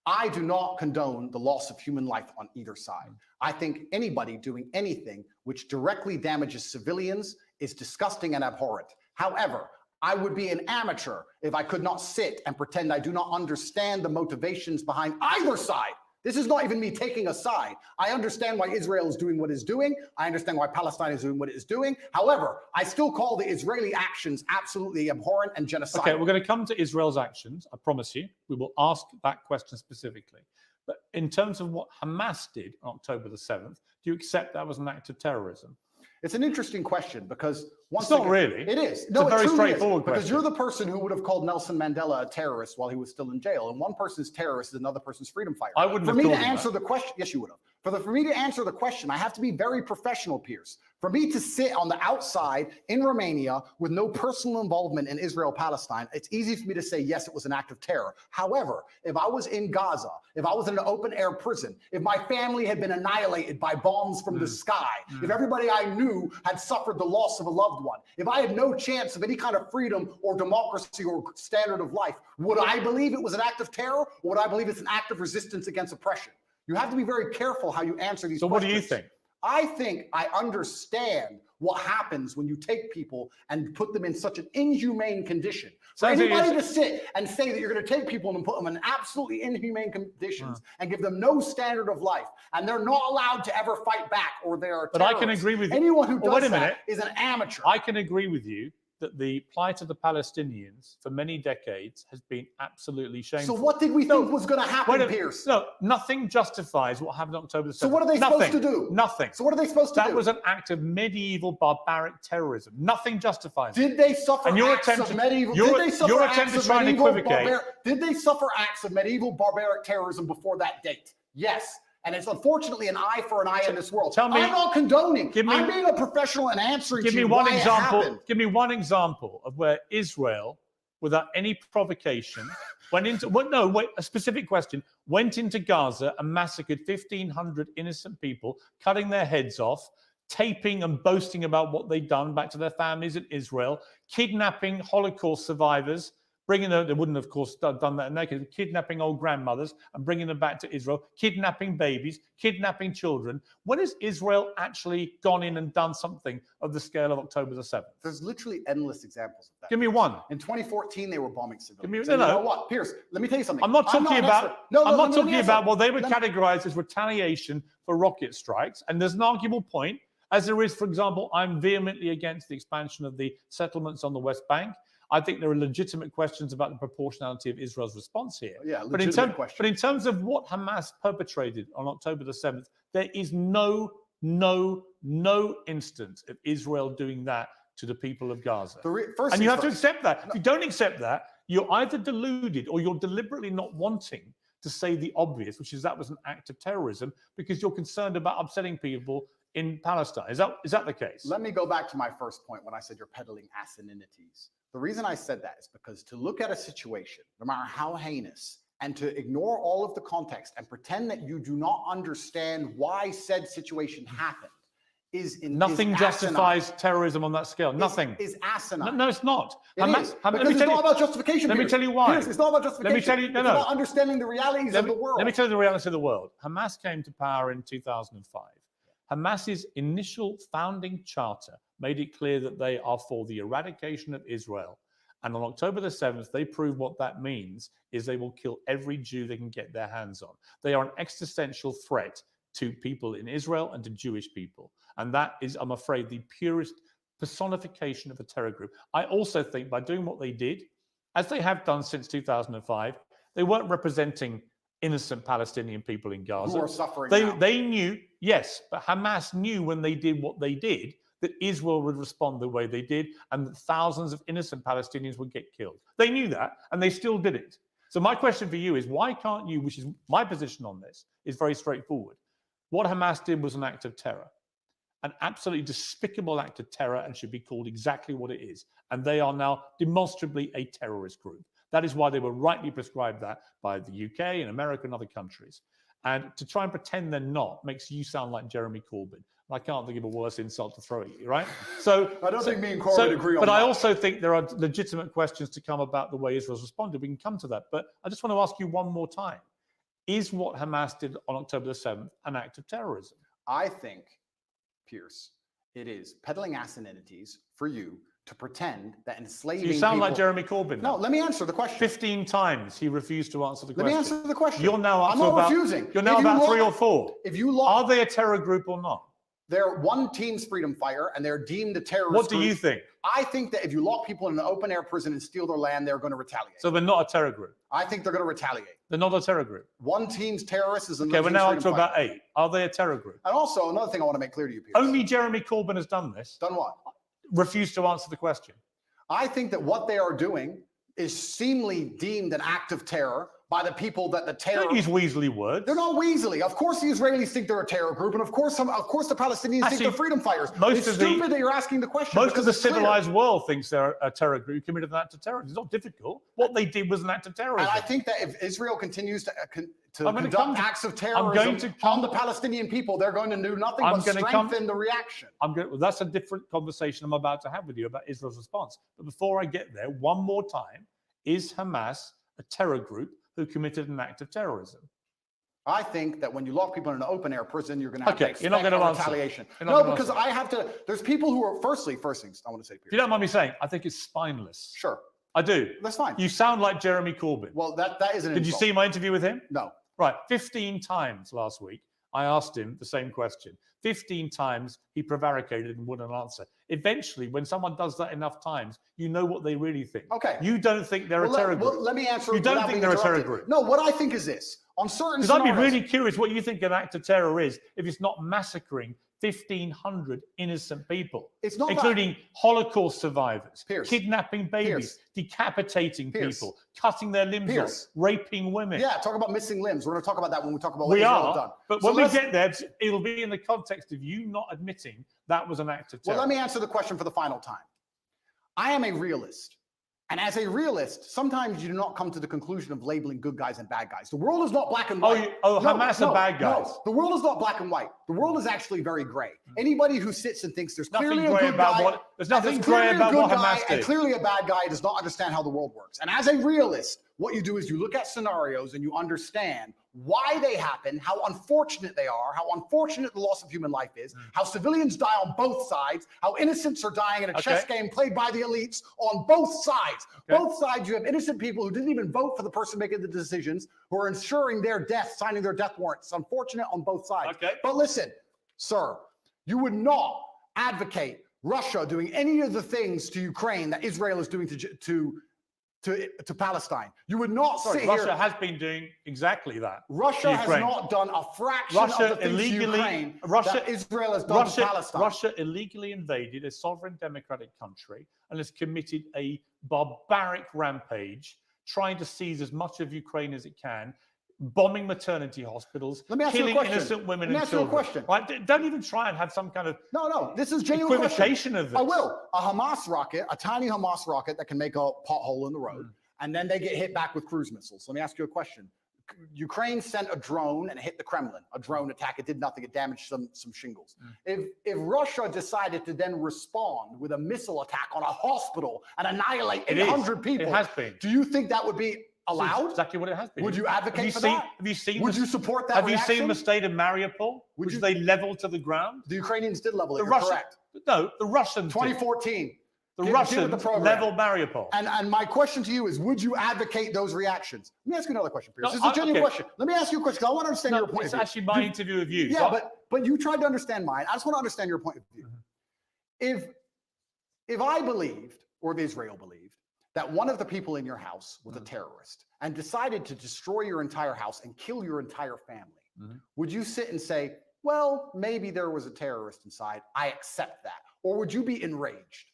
I do not condone the loss of human life on either side. I think anybody doing anything which directly damages civilians is disgusting and abhorrent. However, I would be an amateur if I could not sit and pretend I do not understand the motivations behind either side. This is not even me taking a side. I understand why Israel is doing what it's doing. I understand why Palestine is doing what it's doing. However, I still call the Israeli actions absolutely abhorrent and genocidal. Okay, we're going to come to Israel's actions. I promise you. We will ask that question specifically. But in terms of what Hamas did on October the 7th, do you accept that was an act of terrorism? It's an interesting question because it's not really. It is. It's a very straightforward question. Because you're the person who would have called Nelson Mandela a terrorist while he was still in jail, and one person's terrorist is another person's freedom fighter. I wouldn't have For me to called him answer the question, yes, you would have. For me to answer the question, I have to be very professional, Piers. For me to sit on the outside in Romania with no personal involvement in Israel-Palestine, it's easy for me to say, yes, it was an act of terror. However, if I was in Gaza, if I was in an open-air prison, if my family had been annihilated by bombs from the sky, if everybody I knew had suffered the loss of a loved one, if I had no chance of any kind of freedom or democracy or standard of life, would I believe it was an act of terror, or would I believe it's an act of resistance against oppression? You have to be very careful how you answer these questions. So what do you think? I think I understand what happens when you take people and put them in such an inhumane condition. For anybody to sit and say that you're going to take people and put them in absolutely inhumane conditions and give them no standard of life, and they're not allowed to ever fight back, or they are terrorists. But I can agree with you. Anyone who does that is an amateur. I can agree with you that the plight of the Palestinians for many decades has been absolutely shameful. So what did we think was going to happen, Piers? No, nothing justifies what happened on October the 7th. So what are they supposed to do? Nothing. So what are they supposed to do? That was an act of medieval barbaric terrorism. Nothing justifies it. Did they suffer acts of medieval? Your attempt to try and equivocate. Did they suffer acts of medieval barbaric terrorism before that date? Yes. And it's unfortunately an eye for an eye in this world. I'm not condoning. I'm being a professional and answering to you why it happened. Give me one example of where Israel, without any provocation, a specific question, went into Gaza and massacred 1,500 innocent people, cutting their heads off, taping and boasting about what they'd done back to their families in Israel, kidnapping Holocaust survivors, bringing them, they wouldn't, of course, done that naked, kidnapping old grandmothers and bringing them back to Israel, kidnapping babies, kidnapping children. When has Israel actually gone in and done something of the scale of October the 7th? There's literally endless examples of that. Give me one. In 2014, they were bombing civilians. You know what, Piers, let me tell you something. I'm not talking about what they would categorize as retaliation for rocket strikes. And there's an arguable point, as there is, for example, I'm vehemently against the expansion of the settlements on the West Bank. I think there are legitimate questions about the proportionality of Israel's response here. Yeah, but in terms of what Hamas perpetrated on October the 7th, there is no instance of Israel doing that to the people of Gaza. And you have to accept that. If you don't accept that, you're either deluded or you're deliberately not wanting to say the obvious, which is that was an act of terrorism, because you're concerned about upsetting people in Palestine. Is that the case? Let me go back to my first point when I said you're peddling asininities. The reason I said that is because to look at a situation, no matter how heinous, and to ignore all of the context and pretend that you do not understand why said situation happened nothing justifies terrorism on that scale. Nothing is asinine. No, it's not. Because it's not about justification. Let me tell you why. It's not about justification. Let me tell you. It's about understanding the realities of the world. Let me tell you the reality of the world. Hamas came to power in 2005. Hamas's initial founding charter made it clear that they are for the eradication of Israel. And on October the 7th, they prove what that means is they will kill every Jew they can get their hands on. They are an existential threat to people in Israel and to Jewish people. And that is, I'm afraid, the purest personification of a terror group. I also think by doing what they did, as they have done since 2005, they weren't representing innocent Palestinian people in Gaza. Who are suffering now. They knew, yes, but Hamas knew when they did what they did that Israel would respond the way they did and that thousands of innocent Palestinians would get killed. They knew that, and they still did it. So my question for you is, why can't you, which is my position on this, is very straightforward. What Hamas did was an act of terror, an absolutely despicable act of terror, and should be called exactly what it is. And they are now demonstrably a terrorist group. That is why they were rightly prescribed that by the UK and America and other countries. And to try and pretend they're not makes you sound like Jeremy Corbyn. I can't think of a worse insult to throw at you, right? So I don't think me and Corbyn agree on that. But I also think there are legitimate questions to come about the way Israel's responded. We can come to that. But I just want to ask you one more time. Is what Hamas did on October the 7th an act of terrorism? I think, Piers, it is peddling asininities for you to pretend that enslaving you sound people... like Jeremy Corbyn. No, let me answer the question. 15 times he refused to answer the question. Let me answer the question. You're now up I'm to not about, refusing. You're now about 3 or 4. If you look, are they a terror group or not? They're one team's freedom fighter, and they're deemed a terrorist What do group. you think? I think that if you lock people in an open-air prison and steal their land, they're going to retaliate. So they're not a terror group? I think they're going to retaliate. They're not a terror group? One team's terrorist is another Okay, we're now up to fighter. about 8. Are they a terror group? And also, another thing I want to make clear to you, Piers. Only Jeremy Corbyn has done this. Done what? Refused to answer the question. I think that what they are doing is seemingly deemed an act of terror by the people that the terror... Don't use weaselly words. They're not weaselly. Of course the Israelis think they're a terror group, and of course the Palestinians think they're freedom fighters. It's stupid that you're asking the question. Most of the civilized world thinks they're a terror group who committed an act of terror. It's not difficult. What they did was an act of terrorism. And I think that if Israel continues to conduct acts of terrorism on the Palestinian people, they're going to do nothing but strengthen the reaction. Well, that's a different conversation I'm about to have with you about Israel's response. But before I get there, one more time, is Hamas a terror group who committed an act of terrorism? I think that when you lock people in an open-air prison, you're going to have to expect you're not going to retaliation. No, because I have to... There's people who are... First things I want to say, Piers. If you don't mind me saying, I think it's spineless. Sure. I do. That's fine. You sound like Jeremy Corbyn. Well, that is an insult. Did you see my interview with him? No. Right. 15 times last week, I asked him the same question. 15 times he prevaricated and wouldn't answer. Eventually, when someone does that enough times, you know what they really think. Okay. You don't think they're a terror group. Well, let me answer. You don't think they're a terror group. No, what I think is this. On certain Because I'd be really curious what you think an act of terror is if it's not massacring 1,500 innocent people, it's not including Holocaust survivors, Piers, kidnapping babies, decapitating people, cutting their limbs off, raping women. Yeah, talk about missing limbs. We're going to talk about that when we talk about what we Israel are, has done. But when we get there, it'll be in the context of you not admitting that was an act of terror. Well, let me answer the question for the final time. I am a realist. And as a realist, sometimes you do not come to the conclusion of labeling good guys and bad guys. The world is not black and white. Hamas are bad guys. No, the world is not black and white. The world is actually very gray. Anybody who sits and thinks there's clearly a good guy, there's nothing gray about what Hamas did. And clearly a bad guy does not understand how the world works. And as a realist, what you do is you look at scenarios and you understand why they happen, how unfortunate they are, how unfortunate the loss of human life is, how civilians die on both sides, how innocents are dying in a chess game played by the elites on both sides. Both sides, you have innocent people who didn't even vote for the person making the decisions, who are ensuring their death, signing their death warrants. It's unfortunate on both sides. But listen, sir, you would not advocate Russia doing any of the things to Ukraine that Israel is doing to Palestine. You would not sit here. Russia has been doing exactly that. Russia has not done a fraction of the things to Ukraine that Israel has done to Palestine. Russia illegally invaded a sovereign democratic country and has committed a barbaric rampage, trying to seize as much of Ukraine as it can, bombing maternity hospitals, killing innocent women and children. Right? Don't even try and have some kind of this is genuine equivocation of this. I will. A Hamas rocket, a tiny Hamas rocket that can make a pothole in the road, and then they get hit back with cruise missiles. Let me ask you a question. Ukraine sent a drone and it hit the Kremlin. A drone attack. It did nothing. It damaged some shingles. If Russia decided to then respond with a missile attack on a hospital and annihilate 800 people, it has been. Do you think that would be allowed? That's exactly what it has been. Would you advocate for that? Have you seen? Would you support that? Have you seen the state of Mariupol, which they leveled to the ground? The Ukrainians did level it. You're correct. No, the Russians. 2014. The Russians leveled Mariupol. And my question to you is: would you advocate those reactions? Let me ask you another question, Piers. This is a genuine question. Let me ask you a question. I want to understand your point of view. It's actually my interview with you. Yeah, but you tried to understand mine. I just want to understand your point of view. If I believed, or if Israel believed, that one of the people in your house was a terrorist and decided to destroy your entire house and kill your entire family, would you sit and say, well, maybe there was a terrorist inside, I accept that? Or would you be enraged?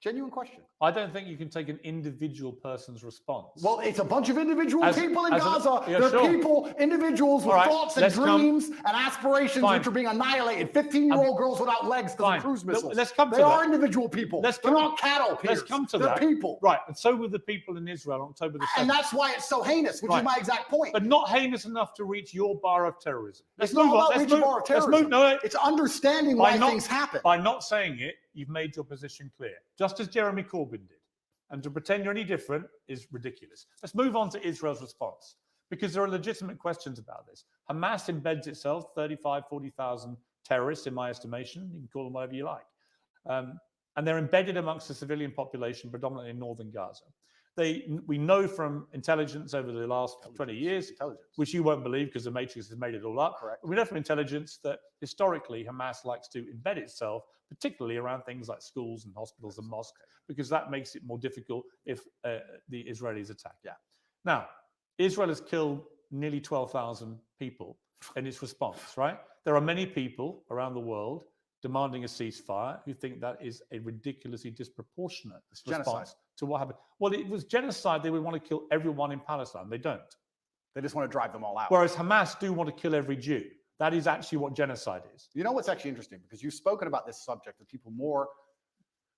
Genuine question. I don't think you can take an individual person's response. Well, it's a bunch of individual people in Gaza. They're people, individuals with thoughts and dreams and aspirations which are being annihilated. 15-year-old girls without legs because of cruise missiles. Let's come to they that. are individual people. They're not cattle, Piers. Let's come to They're that. people. Right, and so were the people in Israel on October the 7th. And that's why it's so heinous, which is my exact point. But not heinous enough to reach your bar of terrorism. It's not about reaching bar of terrorism. It's understanding why things happen. By not saying it, you've made your position clear, just as Jeremy Corbyn did. And to pretend you're any different is ridiculous. Let's move on to Israel's response, because there are legitimate questions about this. Hamas embeds itself, 35, 40,000 terrorists, in my estimation. You can call them whatever you like. And they're embedded amongst the civilian population, predominantly in northern Gaza. We know from intelligence over the last 20 years, which you won't believe because the Matrix has made it all up. Correct. We know from intelligence that historically Hamas likes to embed itself, particularly around things like schools and hospitals and mosques, because that makes it more difficult if the Israelis attack. Yeah. Now, Israel has killed nearly 12,000 people in its response, right? There are many people around the world demanding a ceasefire who think that is a ridiculously disproportionate response to what happened. Well, it was genocide. They would want to kill everyone in Palestine. They don't. They just want to drive them all out. Whereas Hamas do want to kill every Jew. That is actually what genocide is. You know what's actually interesting? Because you've spoken about this subject with people more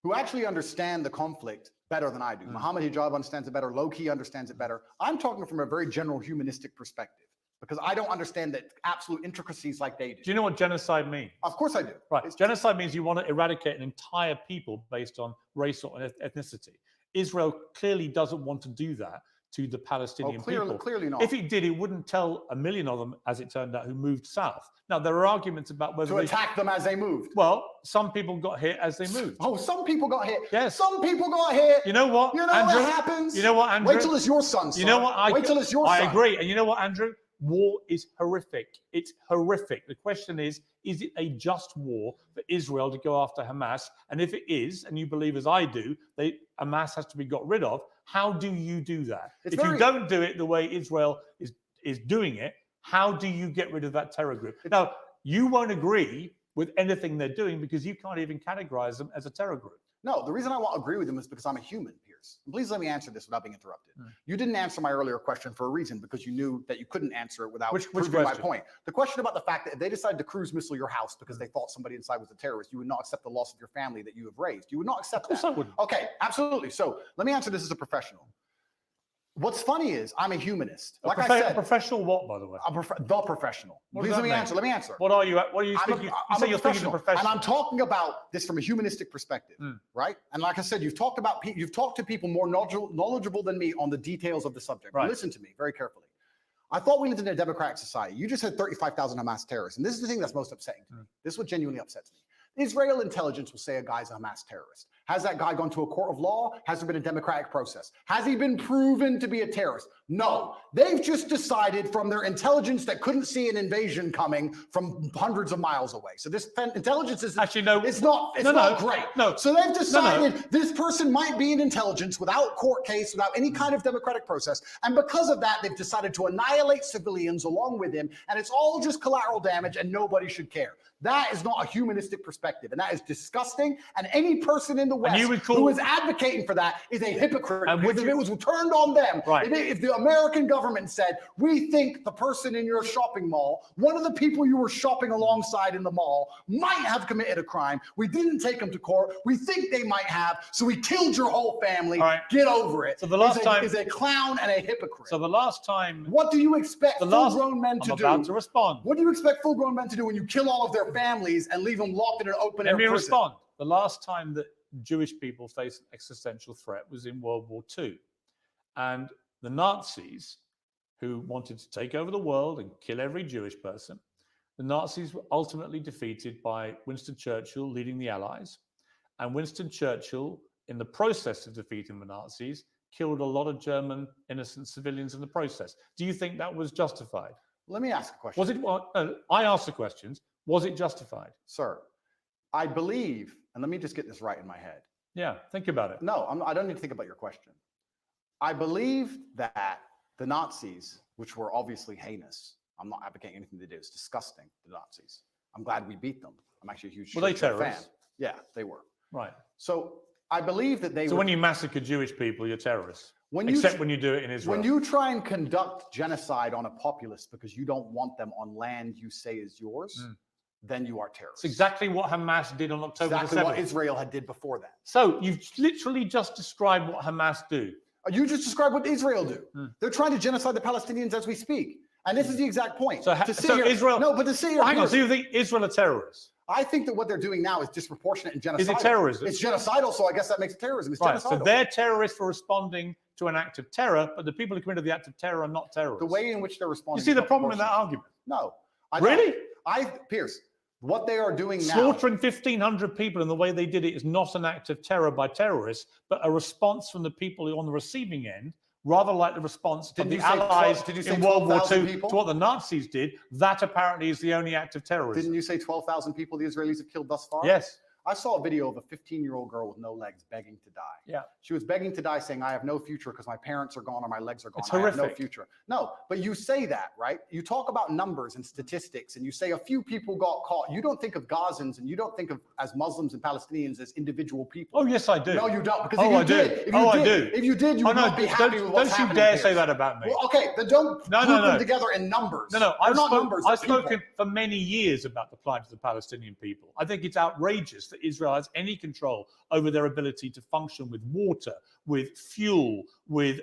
who actually understand the conflict better than I do. Mohammed Hijab understands it better. Low-key understands it better. I'm talking from a very general humanistic perspective, because I don't understand the absolute intricacies like they do. Do you know what genocide means? Of course I do. Right. Genocide means you want to eradicate an entire people based on race or ethnicity. Israel clearly doesn't want to do that to the Palestinian people. Clearly not. If it did, it wouldn't tell a million of them, as it turned out, who moved south. Now, there are arguments about whether to attack them as they moved. Well, some people got hit as they moved. Oh, some people got hit. Yes. Some people got hit. You know what, You know Andrew? what happens? You know what, Andrew? Wait till it's your son, son. You know what? Wait till it's your son. I agree. And you know what, Andrew? War is horrific. It's horrific. The question is it a just war for Israel to go after Hamas? And if it is, and you believe as I do, Hamas has to be got rid of, how do you do that? If you don't do it the way Israel is doing it, how do you get rid of that terror group? Now, you won't agree with anything they're doing because you can't even categorize them as a terror group. No, the reason I won't agree with them is because I'm a human, Piers. Please let me answer this without being interrupted. You didn't answer my earlier question for a reason, because you knew that you couldn't answer it without proving my point. The question about the fact that if they decided to cruise missile your house because they thought somebody inside was a terrorist, you would not accept the loss of your family that you have raised. You would not accept that. Of course I wouldn't. Okay, absolutely. So let me answer this as a professional. What's funny is I'm a humanist. Like I said, a professional what, by the way? The professional. Please let me answer. Let me answer. What are you? What are you thinking? You say you're thinking professional, and I'm talking about this from a humanistic perspective, right? And like I said, you've talked to people more knowledgeable than me on the details of the subject. Right. Listen to me very carefully. I thought we lived in a democratic society. You just had 35,000 Hamas terrorists, and this is the thing that's most upsetting to me. This is what genuinely upsets me. Israel intelligence will say a guy's a Hamas terrorist. Has that guy gone to a court of law? Has there been a democratic process? Has he been proven to be a terrorist? No. They've just decided from their intelligence that couldn't see an invasion coming from hundreds of miles away. So this intelligence is actually it's not great. No. So they've decided this person might be in intelligence without court case, without any kind of democratic process. And because of that, they've decided to annihilate civilians along with him. And it's all just collateral damage and nobody should care. That is not a humanistic perspective, and that is disgusting. And any person in the West who is advocating for that is a hypocrite. Because if it was turned on them, if the American government said, we think the person in your shopping mall, one of the people you were shopping alongside in the mall, might have committed a crime. We didn't take them to court. We think they might have, so we killed your whole family. Get over it. So the last time is a clown and a hypocrite. So the last time, what do you expect full-grown men to do? I'm about to respond. What do you expect full-grown men to do when you kill all of their families and leave them locked in an open air prison? Let me respond. The last time that Jewish people faced an existential threat was in World War II. And the Nazis, who wanted to take over the world and kill every Jewish person, the Nazis were ultimately defeated by Winston Churchill leading the Allies. And Winston Churchill, in the process of defeating the Nazis, killed a lot of German innocent civilians in the process. Do you think that was justified? Let me ask a question. Was it? I asked the questions. Was it justified? Sir, I believe, and let me just get this right in my head. Yeah, think about it. No, I don't need to think about your question. I believe that the Nazis, which were obviously heinous, I'm not advocating anything they did, it's disgusting, the Nazis. I'm glad we beat them. I'm actually a huge fan. Were they terrorists? Yeah, they were. Right. So I believe that they. So when you massacre Jewish people, you're terrorists. When you do it in Israel. When you try and conduct genocide on a populace because you don't want them on land you say is yours, then you are terrorists. It's exactly what Hamas did on October the 7th. Exactly what Israel had did before that. So you've literally just described what Hamas do. You just described what Israel do. They're trying to genocide the Palestinians as we speak. And this is the exact point. So Israel... No, but to say... Hang on, so you think Israel are terrorists? I think that what they're doing now is disproportionate and genocidal. Is it terrorism? It's genocidal, so I guess that makes it terrorism. It's right, genocidal. so they're terrorists for responding to an act of terror, but the people who committed the act of terror are not terrorists. The way in which they're responding... You see the problem in that argument? No. Really? Piers, what they are doing now... Slaughtering 1,500 people in the way they did it is not an act of terror by terrorists, but a response from the people who are on the receiving end, rather like the response of the Allies in World War II to what the Nazis did. That apparently is the only act of terrorism. Didn't you say 12,000 people the Israelis have killed thus far? Yes. I saw a video of a 15-year-old girl with no legs begging to die. Yeah. She was begging to die saying, I have no future because my parents are gone or my legs are gone. It's horrific. I have no future. No, but you say that, right? You talk about numbers and statistics and you say a few people got caught. You don't think of Gazans and you don't think of as Muslims and Palestinians as individual people. Oh, yes, I do. No, you don't. Because I do. If you did, you would not be happy with what's happening. Don't you dare say that about me. Well, okay, then don't group them together in numbers. No, I've spoken for many years about the plight of the Palestinian people. I think it's outrageous that Israel has any control over their ability to function with water, with fuel, with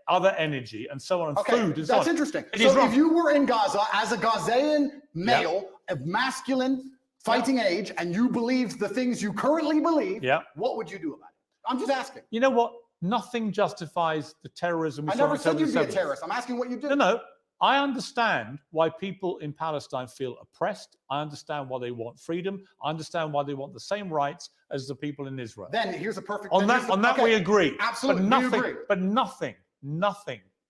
other energy, and so on, and food. And that's interesting. So if you were in Gaza as a Gazan male of masculine fighting age, and you believed the things you currently believe, what would you do about it? I'm just asking. You know what? Nothing justifies the terrorism. I never said you'd be a terrorist. I'm asking what you do. No. I understand why people in Palestine feel oppressed. I understand why they want freedom. I understand why they want the same rights as the people in Israel. Then here's a perfect... On that we agree. Absolutely, but nothing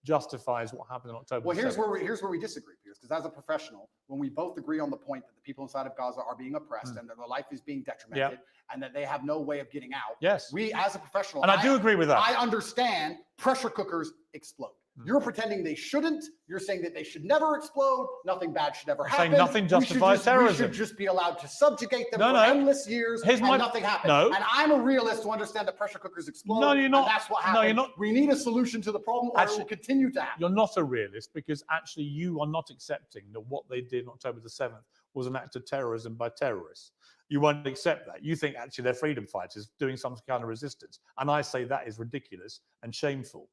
justifies what happened on October 7th. Well, here's where we disagree, Piers, because as a professional, when we both agree on the point that the people inside of Gaza are being oppressed and that their life is being detrimented and that they have no way of getting out, we, as a professional... And I do agree with that. I understand pressure cookers explode. You're pretending they shouldn't. You're saying that they should never explode. Nothing bad should ever happen. Saying nothing justifies terrorism. We should just be allowed to subjugate them for endless years and nothing happens. And I'm a realist to understand that pressure cookers explode. No, you're not. And that's what happens. No, you're not. We need a solution to the problem or it will continue to happen. You're not a realist because actually you are not accepting that what they did on October the 7th was an act of terrorism by terrorists. You won't accept that. You think actually they're freedom fighters doing some kind of resistance. And I say that is ridiculous and shameful.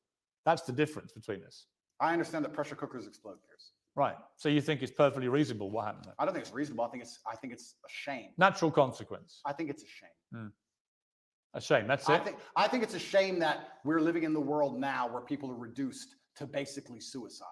That's the difference between us. I understand that pressure cookers explode, Piers. Right. So you think it's perfectly reasonable what happened there? I don't think it's reasonable. I think it's a shame. Natural consequence. I think it's a shame. A shame. That's it. I think it's a shame that we're living in the world now where people are reduced to basically suicide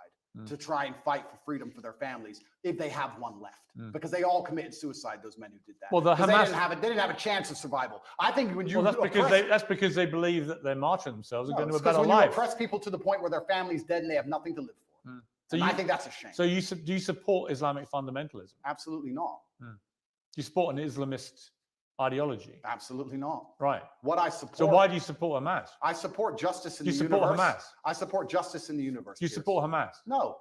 to try and fight for freedom for their families if they have one left, because they all committed suicide. Those men who did that. Well, they didn't have a chance of survival. I think when you that's because they believe that they're martyring themselves and going to a better life. You oppress people to the point where their family's dead and they have nothing to live for. So I think that's a shame. So do you support Islamic fundamentalism? Absolutely not. Do you support an Islamist ideology? Absolutely not. Right. What I support. So why do you support Hamas? I support justice in the universe. You support Hamas? I support justice in the universe. Do you support Hamas? No.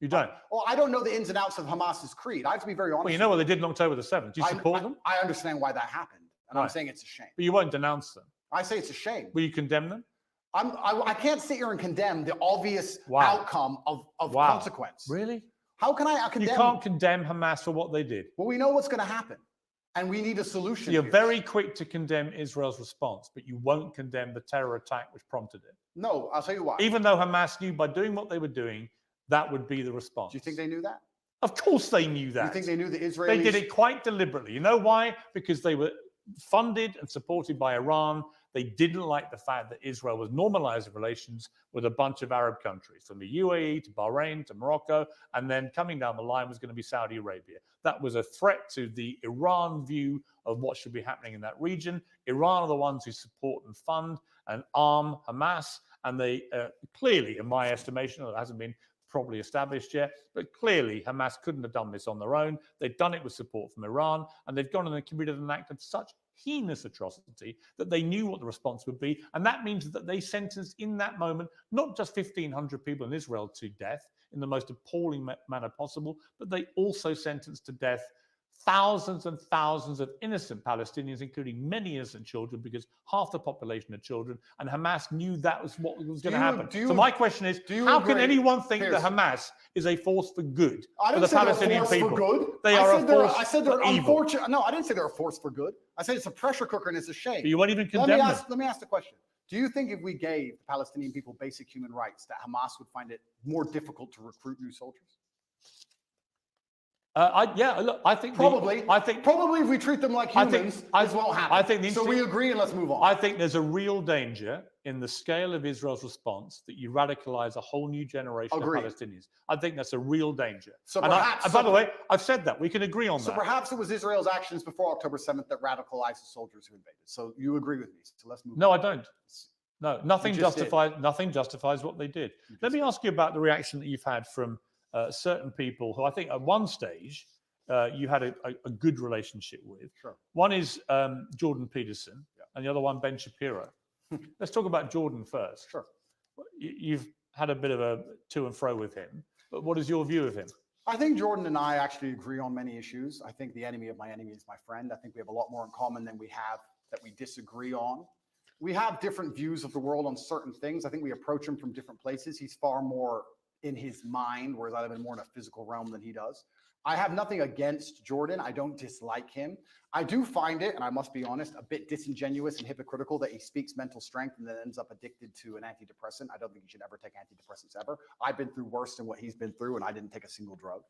You don't? Well, I don't know the ins and outs of Hamas's creed. I have to be very honest. Well, you know what they did on October the 7th. Do you support them? I understand why that happened. And I'm saying it's a shame. But you won't denounce them. I say it's a shame. Will you condemn them? I can't sit here and condemn the obvious outcome of consequence. Really? How can I condemn? You can't condemn Hamas for what they did. Well, we know what's going to happen. And we need a solution. So you're very quick to condemn Israel's response, but you won't condemn the terror attack which prompted it. No, I'll tell you why. Even though Hamas knew by doing what they were doing, that would be the response. Do you think they knew that? Of course they knew that. You think they knew the Israelis? They did it quite deliberately. You know why? Because they were funded and supported by Iran. They didn't like the fact that Israel was normalizing relations with a bunch of Arab countries, from the UAE to Bahrain to Morocco, and then coming down the line was going to be Saudi Arabia. That was a threat to the Iran view of what should be happening in that region. Iran are the ones who support and fund and arm Hamas, and they clearly, in my estimation, it hasn't been properly established yet, but clearly Hamas couldn't have done this on their own. They've done it with support from Iran, and they've gone and committed an act of such heinous atrocity that they knew what the response would be. And that means that they sentenced in that moment, not just 1,500 people in Israel to death in the most appalling manner possible, but they also sentenced to death thousands and thousands of innocent Palestinians, including many innocent children, because half the population are children, and Hamas knew that was what was going to happen. So my question is, how can anyone think that Hamas is a force for good for the Palestinian people? They are a force I said they're for evil. Unfortunate. No, I didn't say they're a force for good. I said it's a pressure cooker and it's a shame. But you won't even condemn them. Let me ask the question. Do you think if we gave the Palestinian people basic human rights, that Hamas would find it more difficult to recruit new soldiers? I think probably if we treat them like humans, this won't happen. So we agree, and let's move on. I think there's a real danger in the scale of Israel's response that you radicalize a whole new generation of Palestinians. I think that's a real danger. So perhaps, by the way, I've said that. We can agree on that. So perhaps it was Israel's actions before October 7th that radicalized the soldiers who invaded. So you agree with me. So let's move on. No, I don't. No, nothing justifies what they did. Let me ask you about the reaction that you've had from certain people who I think at one stage you had a good relationship with. Sure. One is Jordan Peterson, and the other one Ben Shapiro. Let's talk about Jordan first. Sure. You've had a bit of a to and fro with him, but what is your view of him? I think Jordan and I actually agree on many issues. I think the enemy of my enemy is my friend. I think we have a lot more in common than we have that we disagree on. We have different views of the world on certain things. I think we approach him from different places. He's far more in his mind, whereas I live in more in a physical realm than he does. I have nothing against Jordan. I don't dislike him. I do find it, and I must be honest, a bit disingenuous and hypocritical that he speaks mental strength and then ends up addicted to an antidepressant. I don't think he should ever take antidepressants ever. I've been through worse than what he's been through, and I didn't take a single drug.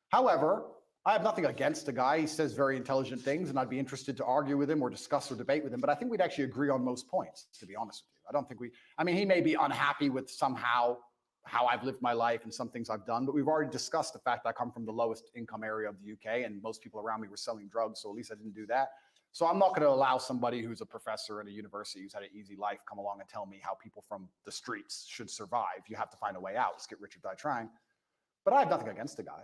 However, I have nothing against the guy. He says very intelligent things, and I'd be interested to argue with him or discuss or debate with him, but I think we'd actually agree on most points, to be honest with you. I don't think he may be unhappy with somehow how I've lived my life and some things I've done, but we've already discussed the fact that I come from the lowest income area of the UK and most people around me were selling drugs, so at least I didn't do that. So I'm not going to allow somebody who's a professor at a university who's had an easy life come along and tell me how people from the streets should survive. You have to find a way out. Let's get rich or die trying. But I have nothing against the guy.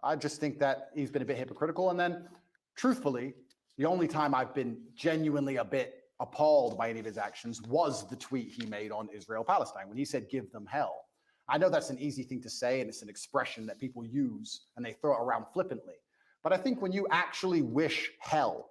I just think that he's been a bit hypocritical. And then, truthfully, the only time I've been genuinely a bit appalled by any of his actions was the tweet he made on Israel-Palestine when he said, "Give them hell." I know that's an easy thing to say, and it's an expression that people use and they throw it around flippantly. But I think when you actually wish hell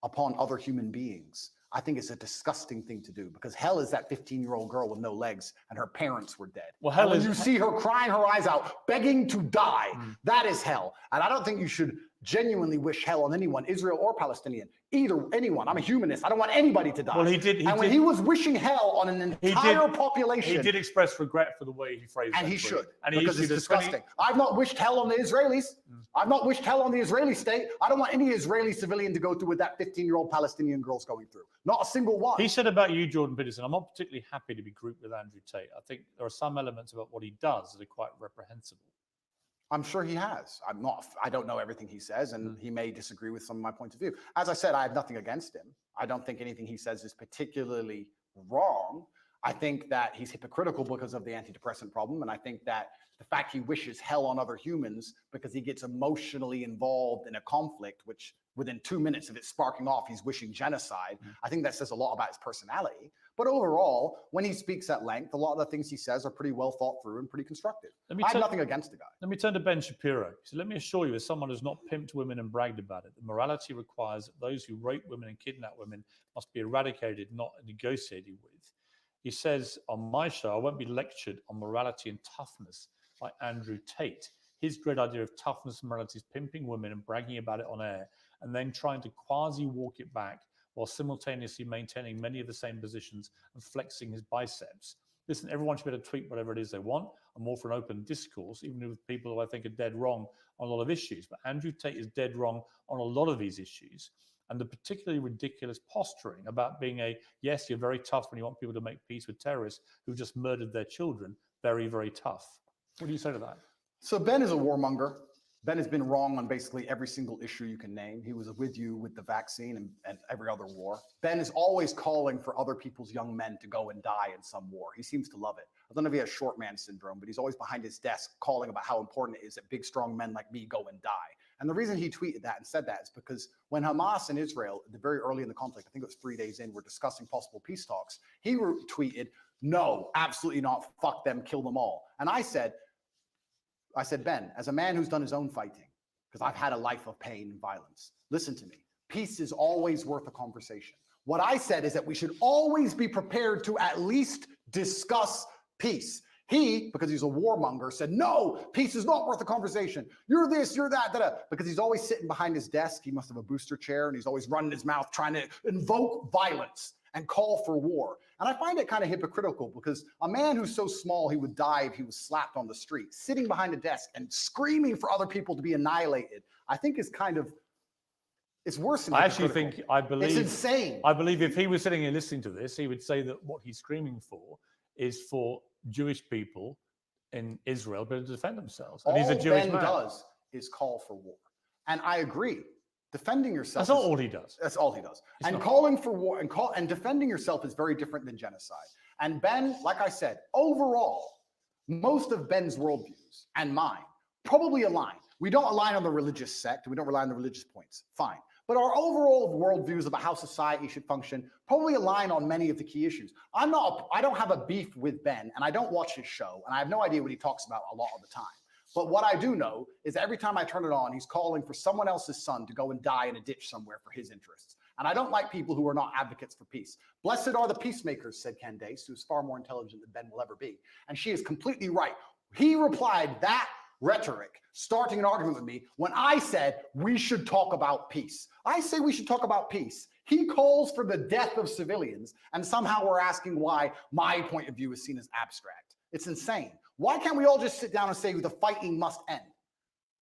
upon other human beings, I think it's a disgusting thing to do, because hell is that 15-year-old girl with no legs and her parents were dead. Well, hell is, you see her crying her eyes out, begging to die. That is hell. And I don't think you should genuinely wish hell on anyone, Israel or Palestinian, anyone. I'm a humanist. I don't want anybody to die. Well, when he was wishing hell on an entire population, he did express regret for the way he phrased it. And he should, because it's disgusting. I've not wished hell on the Israelis. I've not wished hell on the Israeli state. I don't want any Israeli civilian to go through what that 15-year-old Palestinian girl's going through. Not a single one. He said about you, Jordan Peterson, I'm not particularly happy to be grouped with Andrew Tate. I think there are some elements about what he does that are quite reprehensible. I'm sure he has. I don't know everything he says, and he may disagree with some of my points of view. As I said, I have nothing against him. I don't think anything he says is particularly wrong. I think that he's hypocritical because of the antidepressant problem, and I think that the fact he wishes hell on other humans because he gets emotionally involved in a conflict, which within 2 minutes of it sparking off, he's wishing genocide. I think that says a lot about his personality. But overall, when he speaks at length, a lot of the things he says are pretty well thought through and pretty constructive. I have nothing against the guy. Let me turn to Ben Shapiro. He said, let me assure you, as someone who's not pimped women and bragged about it, the morality requires that those who rape women and kidnap women must be eradicated, not negotiated with. He says, on my show, I won't be lectured on morality and toughness by Andrew Tate. His great idea of toughness and morality is pimping women and bragging about it on air, and then trying to quasi-walk it back while simultaneously maintaining many of the same positions and flexing his biceps. Listen, everyone should be able to tweet whatever it is they want. I'm all for an open discourse, even with people who I think are dead wrong on a lot of issues. But Andrew Tate is dead wrong on a lot of these issues. And the particularly ridiculous posturing about being yes, you're very tough when you want people to make peace with terrorists who just murdered their children. Very, very tough. What do you say to that? So Ben is a warmonger. Ben has been wrong on basically every single issue you can name. He was with you with the vaccine and every other war. Ben is always calling for other people's young men to go and die in some war. He seems to love it. I don't know if he has short man syndrome, but he's always behind his desk calling about how important it is that big, strong men like me go and die. And the reason he tweeted that and said that is because when Hamas and Israel, very early in the conflict, I think it was 3 days in, were discussing possible peace talks, he tweeted, no, absolutely not, fuck them, kill them all. And I said, Ben, as a man who's done his own fighting, because I've had a life of pain and violence. Listen to me. Peace is always worth a conversation. What I said is that we should always be prepared to at least discuss peace. He, because he's a warmonger, said, no, peace is not worth a conversation. You're this, you're that, because he's always sitting behind his desk. He must have a booster chair, and he's always running his mouth trying to invoke violence and call for war. And I find it kind of hypocritical, because a man who's so small he would die if he was slapped on the street, sitting behind a desk and screaming for other people to be annihilated, I think is kind of, it's worse than hypocritical. I believe it's insane. I believe if he was sitting here listening to this, he would say that what he's screaming for is for Jewish people in Israel to defend themselves. And he's a Jewish man. All Ben does is call for war. And I agree. Defending yourself. That's not all he does. That's all he does. It's and not. Calling for war and defending yourself is very different than genocide. And Ben, like I said, overall, most of Ben's worldviews and mine probably align. We don't align on the religious sect. We don't rely on the religious points. Fine. But our overall worldviews about how society should function probably align on many of the key issues. I don't have a beef with Ben, and I don't watch his show, and I have no idea what he talks about a lot of the time. But what I do know is every time I turn it on, he's calling for someone else's son to go and die in a ditch somewhere for his interests. And I don't like people who are not advocates for peace. Blessed are the peacemakers, said Candace, who's far more intelligent than Ben will ever be. And she is completely right. He replied that rhetoric, starting an argument with me, when I said we should talk about peace. I say we should talk about peace. He calls for the death of civilians, and somehow we're asking why my point of view is seen as abstract. It's insane. Why can't we all just sit down and say the fighting must end?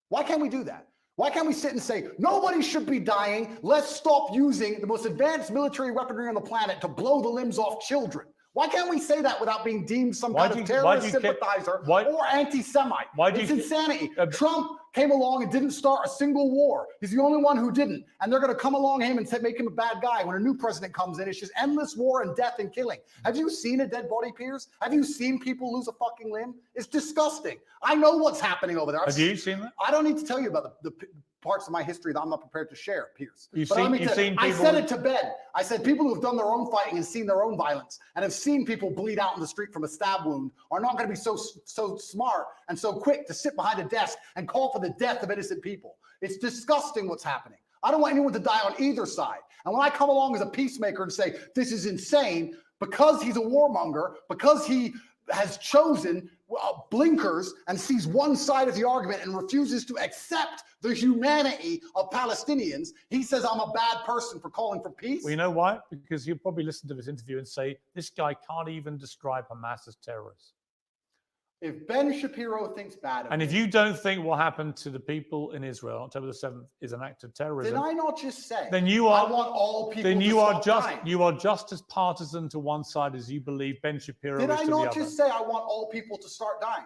Why can't we do that? Why can't we sit and say, nobody should be dying, let's stop using the most advanced military weaponry on the planet to blow the limbs off children? Why can't we say that without being deemed some kind of terrorist sympathizer or anti-Semite? It's insanity. Trump came along and didn't start a single war. He's the only one who didn't. And they're going to come along him and make him a bad guy. When a new president comes in, it's just endless war and death and killing. Have you seen a dead body, Piers? Have you seen people lose a fucking limb? It's disgusting. I know what's happening over there. Have you seen that? I don't need to tell you about the parts of my history that I'm not prepared to share, Piers. I said it to Ben. I said people who have done their own fighting and seen their own violence and have seen people bleed out in the street from a stab wound are not going to be so smart and so quick to sit behind a desk and call for the death of innocent people. It's disgusting what's happening. I don't want anyone to die on either side. And when I come along as a peacemaker and say this is insane, because he's a warmonger, because he has chosen blinkers and sees one side of the argument and refuses to accept the humanity of Palestinians, he says I'm a bad person for calling for peace. Well, you know why? Because you'll probably listen to this interview and say, this guy can't even describe Hamas as terrorists. If Ben Shapiro thinks bad of and if you don't think what happened to the people in Israel on October the 7th is an act of terrorism, did I not just say then you are, I want all people then to you stop are just dying? You are just as partisan to one side as you believe Ben Shapiro is to the other. Did I not just say I want all people to stop dying?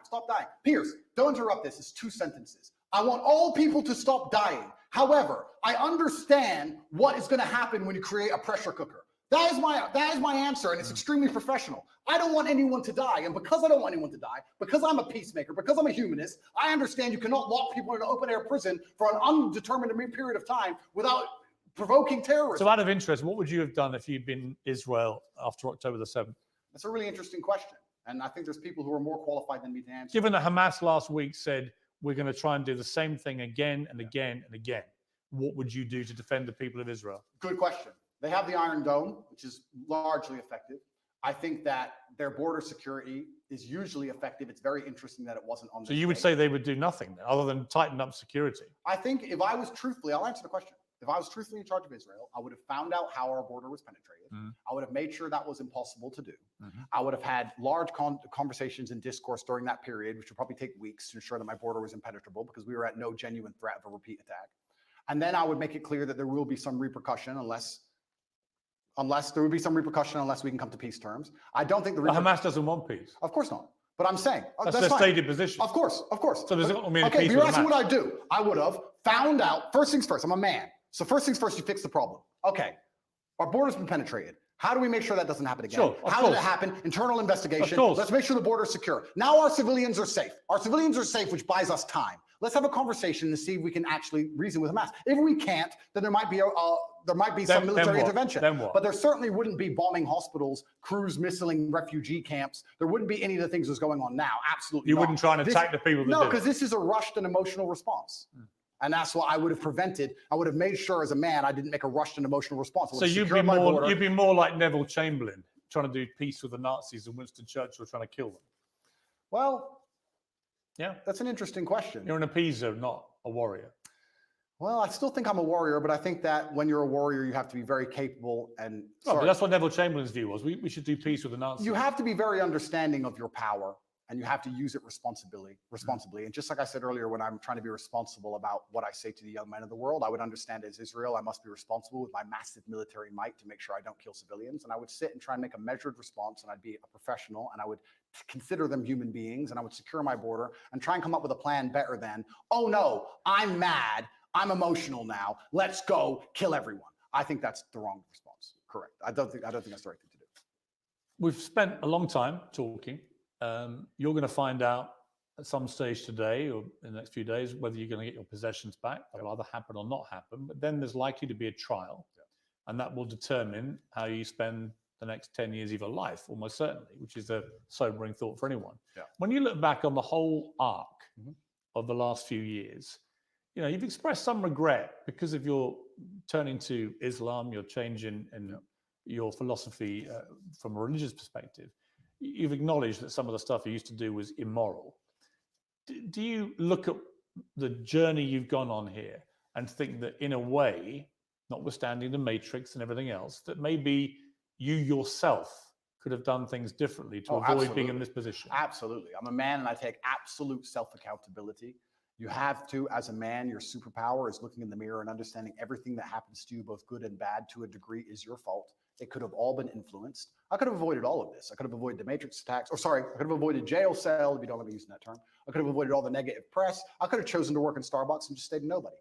Piers, don't interrupt this. It's 2 sentences. I want all people to stop dying. However, I understand what is going to happen when you create a pressure cooker. That is my answer, and it's extremely professional. I don't want anyone to die, and because I don't want anyone to die, because I'm a peacemaker, because I'm a humanist, I understand you cannot lock people in an open-air prison for an undetermined period of time without provoking terrorism. So out of interest, what would you have done if you'd been Israel after October the 7th? That's a really interesting question, and I think there's people who are more qualified than me to answer. Given that Hamas last week said, we're going to try and do the same thing again and again and again, what would you do to defend the people of Israel? Good question. They have the Iron Dome, which is largely effective. I think that their border security is usually effective. It's very interesting that it wasn't on. So you would say they would do nothing other than tighten up security? I think if I was truthfully, I'll answer the question. If I was truthfully in charge of Israel, I would have found out how our border was penetrated. Mm-hmm. I would have made sure that was impossible to do. Mm-hmm. I would have had large conversations and discourse during that period, which would probably take weeks to ensure that my border was impenetrable because we were at no genuine threat of a repeat attack. And then I would make it clear that there will be some repercussion unless there would be some repercussion unless we can come to peace terms. I don't think Hamas doesn't want peace. Of course not. But I'm saying that's their stated position. Of course. So there's not mean okay, peace. You're asking what I do. I would have found out. First things first. I'm a man. So first things first, you fix the problem. Okay, our border's been penetrated. How do we make sure that doesn't happen again? Sure, How did it happen? Internal investigation. Let's make sure the border is secure. Now our civilians are safe. Our civilians are safe, which buys us time. Let's have a conversation to see if we can actually reason with Hamas. If we can't, then there might be some military intervention. Then what? But there certainly wouldn't be bombing hospitals, cruise missiling refugee camps. There wouldn't be any of the things that's going on now. Absolutely. You wouldn't try and attack the people that No, did it. because this is a rushed and emotional response. And that's what I would have prevented. I would have made sure as a man I didn't make a rushed and emotional response. So you'd be more like Neville Chamberlain trying to do peace with the Nazis and Winston Churchill trying to kill them. Well, yeah, that's an interesting question. You're an appeaser, not a warrior. Well, I still think I'm a warrior, but I think that when you're a warrior, you have to be very capable and. But that's what Neville Chamberlain's view was. We should do peace with the Nazis. You have to be very understanding of your power, and you have to use it responsibly. And just like I said earlier, when I'm trying to be responsible about what I say to the young men of the world, I would understand as Israel, I must be responsible with my massive military might to make sure I don't kill civilians. And I would sit and try and make a measured response, and I'd be a professional, and I would consider them human beings, and I would secure my border and try and come up with a plan better than, oh no, I'm mad, I'm emotional now, let's go kill everyone. I think that's the wrong response. Correct. I don't think that's the right thing to do. We've spent a long time talking. You're going to find out at some stage today or in the next few days whether you're going to get your possessions back. That'll either happen or not happen. But then there's likely to be a trial, and that will determine how you spend the next 10 years of your life, almost certainly, which is a sobering thought for anyone. Yeah. When you look back on the whole arc of the last few years, you know, you've expressed some regret because of your turning to Islam, your change in your philosophy from a religious perspective. You've acknowledged that some of the stuff you used to do was immoral. Do you look at the journey you've gone on here and think that in a way, notwithstanding the matrix and everything else, that maybe you yourself could have done things differently to avoid being in this position? Absolutely. I'm a man and I take absolute self-accountability. You have to, as a man, your superpower is looking in the mirror and understanding everything that happens to you, both good and bad, to a degree is your fault. It could have all been influenced. I could have avoided all of this. I could have avoided the matrix attacks, I could have avoided jail cell, if you don't let me use that term. I could have avoided all the negative press. I could have chosen to work in Starbucks and just stayed nobody.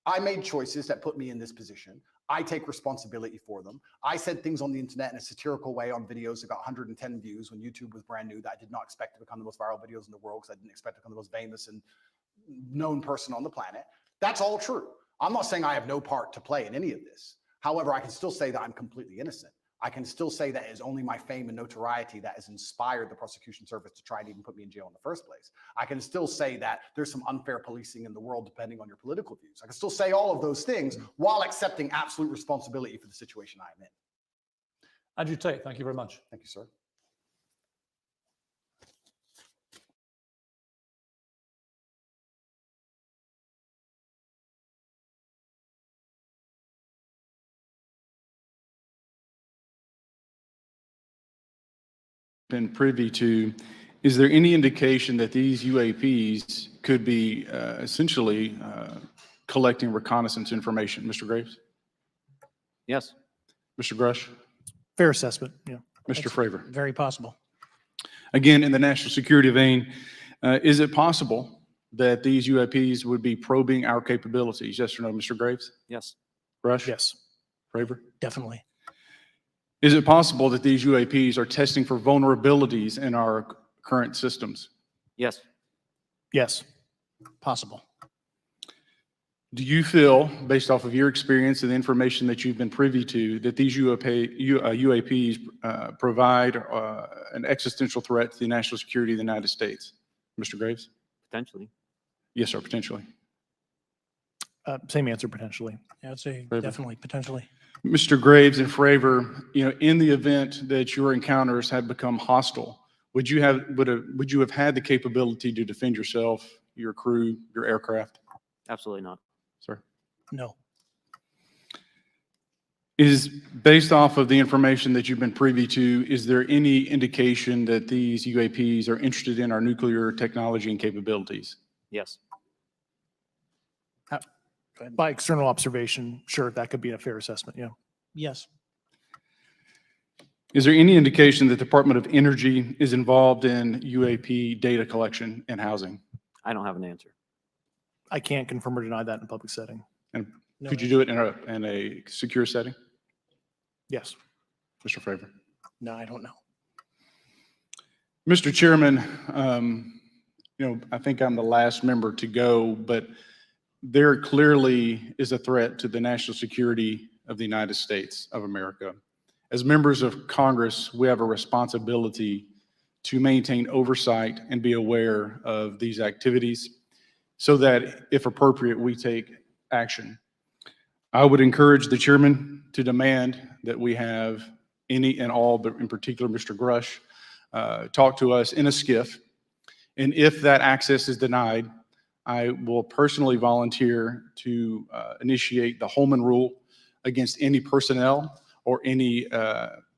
I made choices that put me in this position. I take responsibility for them. I said things on the internet in a satirical way on videos that got 110 views when YouTube was brand new that I did not expect to become the most viral videos in the world because I didn't expect to become the most famous and known person on the planet. That's all true. I'm not saying I have no part to play in any of this. However, I can still say that I'm completely innocent. I can still say that it is only my fame and notoriety that has inspired the prosecution service to try and even put me in jail in the first place. I can still say that there's some unfair policing in the world depending on your political views. I can still say all of those things while accepting absolute responsibility for the situation I am in. Andrew Tate, thank you very much. Thank you, sir. Been privy to, is there any indication that these UAPs could be essentially collecting reconnaissance information? Mr. Graves? Yes. Mr. Grush? Fair assessment, yeah. Mr. Fravor? Very possible. Again, in the national security vein, is it possible that these UAPs would be probing our capabilities? Yes or no, Mr. Graves? Yes. Grush? Yes, Fravor? definitely. Is it possible that these UAPs are testing for vulnerabilities in our current systems? Yes. Yes, possible. Do you feel, based off of your experience and the information that you've been privy to, that these UAPs provide an existential threat to the national security of the United States? Mr. Graves? Potentially. Yes, sir, potentially. Same answer, potentially. Yeah, I'd say Fravor. definitely, potentially. Mr. Graves and Fravor, in the event that your encounters had become hostile, would you have had the capability to defend yourself, your crew, your aircraft? Absolutely not. Sir? No. Is based off of the information that you've been privy to, is there any indication that these UAPs are interested in our nuclear technology and capabilities? Yes. By external observation, sure, that could be a fair assessment, yeah. Yes. Is there any indication that the Department of Energy is involved in UAP data collection and housing? I don't have an answer. I can't confirm or deny that in a public setting. And No. could you do it in a secure setting? Yes. Mr. Fravor? No, I don't know. Mr. Chairman, I think I'm the last member to go, but there clearly is a threat to the national security of the United States of America. As members of Congress, we have a responsibility to maintain oversight and be aware of these activities. so that if appropriate, we take action. I would encourage the chairman to demand that we have any and all, but in particular, Mr. Grush, talk to us in a skiff. And if that access is denied, I will personally volunteer to initiate the Holman Rule against any personnel or any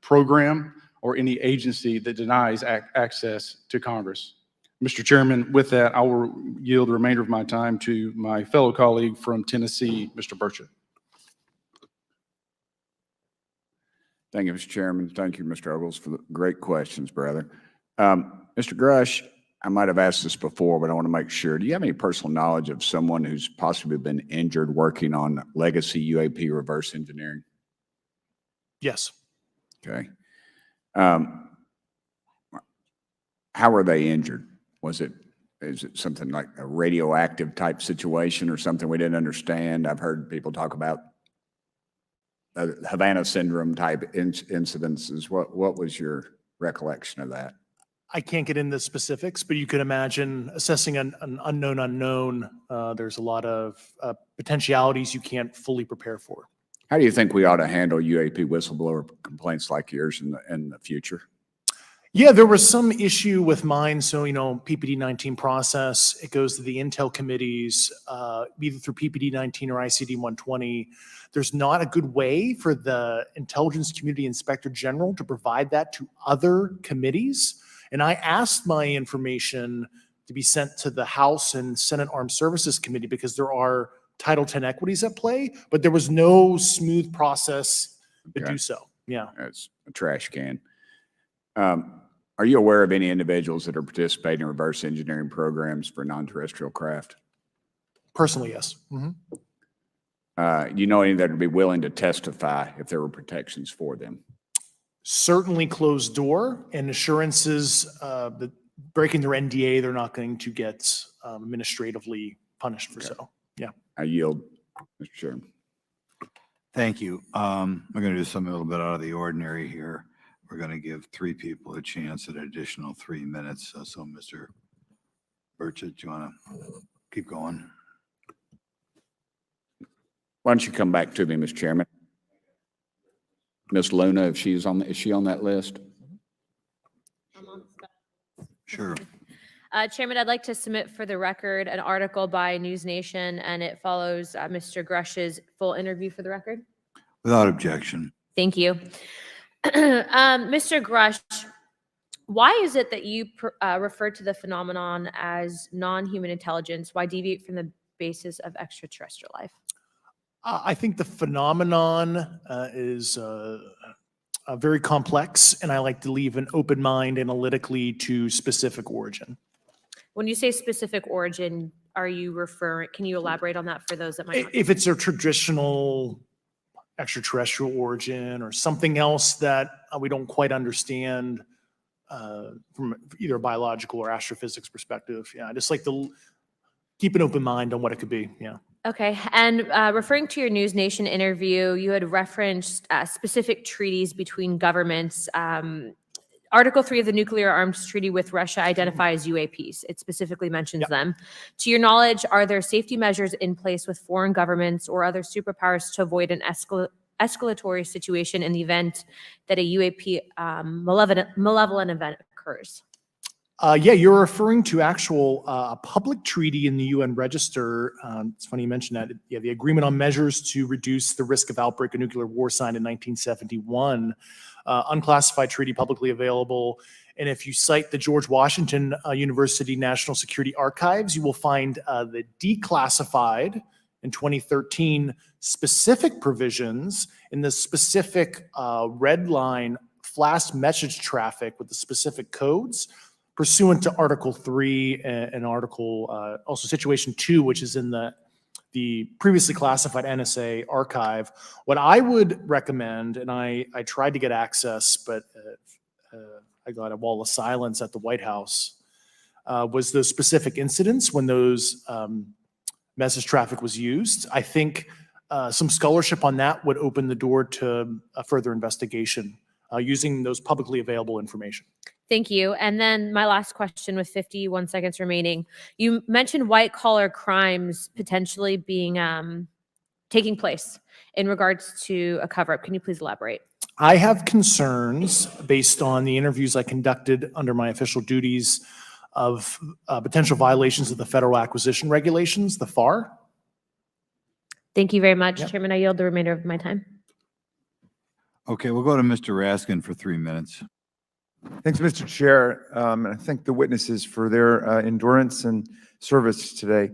program or any agency that denies access to Congress. Mr. Chairman, with that, I will yield the remainder of my time to my fellow colleague from Tennessee, Mr. Burchett. Thank you, Mr. Chairman. Thank you, Mr. Ogles, for the great questions, brother. Mr. Grush, I might have asked this before, but I want to make sure. Do you have any personal knowledge of someone who's possibly been injured working on legacy UAP reverse engineering? Yes. Okay. How were they injured? Is it something like a radioactive type situation or something we didn't understand? I've heard people talk about Havana syndrome type incidences. What was your recollection of that? I can't get into specifics, but you can imagine assessing an unknown unknown. There's a lot of potentialities you can't fully prepare for. How do you think we ought to handle UAP whistleblower complaints like yours in the future? Yeah, there was some issue with mine. So, PPD 19 process, it goes to the Intel committees, either through PPD 19 or ICD 120. There's not a good way for the Intelligence Community Inspector General to provide that to other committees. And I asked my information to be sent to the House and Senate Armed Services Committee because there are Title 10 equities at play, but there was no smooth process to do so. Yeah. That's a trash can. Are you aware of any individuals that are participating in reverse engineering programs for non-terrestrial craft? Personally, yes. Do you know any that would be willing to testify if there were protections for them? Certainly closed door and assurances that breaking their NDA, they're not going to get administratively punished for so. Yeah. I yield, Mr. Chairman. Thank you. I'm going to do something a little bit out of the ordinary here. We're going to give 3 people a chance at an additional 3 minutes. So Mr. Burchett, do you want to keep going? Why don't you come back to me, Mr. Chairman? Ms. Luna, if she's on, is she on that list? Sure. Chairman, I'd like to submit for the record an article by News Nation, and it follows Mr. Grush's full interview for the record. Without objection. Thank you. Mr. Grush, why is it that you refer to the phenomenon as non-human intelligence? Why deviate from the basis of extraterrestrial life? I think the phenomenon is very complex, and I like to leave an open mind analytically to specific origin. When you say specific origin, are you referring, can you elaborate on that for those that might not? If it's a traditional extraterrestrial origin or something else that we don't quite understand from either a biological or astrophysics perspective. Yeah, I just like to keep an open mind on what it could be. Yeah. Okay. And referring to your News Nation interview, you had referenced specific treaties between governments. Article 3 of the Nuclear Arms Treaty with Russia identifies UAPs. It specifically mentions them. To your knowledge, are there safety measures in place with foreign governments or other superpowers to avoid an escalatory situation in the event that a UAP malevolent event occurs? Yeah, you're referring to actual public treaty in the UN Register. It's funny you mentioned that. Yeah, the Agreement on Measures to Reduce the Risk of Outbreak of Nuclear War signed in 1971. Unclassified treaty publicly available. And if you cite the George Washington University National Security Archives, you will find the declassified in 2013 specific provisions in the specific red line flash message traffic with the specific codes pursuant to Article 3 and Article, also Situation 2, which is in the previously classified NSA archive. What I would recommend, and I tried to get access, but I got a wall of silence at the White House, was those specific incidents when those message traffic was used. I think some scholarship on that would open the door to a further investigation using those publicly available information. Thank you. And then my last question with 51 seconds remaining. You mentioned white collar crimes potentially being taking place in regards to a cover up. Can you please elaborate? I have concerns based on the interviews I conducted under my official duties of potential violations of the federal acquisition regulations, the FAR. Thank you very much, Yep. Chairman. I yield the remainder of my time. Okay, we'll go to Mr. Raskin for 3 minutes. Thanks, Mr. Chair. And I thank the witnesses for their endurance and service today.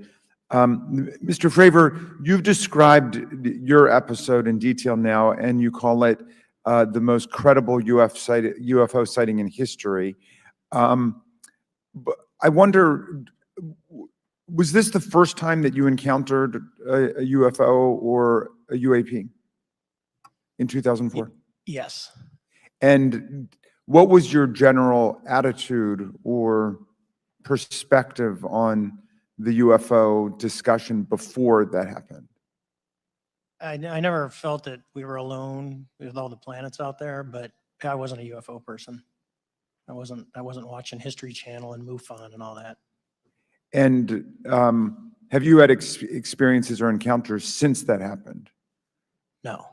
Mr. Fravor, you've described your episode in detail now, and you call it the most credible UFO sighting in history. But I wonder, was this the first time that you encountered a UFO or a UAP in 2004? Yes. And what was your general attitude or perspective on the UFO discussion before that happened? I never felt that we were alone with all the planets out there, but I wasn't a UFO person. I wasn't watching History Channel and MUFON and all that. And have you had experiences or encounters since that happened? No.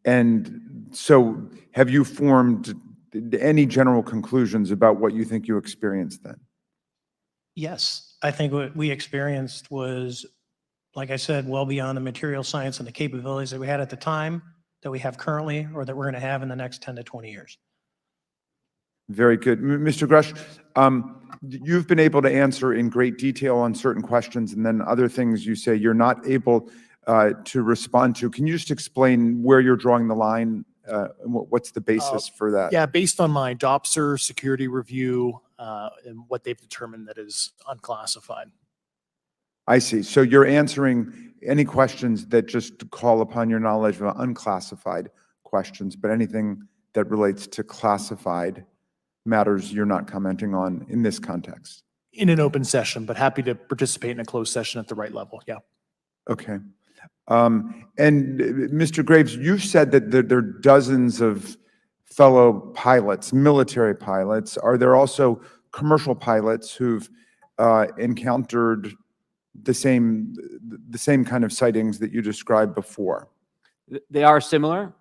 And so have you formed any general conclusions about what you think you experienced then? Yes, I think what we experienced was, like I said, well beyond the material science and the capabilities that we had at the time, that we have currently, or that we're going to have in the next 10 to 20 years. Very good. Mr. Grush, you've been able to answer in great detail on certain questions, and then other things you say you're not able to respond to. Can you just explain where you're drawing the line? And what's the basis for that? Yeah, based on my DOPSR security review and what they've determined that is unclassified. I see. So you're answering any questions that just call upon your knowledge of unclassified questions, but anything that relates to classified matters you're not commenting on in this context. In an open session, but happy to participate in a closed session at the right level. Yeah. Okay. And Mr. Graves, you've said that there are dozens of fellow pilots, military pilots. Are there also commercial pilots who've encountered the same kind of sightings that you described before? They are similar.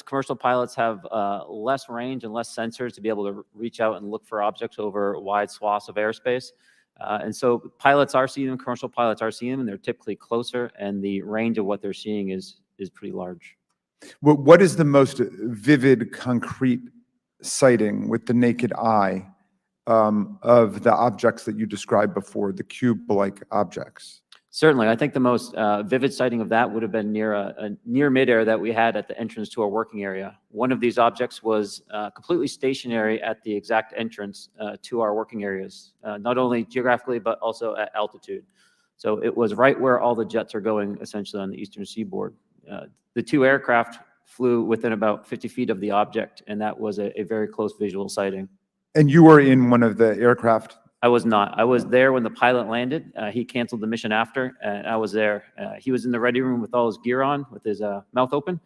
Commercial pilots have less range and less sensors to be able to reach out and look for objects over wide swaths of airspace. And so pilots are seeing them, commercial pilots are seeing them, and they're typically closer, and the range of what they're seeing is pretty large. What is the most vivid, concrete sighting with the naked eye of the objects that you described before, the cube-like objects? Certainly, I think the most vivid sighting of that would have been near midair that we had at the entrance to our working area. One of these objects was completely stationary at the exact entrance to our working areas, not only geographically, but also at altitude. So it was right where all the jets are going, essentially on the eastern seaboard. The two aircraft flew within about 50 feet of the object, and that was a very close visual sighting. And you were in one of the aircraft? I was not. I was there when the pilot landed. He canceled the mission after, and I was there. He was in the ready room with all his gear on, with his mouth open.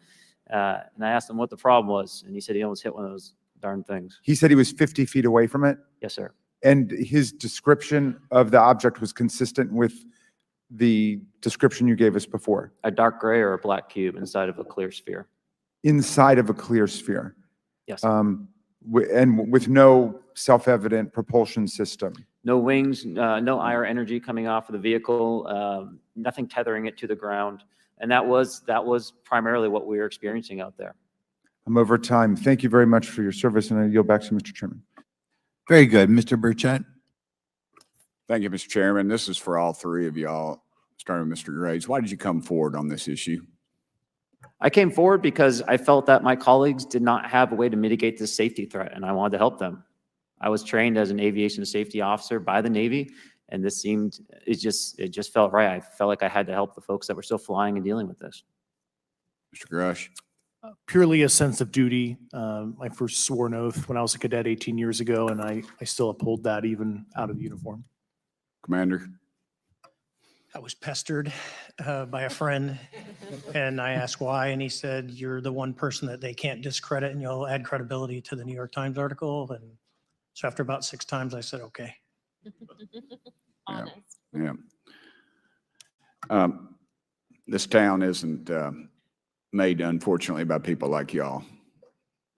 And I asked him what the problem was, and he said he almost hit one of those darn things. He said he was 50 feet away from it? Yes, sir. And his description of the object was consistent with the description you gave us before? A dark gray or a black cube inside of a clear sphere. Inside of a clear sphere? Yes. And with no self-evident propulsion system? No wings, no IR energy coming off of the vehicle, nothing tethering it to the ground. And that was primarily what we were experiencing out there. I'm over time. Thank you very much for your service, and I yield back to Mr. Chairman. Very good. Mr. Burchett? Thank you, Mr. Chairman. This is for all three of y'all, starting with Mr. Graves. Why did you come forward on this issue? I came forward because I felt that my colleagues did not have a way to mitigate this safety threat, and I wanted to help them. I was trained as an aviation safety officer by the Navy, and this it just felt right. I felt like I had to help the folks that were still flying and dealing with this. Mr. Grush? Purely a sense of duty. My first sworn oath when I was a cadet 18 years ago, and I still uphold that even out of uniform. Commander? I was pestered by a friend, and I asked why, and he said, "You're the one person that they can't discredit, and you'll add credibility to the New York Times article." And so after about 6 times, I said, "Okay." Honest. Yeah. This town isn't made, unfortunately, by people like y'all.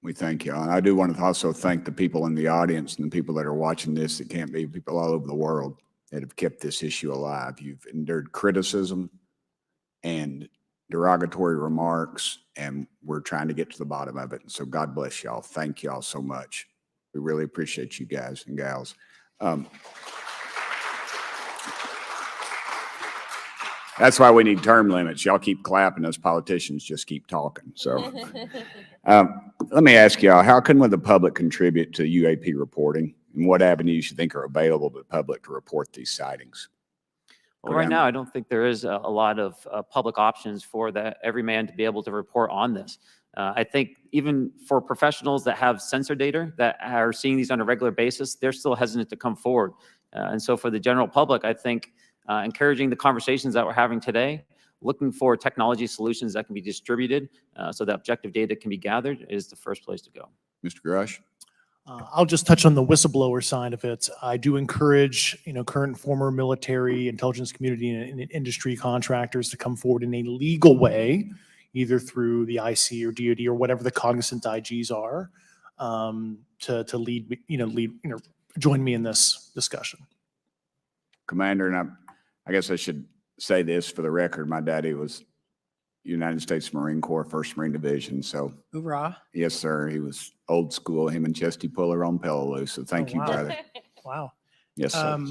We thank y'all. And I do want to also thank the people in the audience and the people that are watching this that can't be, people all over the world that have kept this issue alive. You've endured criticism and derogatory remarks, and we're trying to get to the bottom of it. And so God bless y'all. Thank y'all so much. We really appreciate you guys and gals. That's why we need term limits. Y'all keep clapping, us politicians just keep talking. So let me ask y'all, how can the public contribute to UAP reporting? And what avenues you think are available to the public to report these sightings? Well, right now, I don't think there is a lot of public options for every man to be able to report on this. I think even for professionals that have sensor data that are seeing these on a regular basis, they're still hesitant to come forward. And so for the general public, I think encouraging the conversations that we're having today, looking for technology solutions that can be distributed so that objective data can be gathered is the first place to go. Mr. Grush? I'll just touch on the whistleblower side of it. I do encourage, current and former military, intelligence community, and industry contractors to come forward in a legal way, either through the IC or DoD or whatever the cognizant IGs are, to lead, join me in this discussion. Commander, and I guess I should say this for the record. My daddy was United States Marine Corps, 1st Marine Division. So, Hoorah. Yes, sir. He was old school, him and Chesty Puller on Peleliu. So thank you, wow. brother. Wow. Yes, sir.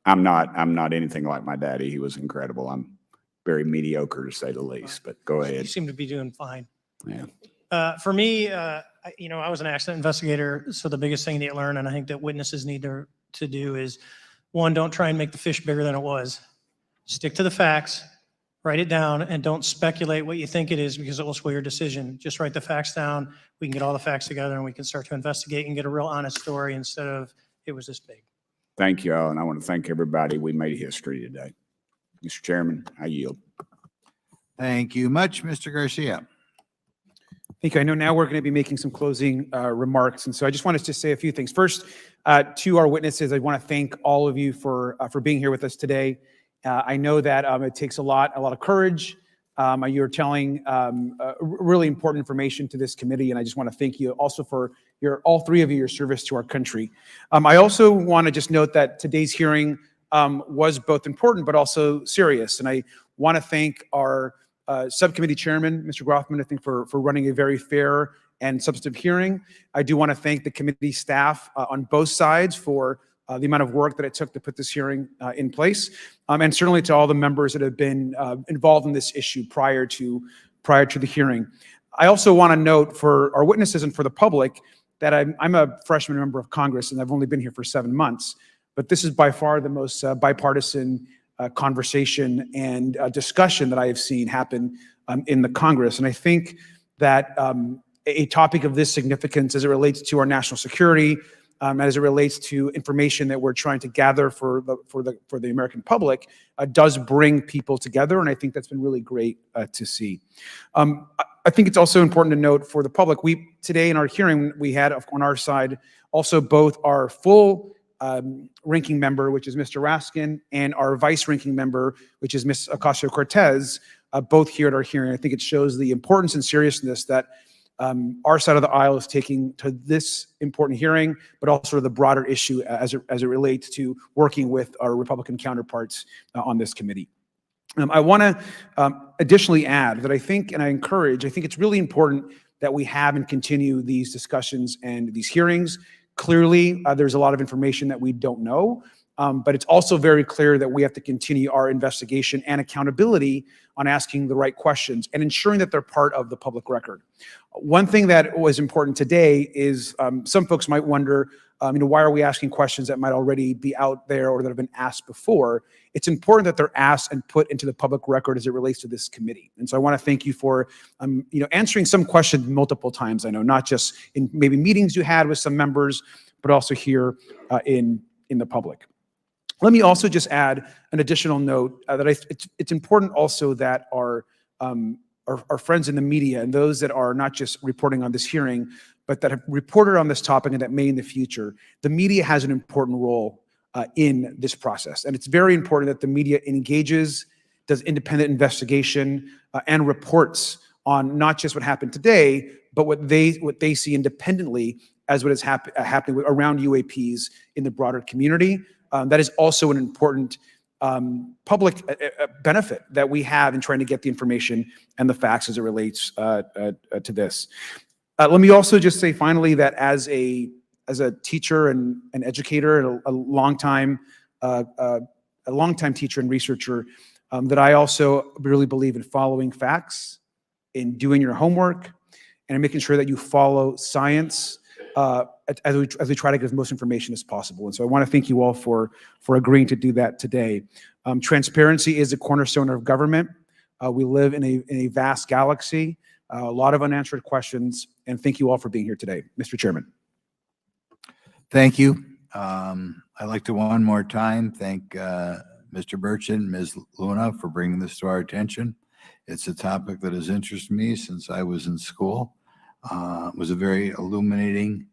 I'm not anything like my daddy. He was incredible. I'm very mediocre to say the least, but go ahead. You seem to be doing fine. Yeah. For me, I was an accident investigator. So the biggest thing that you learn, and I think that witnesses need to do is, one, don't try and make the fish bigger than it was. Stick to the facts, write it down, and don't speculate what you think it is because it will sway your decision. Just write the facts down. We can get all the facts together and we can start to investigate and get a real honest story instead of it was this big. Thank you all, and I want to thank everybody. We made history today. Mr. Chairman, I yield. Thank you much, Mr. Garcia. Thank you. I know now we're going to be making some closing remarks, and so I just wanted to say a few things. First, to our witnesses, I want to thank all of you for being here with us today. I know that it takes a lot of courage. You're telling really important information to this committee, and I just want to thank you also for all three of you, your service to our country. I also want to just note that today's hearing was both important but also serious, and I want to thank our subcommittee chairman, Mr. Grothman, I think for running a very fair and substantive hearing. I do want to thank the committee staff on both sides for the amount of work that it took to put this hearing in place, and certainly to all the members that have been involved in this issue prior to the hearing. I also want to note for our witnesses and for the public that I'm a freshman member of Congress and I've only been here for 7 months, but this is by far the most bipartisan conversation and discussion that I have seen happen in the Congress. And I think that a topic of this significance as it relates to our national security, as it relates to information that we're trying to gather for the American public, does bring people together, and I think that's been really great to see. I think it's also important to note for the public, today in our hearing, we had on our side also both our full ranking member, which is Mr. Raskin, and our vice ranking member, which is Ms. Ocasio-Cortez, both here at our hearing. I think it shows the importance and seriousness that our side of the aisle is taking to this important hearing, but also to the broader issue as it relates to working with our Republican counterparts on this committee. I want to additionally add that I think it's really important that we have and continue these discussions and these hearings. Clearly, there's a lot of information that we don't know, but it's also very clear that we have to continue our investigation and accountability on asking the right questions and ensuring that they're part of the public record. One thing that was important today is some folks might wonder, why are we asking questions that might already be out there or that have been asked before? It's important that they're asked and put into the public record as it relates to this committee. And so I want to thank you for, answering some questions multiple times. I know not just in maybe meetings you had with some members, but also here in the public. Let me also just add an additional note that it's important also that our friends in the media and those that are not just reporting on this hearing, but that have reported on this topic and that may in the future, the media has an important role in this process. And it's very important that the media engages, does independent investigation, and reports on not just what happened today, but what they see independently as what is happening around UAPs in the broader community. That is also an important public benefit that we have in trying to get the information and the facts as it relates to this. Let me also just say finally that as a teacher and an educator and a longtime teacher and researcher, that I also really believe in following facts, in doing your homework, and in making sure that you follow science as we try to get as most information as possible. And so I want to thank you all for agreeing to do that today. Transparency is a cornerstone of government. We live in a vast galaxy, a lot of unanswered questions, and thank you all for being here today. Mr. Chairman. Thank you. I'd like to one more time thank Mr. Burchett and Ms. Luna for bringing this to our attention. It's a topic that has interested me since I was in school. It was a very illuminating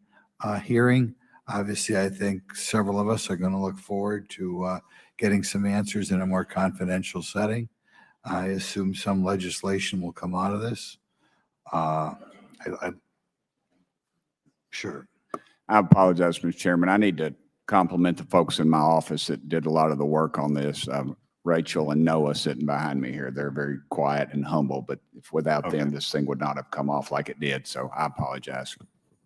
hearing. Obviously, I think several of us are going to look forward to getting some answers in a more confidential setting. I assume some legislation will come out of this. Sure. I apologize, Mr. Chairman. I need to compliment the folks in my office that did a lot of the work on this. Rachel and Noah sitting behind me here. They're very quiet and humble, but if without them, this thing would not have come off like it did. So I apologize.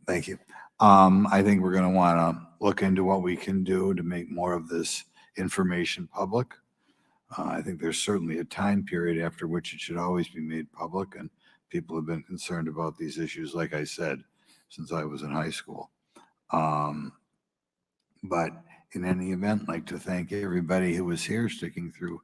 Thank you. I think we're going to want to look into what we can do to make more of this information public. I think there's certainly a time period after which it should always be made public, and people have been concerned about these issues, like I said, since I was in high school. But in any event, I'd like to thank everybody who was here, sticking through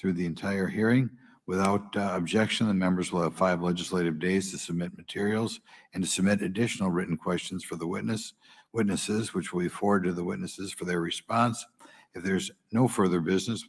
the entire hearing. Without objection, the members will have 5 legislative days to submit materials and to submit additional written questions for the witnesses, which will be forwarded to the witnesses for their response. If there's no further business,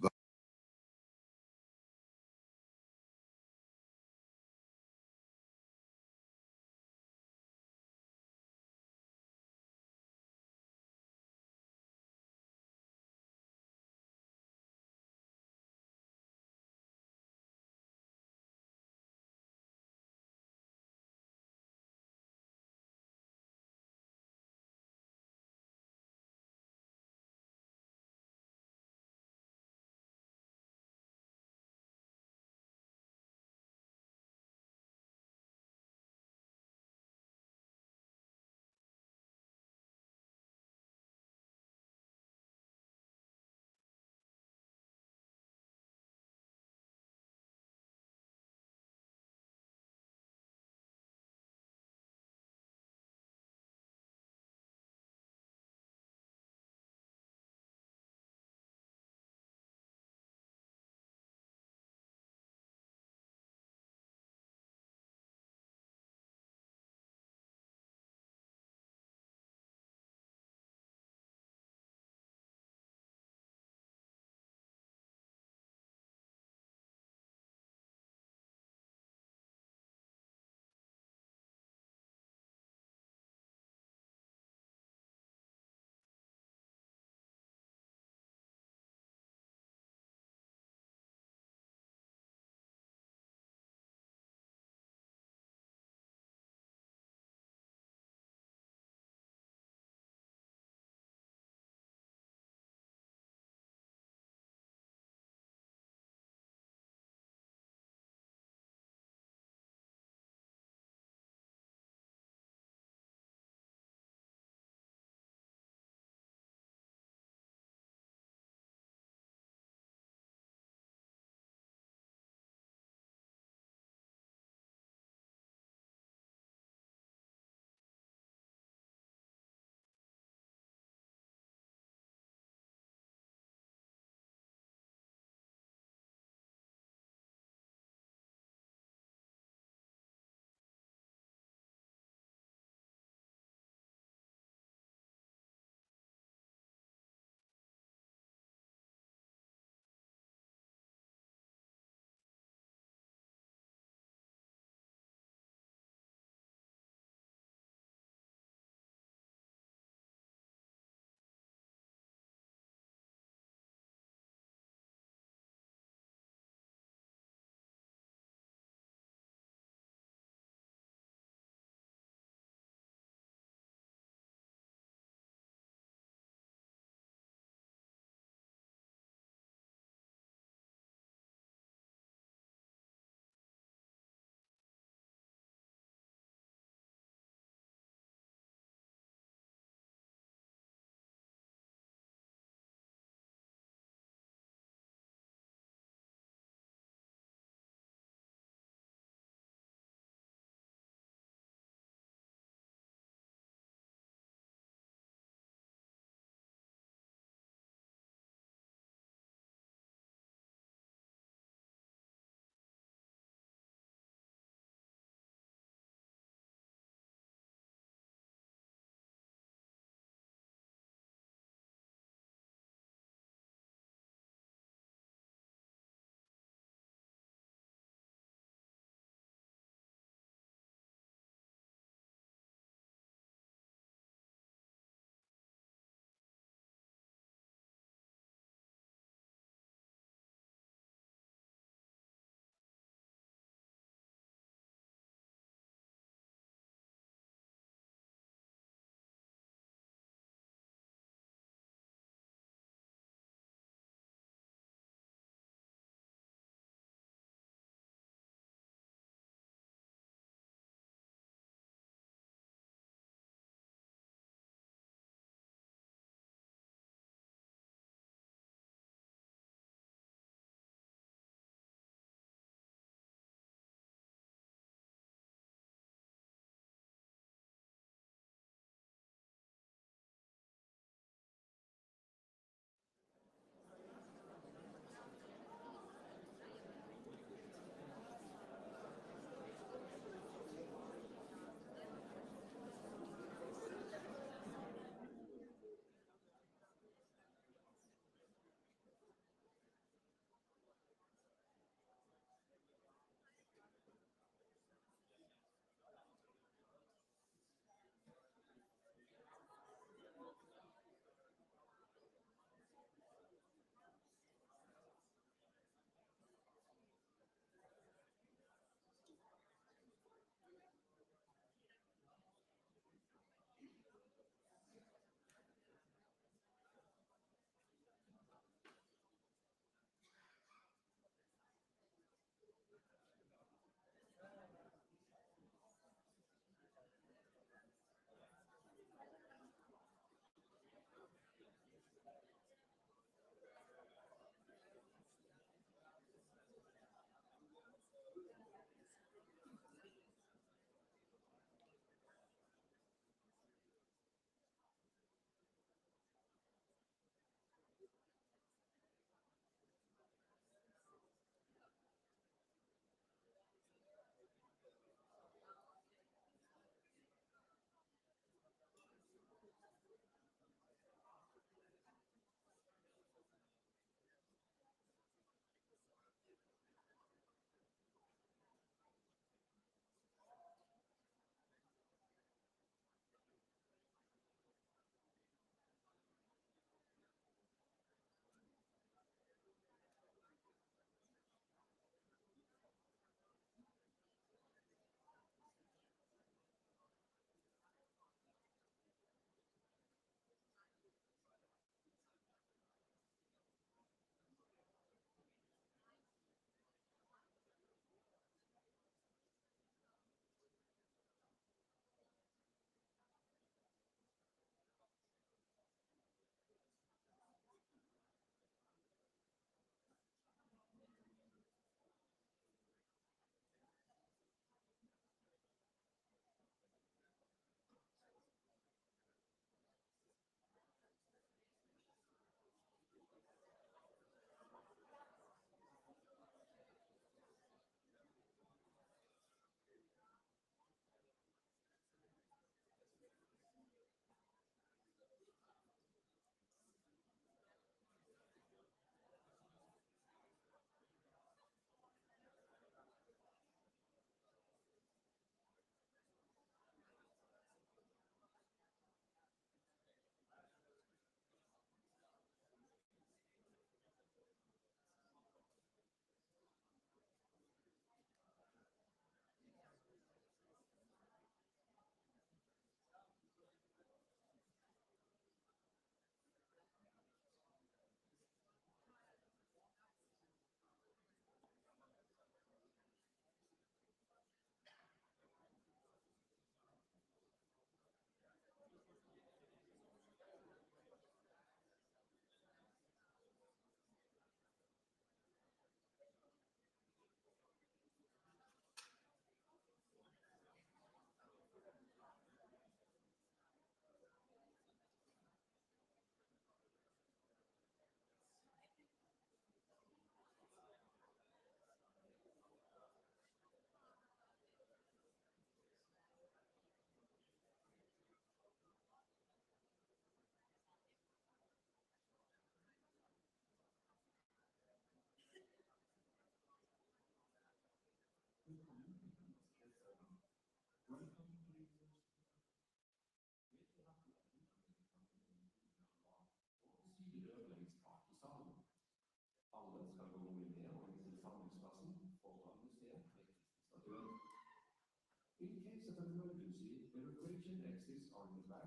exits are in the back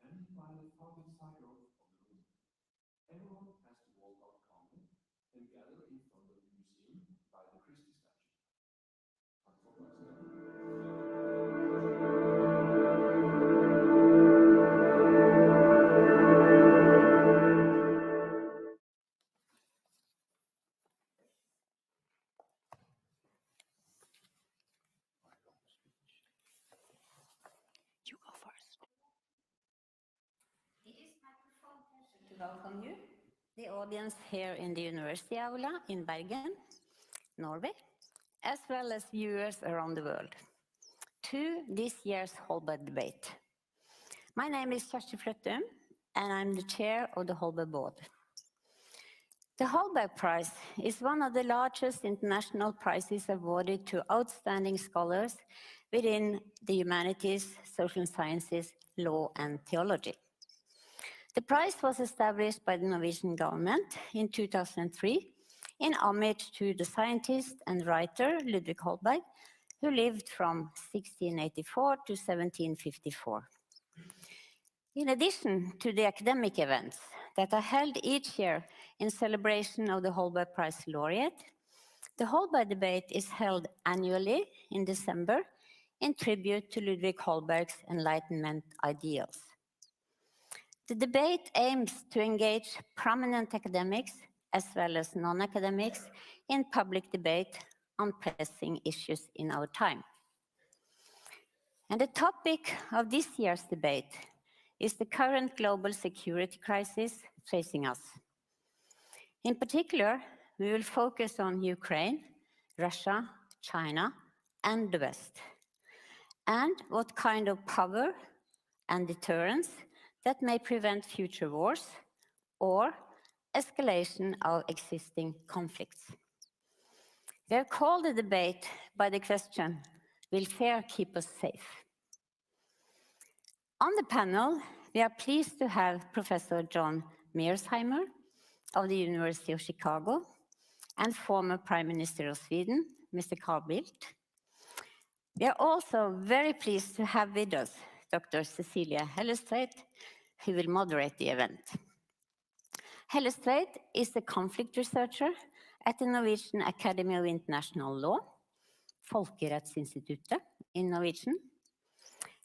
and behind the farther side of the room. Everyone has to walk out calmly and gather in front of the museum by the Christie statue. Tack för uppmärksamheten. You go first. It is my profound pleasure to welcome you, the audience here in the University Aula in Bergen, Norway, as well as viewers around the world, to this year's Holberg debate. My name is Kjersti Fløttum, and I'm the chair of the Holberg board. The Holberg Prize is one of the largest international prizes awarded to outstanding scholars within the humanities, social sciences, law, and theology. The prize was established by the Norwegian government in 2003 in homage to the scientist and writer Ludvig Holberg, who lived from 1684 to 1754. In addition to the academic events that are held each year in celebration of the Holberg Prize laureate, the Holberg debate is held annually in December in tribute to Ludvig Holberg's Enlightenment ideals. The debate aims to engage prominent academics as well as non-academics in public debate on pressing issues in our time. And the topic of this year's debate is the current global security crisis facing us. In particular, we will focus on Ukraine, Russia, China, and the West, and what kind of power and deterrence that may prevent future wars or escalation of existing conflicts. We have called the debate by the question, will fear keep us safe? On the panel, we are pleased to have Professor John Mearsheimer of the University of Chicago and former Prime Minister of Sweden, Mr. Carl Bildt. We are also very pleased to have with us Dr. Cecilia Hellestveit, who will moderate the event. Hellestveit is a conflict researcher at the Norwegian Academy of International Law, Folkerettsinstituttet in Norwegian.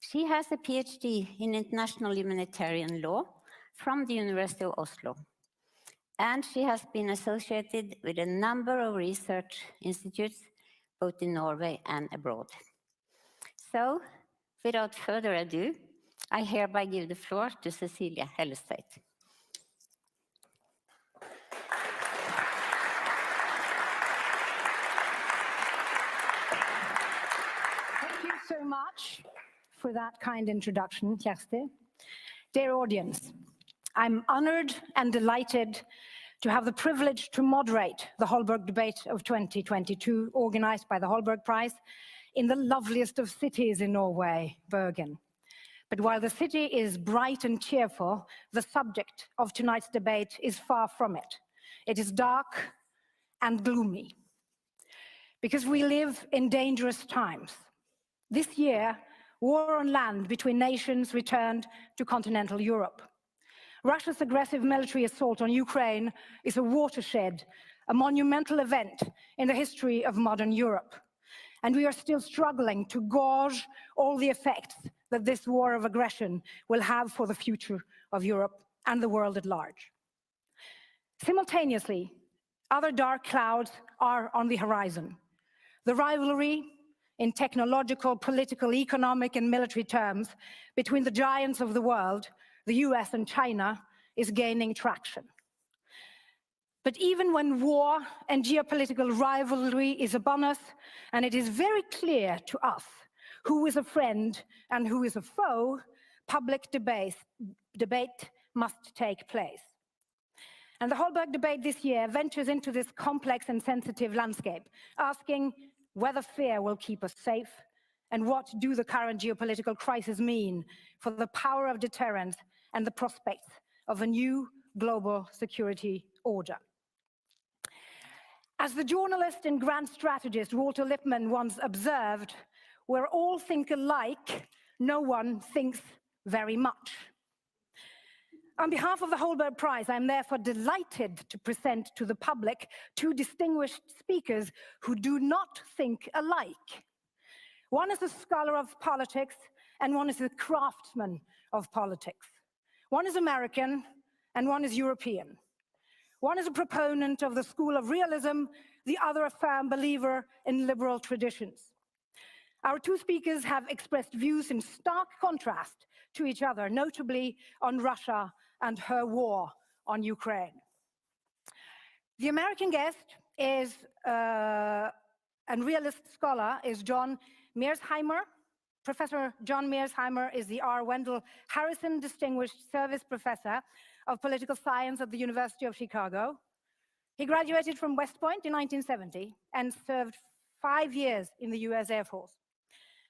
She has a PhD in international humanitarian law from the University of Oslo, and she has been associated with a number of research institutes, both in Norway and abroad. So, without further ado, I hereby give the floor to Cecilia Hellestveit. Thank you so much for that kind introduction, Kjersti. Dear audience, I'm honored and delighted to have the privilege to moderate the Holberg debate of 2022, organized by the Holberg Prize in the loveliest of cities in Norway, Bergen. But while the city is bright and cheerful, the subject of tonight's debate is far from it. It is dark and gloomy, because we live in dangerous times. This year, war on land between nations returned to continental Europe. Russia's aggressive military assault on Ukraine is a watershed, a monumental event in the history of modern Europe. And we are still struggling to gauge all the effects that this war of aggression will have for the future of Europe and the world at large. Simultaneously, other dark clouds are on the horizon. The rivalry in technological, political, economic, and military terms between the giants of the world, the US and China, is gaining traction. But even when war and geopolitical rivalry is upon us, and it is very clear to us who is a friend and who is a foe, public debate must take place. And the Holberg debate this year ventures into this complex and sensitive landscape, asking whether fear will keep us safe, and what do the current geopolitical crisis mean for the power of deterrence and the prospects of a new global security order. As the journalist and grand strategist Walter Lippmann once observed, where all think alike, no one thinks very much. On behalf of the Holberg Prize, I'm therefore delighted to present to the public two distinguished speakers who do not think alike. One is a scholar of politics, and one is a craftsman of politics. One is American, and one is European. One is a proponent of the school of realism, the other a firm believer in liberal traditions. Our two speakers have expressed views in stark contrast to each other, notably on Russia and her war on Ukraine. The American guest is, and realist scholar is John Mearsheimer. Professor John Mearsheimer is the R. Wendell Harrison Distinguished Service Professor of Political Science at the University of Chicago. He graduated from West Point in 1970 and served 5 years in the US Air Force.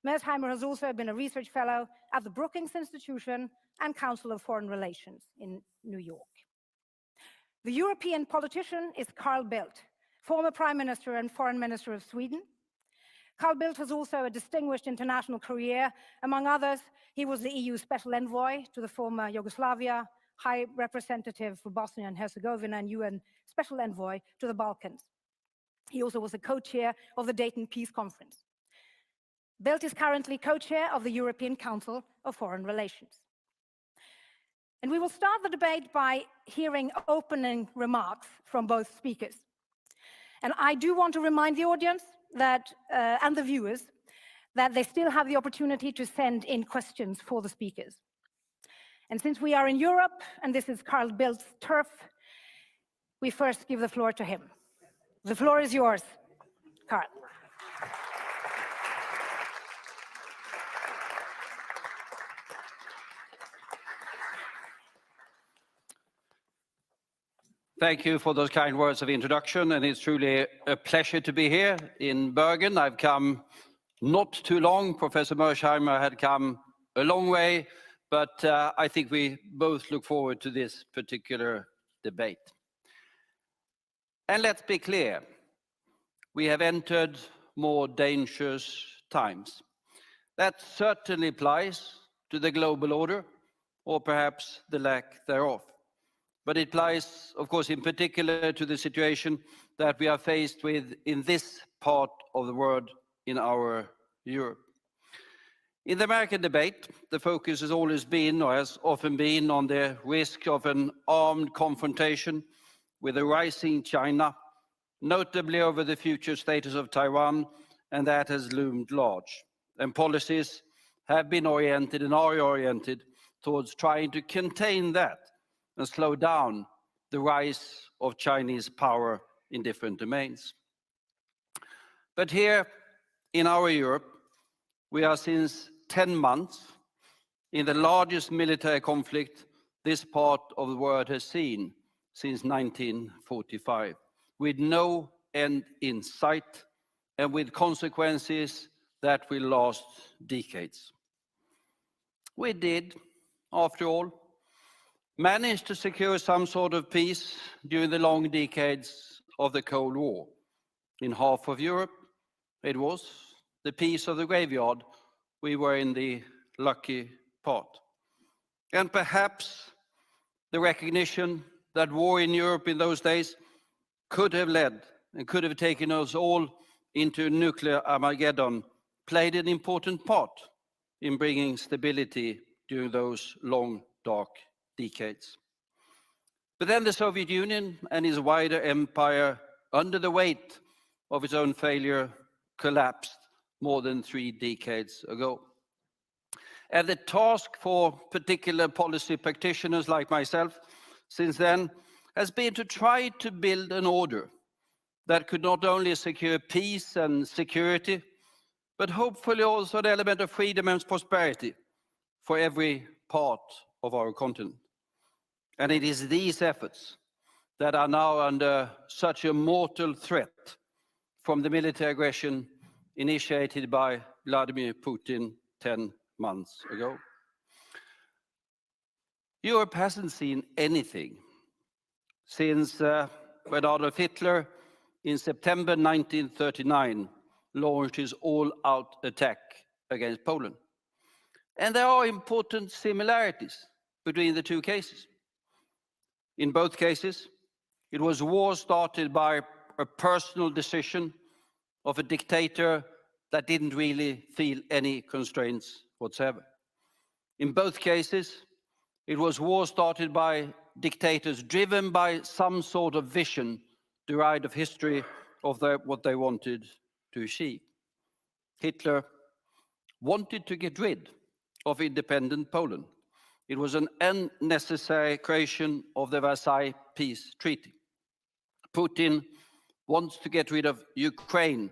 Mearsheimer has also been a research fellow at the Brookings Institution and Council of Foreign Relations in New York. The European politician is Carl Bildt, former Prime Minister and Foreign Minister of Sweden. Carl Bildt has also a distinguished international career. Among others, he was the EU Special Envoy to the former Yugoslavia, High Representative for Bosnia and Herzegovina, and UN Special Envoy to the Balkans. He also was a co-chair of the Dayton Peace Conference. Bildt is currently co-chair of the European Council of Foreign Relations. And we will start the debate by hearing opening remarks from both speakers. And I do want to remind the audience that, and the viewers, that they still have the opportunity to send in questions for the speakers. And since we are in Europe, and this is Carl Bildt's turf, we first give the floor to him. The floor is yours, Carl. Thank you for those kind words of introduction, and it's truly a pleasure to be here in Bergen. I've come not too long. Professor Mearsheimer had come a long way, but I think we both look forward to this particular debate. And let's be clear, we have entered more dangerous times. That certainly applies to the global order, or perhaps the lack thereof. But it applies, of course, in particular to the situation that we are faced with in this part of the world, in our Europe. In the American debate, the focus has always been, or has often been, on the risk of an armed confrontation with a rising China, notably over the future status of Taiwan, and that has loomed large. And policies have been oriented and are oriented towards trying to contain that and slow down the rise of Chinese power in different domains. But here in our Europe, we are since 10 months in the largest military conflict this part of the world has seen since 1945, with no end in sight and with consequences that will last decades. We did, after all, managed to secure some sort of peace during the long decades of the Cold War. In half of Europe, it was the peace of the graveyard. We were in the lucky part. And perhaps the recognition that war in Europe in those days could have led and could have taken us all into nuclear Armageddon played an important part in bringing stability during those long, dark decades. But then the Soviet Union and its wider empire, under the weight of its own failure, collapsed more than 3 decades ago. And the task for particular policy practitioners like myself since then has been to try to build an order that could not only secure peace and security, but hopefully also an element of freedom and prosperity for every part of our continent. And it is these efforts that are now under such a mortal threat from the military aggression initiated by Vladimir Putin 10 months ago. Europe hasn't seen anything since when Adolf Hitler in September 1939 launched his all-out attack against Poland. And there are important similarities between the two cases. In both cases, it was war started by a personal decision of a dictator that didn't really feel any constraints whatsoever. In both cases, it was war started by dictators driven by some sort of vision derived of history of what they wanted to achieve. Hitler wanted to get rid of independent Poland. It was an unnecessary creation of the Versailles Peace Treaty. Putin wants to get rid of Ukraine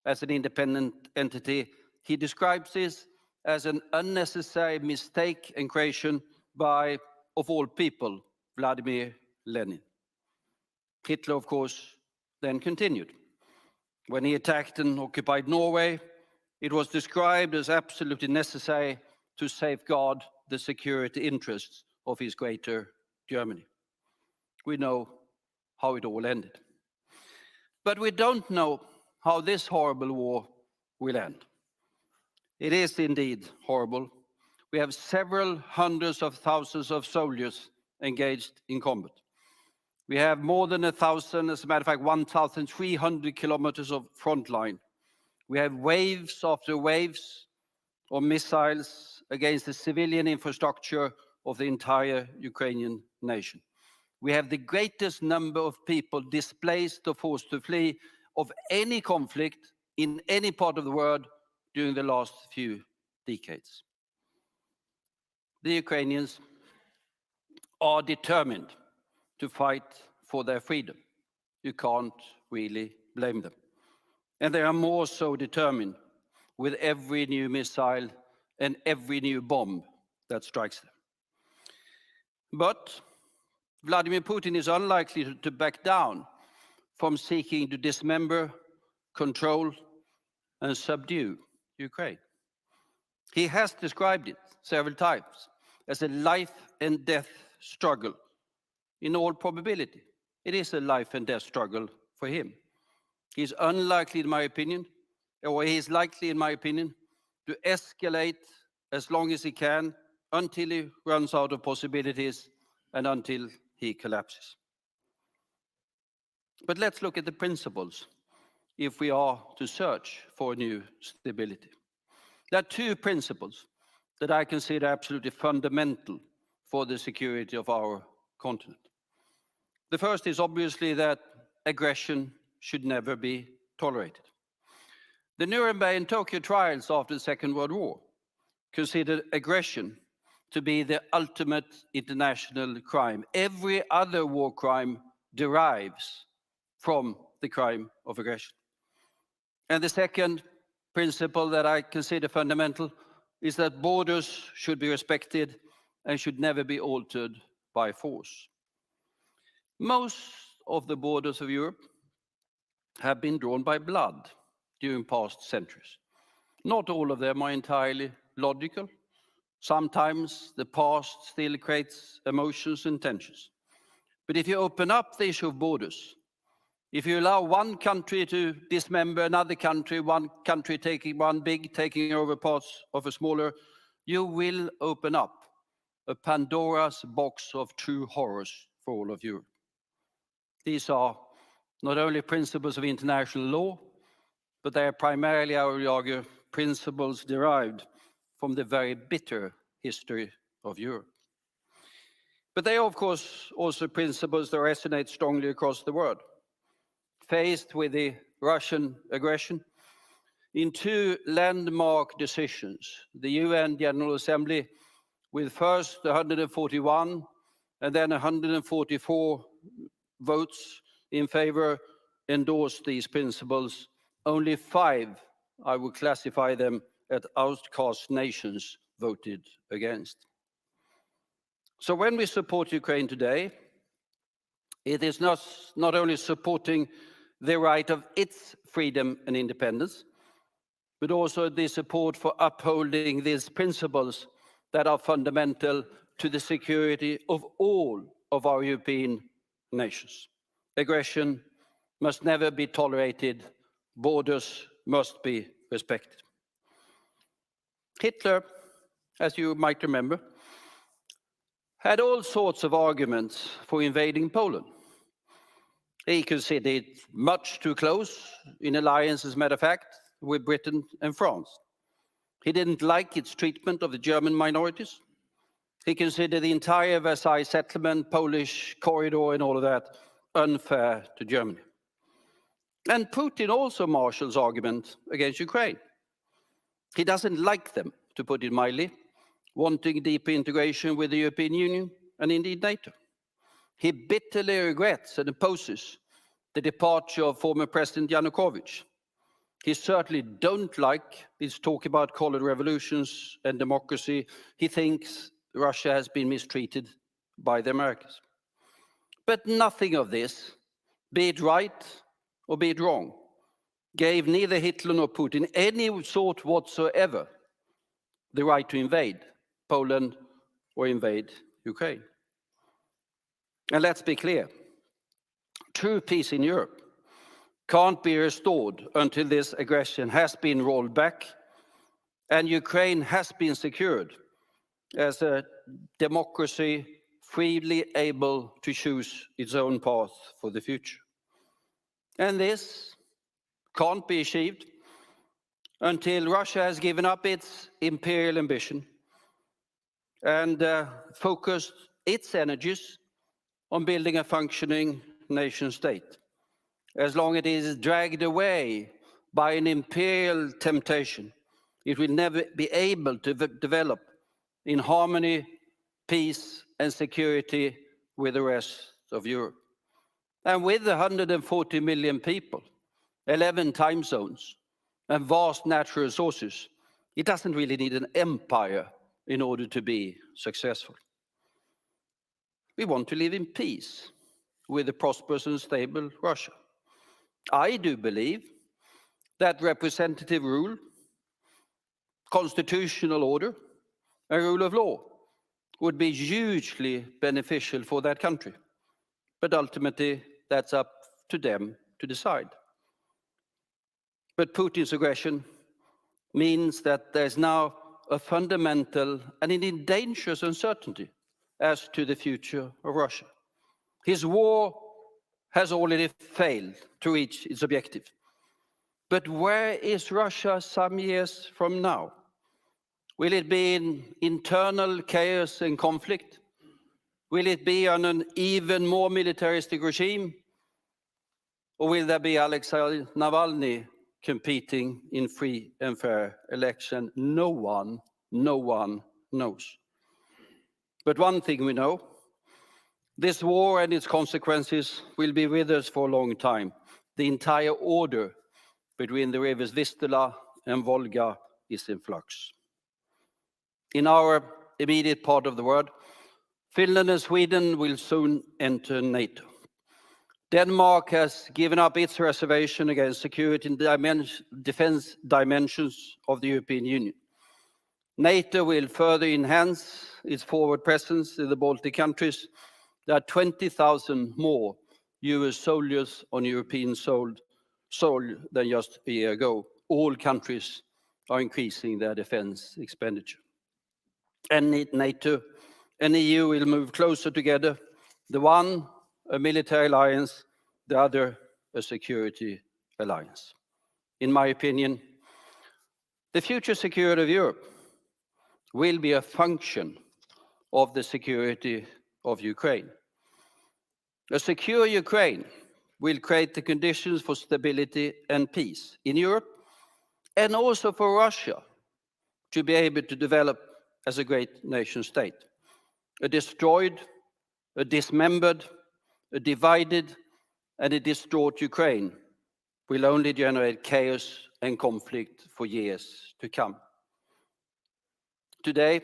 as an independent entity. He describes this as an unnecessary mistake and creation by, of all people, Vladimir Lenin. Hitler, of course, then continued. When he attacked and occupied Norway, it was described as absolutely necessary to safeguard the security interests of his greater Germany. We know how it all ended. But we don't know how this horrible war will end. It is indeed horrible. We have several hundreds of thousands of soldiers engaged in combat. We have more than 1,000, as a matter of fact, 1,300 kilometers of front line. We have waves after waves of missiles against the civilian infrastructure of the entire Ukrainian nation. We have the greatest number of people displaced or forced to flee of any conflict in any part of the world during the last few decades. The Ukrainians are determined to fight for their freedom. You can't really blame them. And they are more so determined with every new missile and every new bomb that strikes them. But Vladimir Putin is unlikely to back down from seeking to dismember, control, and subdue Ukraine. He has described it several times as a life and death struggle. In all probability, it is a life and death struggle for him. He is unlikely, in my opinion, or he is likely, in my opinion, to escalate as long as he can until he runs out of possibilities and until he collapses. But let's look at the principles if we are to search for new stability. There are two principles that I consider absolutely fundamental for the security of our continent. The first is obviously that aggression should never be tolerated. The Nuremberg and Tokyo trials after the Second World War considered aggression to be the ultimate international crime. Every other war crime derives from the crime of aggression. And the second principle that I consider fundamental is that borders should be respected and should never be altered by force. Most of the borders of Europe have been drawn by blood during past centuries. Not all of them are entirely logical. Sometimes the past still creates emotions and tensions. But if you open up the issue of borders, if you allow one country to dismember another country, one country taking over parts of a smaller, you will open up a Pandora's box of true horrors for all of Europe. These are not only principles of international law, but they are primarily, I would argue, principles derived from the very bitter history of Europe. But they are, of course, also principles that resonate strongly across the world. Faced with the Russian aggression, in two landmark decisions, the UN General Assembly, with first 141 and then 144 votes in favor, endorsed these principles. Only 5, I would classify them as outcast nations, voted against. So when we support Ukraine today, it is not only supporting the right of its freedom and independence, but also the support for upholding these principles that are fundamental to the security of all of our European nations. Aggression must never be tolerated. Borders must be respected. Hitler as you might remember, had all sorts of arguments for invading Poland. He considered it much too close in alliance, as a matter of fact, with Britain and France. He didn't like its treatment of the German minorities. He considered the entire Versailles settlement, Polish corridor and all of that unfair to Germany. And Putin also marshals argument against Ukraine. He doesn't like them, to put it mildly, wanting deeper integration with the European Union and indeed NATO. He bitterly regrets and opposes the departure of former President Yanukovych. He certainly don't like his talk about colored revolutions and democracy. He thinks Russia has been mistreated by the Americans. But nothing of this, be it right or be it wrong, gave neither Hitler nor Putin any sort whatsoever the right to invade Poland or invade Ukraine. And let's be clear, true peace in Europe can't be restored until this aggression has been rolled back and Ukraine has been secured as a democracy freely able to choose its own path for the future. And this can't be achieved until Russia has given up its imperial ambition and focused its energies on building a functioning nation state. As long as it is dragged away by an imperial temptation, it will never be able to develop in harmony, peace, and security with the rest of Europe. And with 140 million people, 11 time zones, and vast natural resources, it doesn't really need an empire in order to be successful. We want to live in peace with a prosperous and stable Russia. I do believe that representative rule, constitutional order, and rule of law would be hugely beneficial for that country. But ultimately, that's up to them to decide. But Putin's aggression means that there's now a fundamental and indeed dangerous uncertainty as to the future of Russia. His war has already failed to reach its objective. But where is Russia some years from now? Will it be in internal chaos and conflict? Will it be on an even more militaristic regime? Or will there be Alexei Navalny competing in free and fair election? No one knows. But one thing we know, this war and its consequences will be with us for a long time. The entire order between the rivers Vistula and Volga is in flux. In our immediate part of the world, Finland and Sweden will soon enter NATO. Denmark has given up its reservation against security and defense dimensions of the European Union. NATO will further enhance its forward presence in the Baltic countries. There are 20,000 more US soldiers on European soil than just a year ago. All countries are increasing their defense expenditure. And NATO and EU will move closer together. The one, a military alliance, the other, a security alliance. In my opinion, the future security of Europe will be a function of the security of Ukraine. A secure Ukraine will create the conditions for stability and peace in Europe, and also for Russia to be able to develop as a great nation state. A destroyed, a dismembered, a divided, and a distraught Ukraine will only generate chaos and conflict for years to come. Today,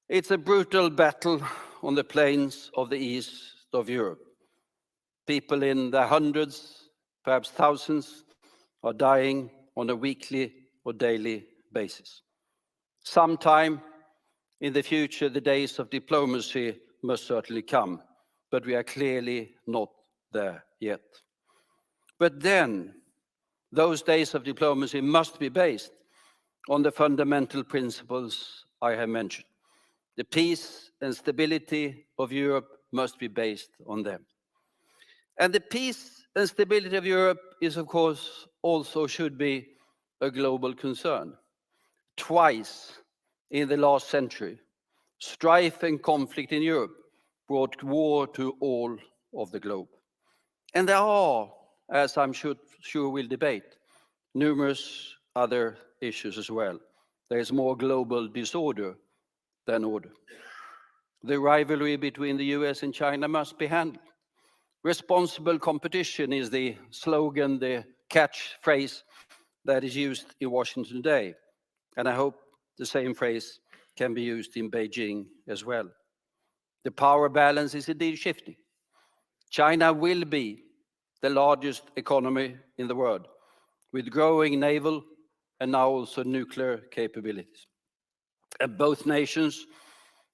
it's a brutal battle on the plains of the east of Europe. People in their hundreds, perhaps thousands, are dying on a weekly or daily basis. Sometime in the future, the days of diplomacy must certainly come, but we are clearly not there yet. But then, those days of diplomacy must be based on the fundamental principles I have mentioned. The peace and stability of Europe must be based on them. And the peace and stability of Europe is, of course, also should be a global concern. Twice in the last century, strife and conflict in Europe brought war to all of the globe. And there are, as I'm sure we'll debate, numerous other issues as well. There is more global disorder than order. The rivalry between the US and China must be handled. Responsible competition is the slogan, the catchphrase that is used in Washington today. And I hope the same phrase can be used in Beijing as well. The power balance is indeed shifting. China will be the largest economy in the world, with growing naval and now also nuclear capabilities. And both nations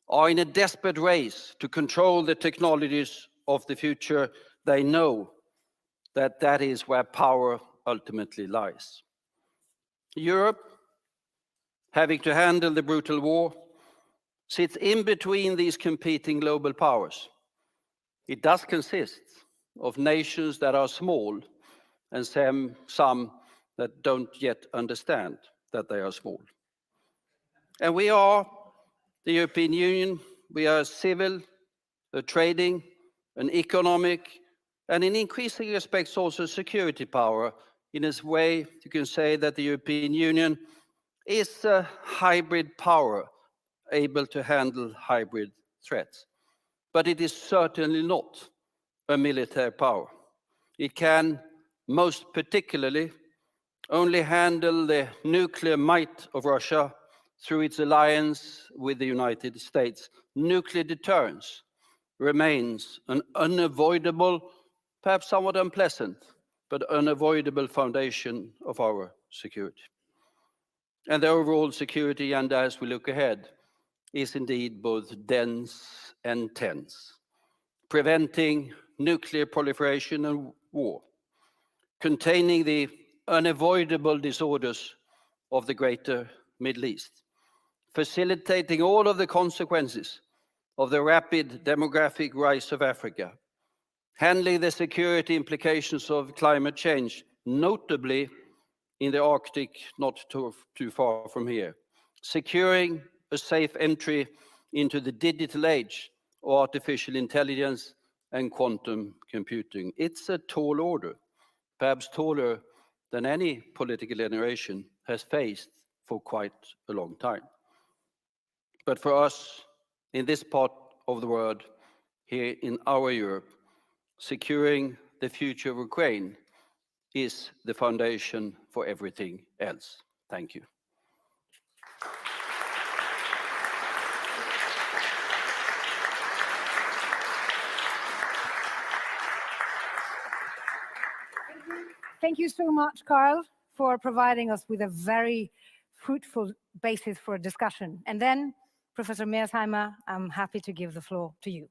are in a desperate race to control the technologies of the future. They know that that is where power ultimately lies. Europe, having to handle the brutal war, sits in between these competing global powers. It does consist of nations that are small and some that don't yet understand that they are small. And we are the European Union. We are a civil, a trading, an economic, and in increasing respects also a security power. In this way, you can say that the European Union is a hybrid power able to handle hybrid threats. But it is certainly not a military power. It can most particularly only handle the nuclear might of Russia through its alliance with the United States. Nuclear deterrence remains an unavoidable, perhaps somewhat unpleasant, but unavoidable foundation of our security. And the overall security agenda as we look ahead is indeed both dense and tense, preventing nuclear proliferation and war, containing the unavoidable disorders of the greater Middle East, facilitating all of the consequences of the rapid demographic rise of Africa, handling the security implications of climate change, notably in the Arctic, not too far from here, securing a safe entry into the digital age of artificial intelligence and quantum computing. It's a tall order, perhaps taller than any political generation has faced for quite a long time. But for us, in this part of the world, here in our Europe, securing the future of Ukraine is the foundation for everything else. Thank you. Thank you so much, Carl, for providing us with a very fruitful basis for a discussion. And then, Professor Mearsheimer, I'm happy to give the floor to you.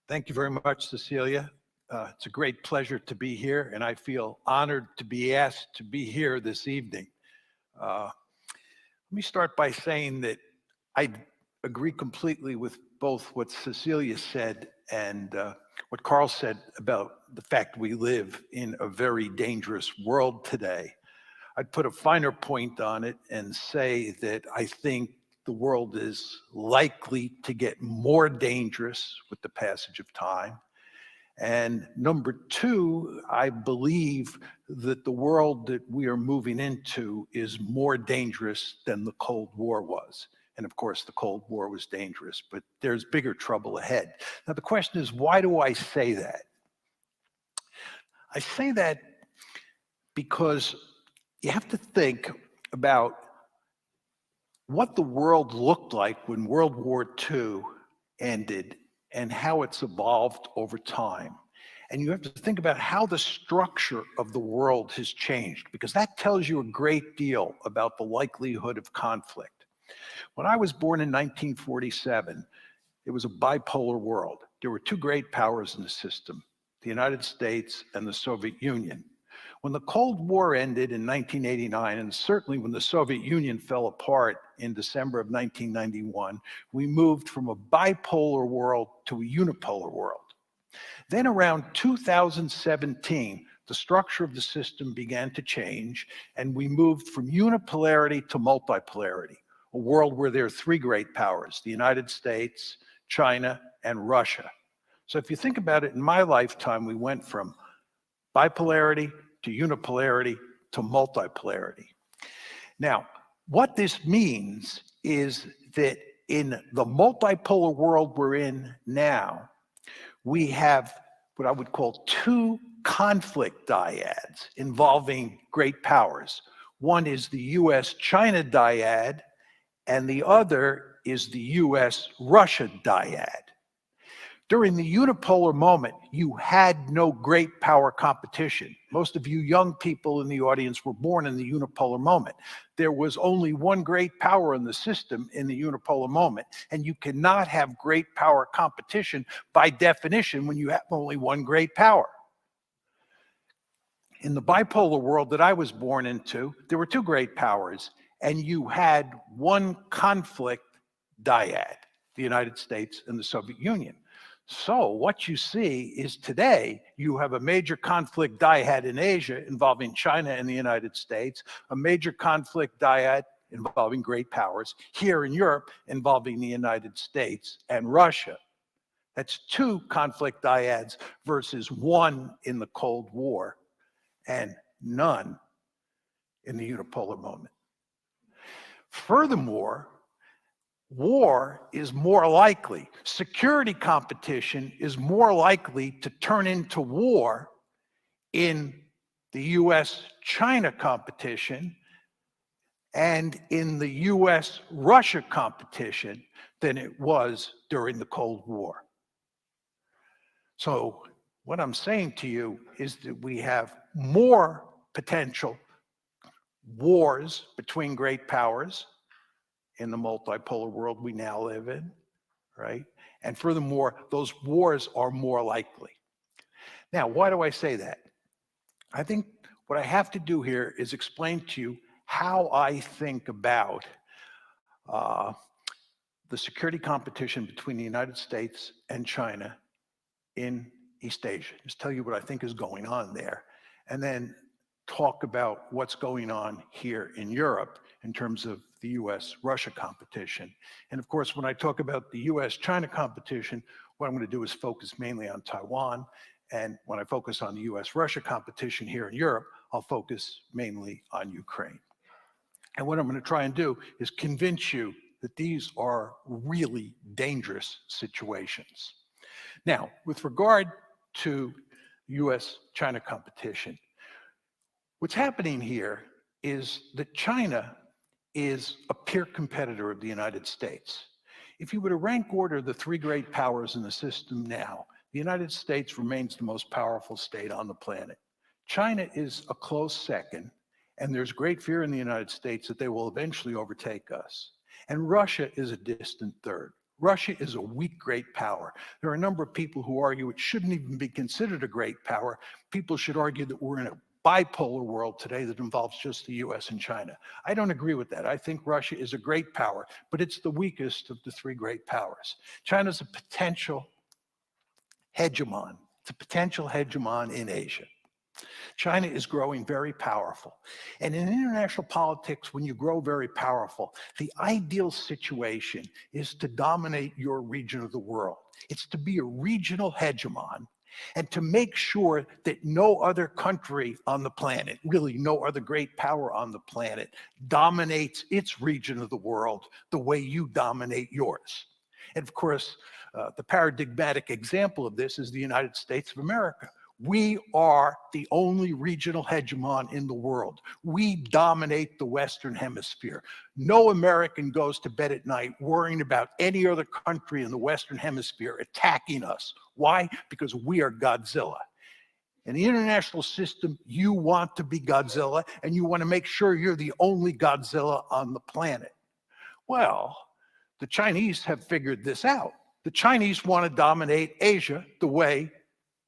Thank you very much, Cecilia. It's a great pleasure to be here, and I feel honored to be asked to be here this evening. Let me start by saying that I agree completely with both what Cecilia said and what Carl said about the fact we live in a very dangerous world today. I'd put a finer point on it and say that I think the world is likely to get more dangerous with the passage of time. And number two, I believe that the world that we are moving into is more dangerous than the Cold War was. And of course, the Cold War was dangerous, but there's bigger trouble ahead. Now, the question is, why do I say that? I say that because you have to think about what the world looked like when World War II ended and how it's evolved over time. And you have to think about how the structure of the world has changed, because that tells you a great deal about the likelihood of conflict. When I was born in 1947, it was a bipolar world. there were two great powers in the system, the United States and the Soviet Union. When the Cold War ended in 1989, and certainly when the Soviet Union fell apart in December of 1991, we moved from a bipolar world to a unipolar world. Then around 2017, the structure of the system began to change, and we moved from unipolarity to multipolarity, a world where there are three great powers, the United States, China, and Russia. So if you think about it, in my lifetime, we went from bipolarity to unipolarity to multipolarity. Now, what this means is that in the multipolar world we're in now, we have what I would call two conflict dyads involving great powers. One is the US-China dyad, and the other is the US-Russia dyad. During the unipolar moment, you had no great power competition. Most of you young people in the audience were born in the unipolar moment. There was only one great power in the system in the unipolar moment, and you cannot have great power competition by definition when you have only one great power. In the bipolar world that I was born into, there were two great powers, and you had one conflict dyad, the United States and the Soviet Union. So what you see is today you have a major conflict dyad in Asia involving China and the United States, a major conflict dyad involving great powers here in Europe involving the United States and Russia. That's two conflict dyads versus one in the Cold War and none in the unipolar moment. Furthermore, war is more likely, security competition is more likely to turn into war in the US-China competition and in the US-Russia competition than it was during the Cold War. So what I'm saying to you is that we have more potential wars between great powers in the multipolar world we now live in, right? And furthermore, those wars are more likely. Now, why do I say that? I think what I have to do here is explain to you how I think about the security competition between the United States and China in East Asia. Just tell you what I think is going on there, and then talk about what's going on here in Europe in terms of the US-Russia competition. And of course, when I talk about the US-China competition, what I'm going to do is focus mainly on Taiwan. And when I focus on the US-Russia competition here in Europe, I'll focus mainly on Ukraine. And what I'm going to try and do is convince you that these are really dangerous situations. Now, with regard to US-China competition, what's happening here is that China is a peer competitor of the United States. If you were to rank order the three great powers in the system now, the United States remains the most powerful state on the planet. China is a close second, and there's great fear in the United States that they will eventually overtake us. And Russia is a distant third. Russia is a weak great power. There are a number of people who argue it shouldn't even be considered a great power. People should argue that we're in a bipolar world today that involves just the US and China. I don't agree with that. I think Russia is a great power, but it's the weakest of the three great powers. China's a potential hegemon. It's a potential hegemon in Asia. China is growing very powerful. And in international politics, when you grow very powerful, the ideal situation is to dominate your region of the world. It's to be a regional hegemon and to make sure that no other country on the planet, really no other great power on the planet, dominates its region of the world the way you dominate yours. And of course, the paradigmatic example of this is the United States of America. We are the only regional hegemon in the world. We dominate the Western Hemisphere. No American goes to bed at night worrying about any other country in the Western Hemisphere attacking us. Why? Because we are Godzilla. In the international system, you want to be Godzilla, and you want to make sure you're the only Godzilla on the planet. Well, the Chinese have figured this out. The Chinese want to dominate Asia the way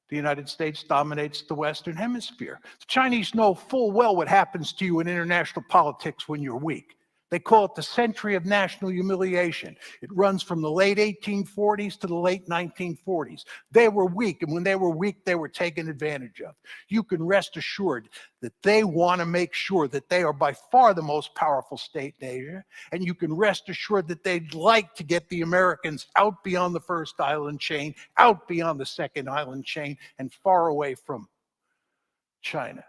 the United States dominates the Western Hemisphere. The Chinese know full well what happens to you in international politics when you're weak. They call it the century of national humiliation. It runs from the late 1840s to the late 1940s. They were weak, and when they were weak, they were taken advantage of. You can rest assured that they want to make sure that they are by far the most powerful state in Asia, and you can rest assured that they'd like to get the Americans out beyond the first island chain, out beyond the second island chain, and far away from China.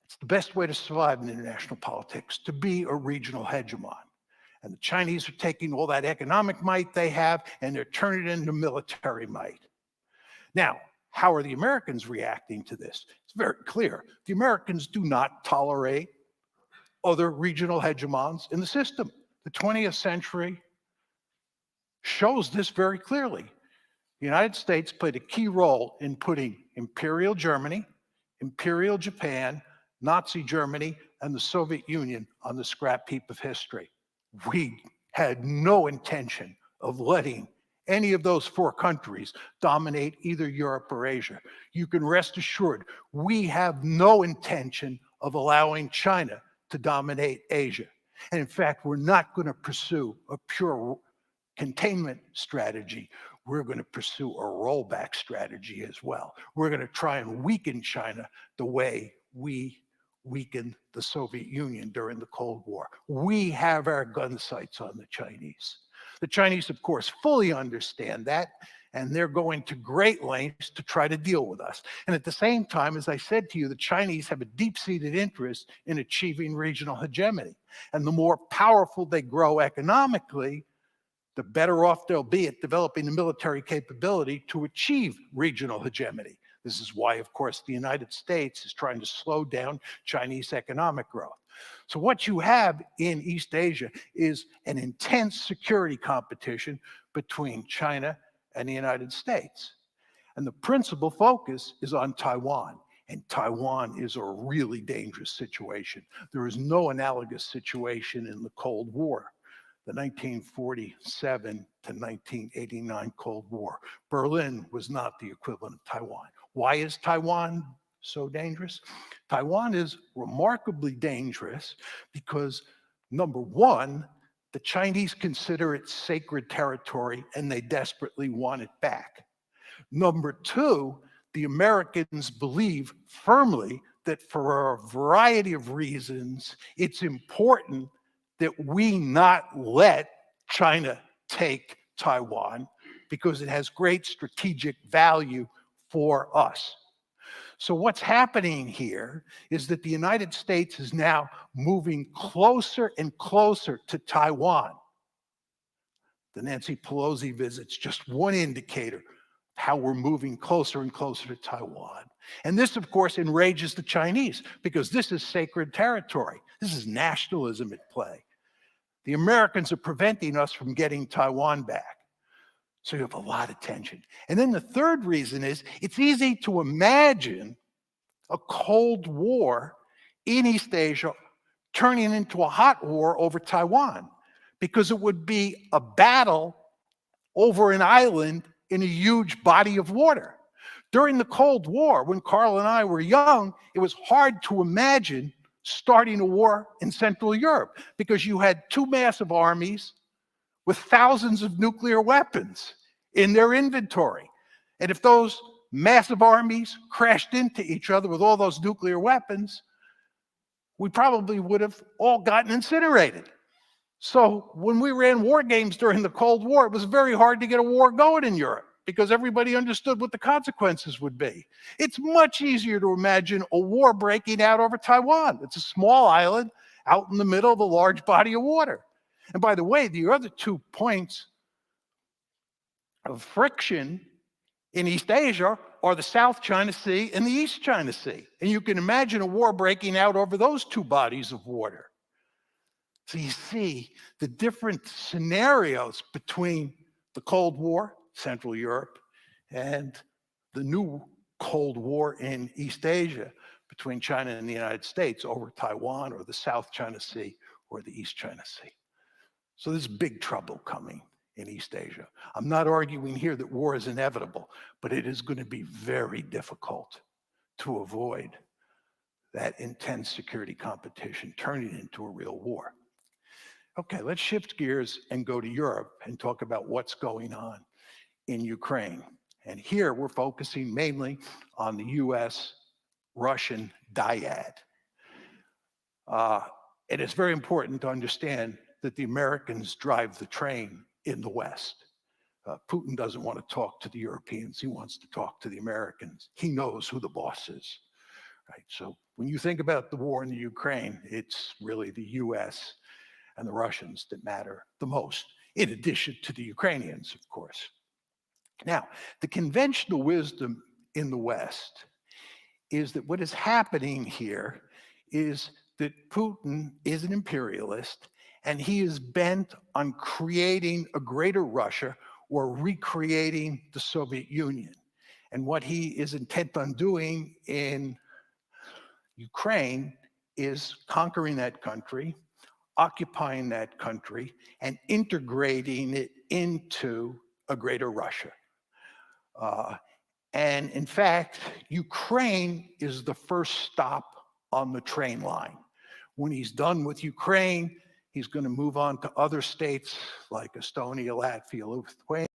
It's the best way to survive in international politics, to be a regional hegemon. And the Chinese are taking all that economic might they have and they're turning it into military might. Now, how are the Americans reacting to this? It's very clear. The Americans do not tolerate other regional hegemons in the system. The 20th century shows this very clearly. The United States played a key role in putting Imperial Germany, Imperial Japan, Nazi Germany, and the Soviet Union on the scrap heap of history. We had no intention of letting any of those four countries dominate either Europe or Asia. You can rest assured, we have no intention of allowing China to dominate Asia. And in fact, we're not going to pursue a pure containment strategy. We're going to pursue a rollback strategy as well. We're going to try and weaken China the way we weakened the Soviet Union during the Cold War. We have our gun sights on the Chinese. The Chinese, of course, fully understand that, and they're going to great lengths to try to deal with us. And at the same time, as I said to you, the Chinese have a deep-seated interest in achieving regional hegemony. And the more powerful they grow economically, the better off they'll be at developing the military capability to achieve regional hegemony. This is why, of course, the United States is trying to slow down Chinese economic growth. So what you have in East Asia is an intense security competition between China and the United States. And the principal focus is on Taiwan. And Taiwan is a really dangerous situation. There is no analogous situation in the Cold War. The 1947 to 1989 Cold War. Berlin was not the equivalent of Taiwan. Why is Taiwan so dangerous? Taiwan is remarkably dangerous because, number one, the Chinese consider it sacred territory and they desperately want it back. Number two, the Americans believe firmly that for a variety of reasons, it's important that we not let China take Taiwan because it has great strategic value for us. So what's happening here is that the United States is now moving closer and closer to Taiwan. The Nancy Pelosi visit's just one indicator of how we're moving closer and closer to Taiwan. And this, of course, enrages the Chinese because this is sacred territory. This is nationalism at play. The Americans are preventing us from getting Taiwan back. So you have a lot of tension. And then the third reason is it's easy to imagine a Cold War in East Asia turning into a hot war over Taiwan because it would be a battle over an island in a huge body of water. During the Cold War, when Carl and I were young, it was hard to imagine starting a war in Central Europe because you had two massive armies with thousands of nuclear weapons in their inventory. And if those massive armies crashed into each other with all those nuclear weapons, we probably would have all gotten incinerated. So when we ran war games during the Cold War, it was very hard to get a war going in Europe because everybody understood what the consequences would be. It's much easier to imagine a war breaking out over Taiwan. It's a small island out in the middle of a large body of water. And by the way, the other 2 points of friction in East Asia are the South China Sea and the East China Sea. And you can imagine a war breaking out over those two bodies of water. So you see the different scenarios between the Cold War, Central Europe, and the new Cold War in East Asia between China and the United States over Taiwan or the South China Sea or the East China Sea. So there's big trouble coming in East Asia. I'm not arguing here that war is inevitable, but it is going to be very difficult to avoid that intense security competition turning into a real war. Okay, let's shift gears and go to Europe and talk about what's going on in Ukraine. And here we're focusing mainly on the US-Russian dyad. And it's very important to understand that the Americans drive the train in the West. Putin doesn't want to talk to the Europeans. He wants to talk to the Americans. He knows who the boss is. Right? So when you think about the war in the Ukraine, it's really the US and the Russians that matter the most, in addition to the Ukrainians, of course. Now, the conventional wisdom in the West is that what is happening here is that Putin is an imperialist and he is bent on creating a greater Russia or recreating the Soviet Union. And what he is intent on doing in Ukraine is conquering that country, occupying that country, and integrating it into a greater Russia. And in fact, Ukraine is the first stop on the train line. When he's done with Ukraine, he's going to move on to other states like Estonia, Latvia, Lithuania.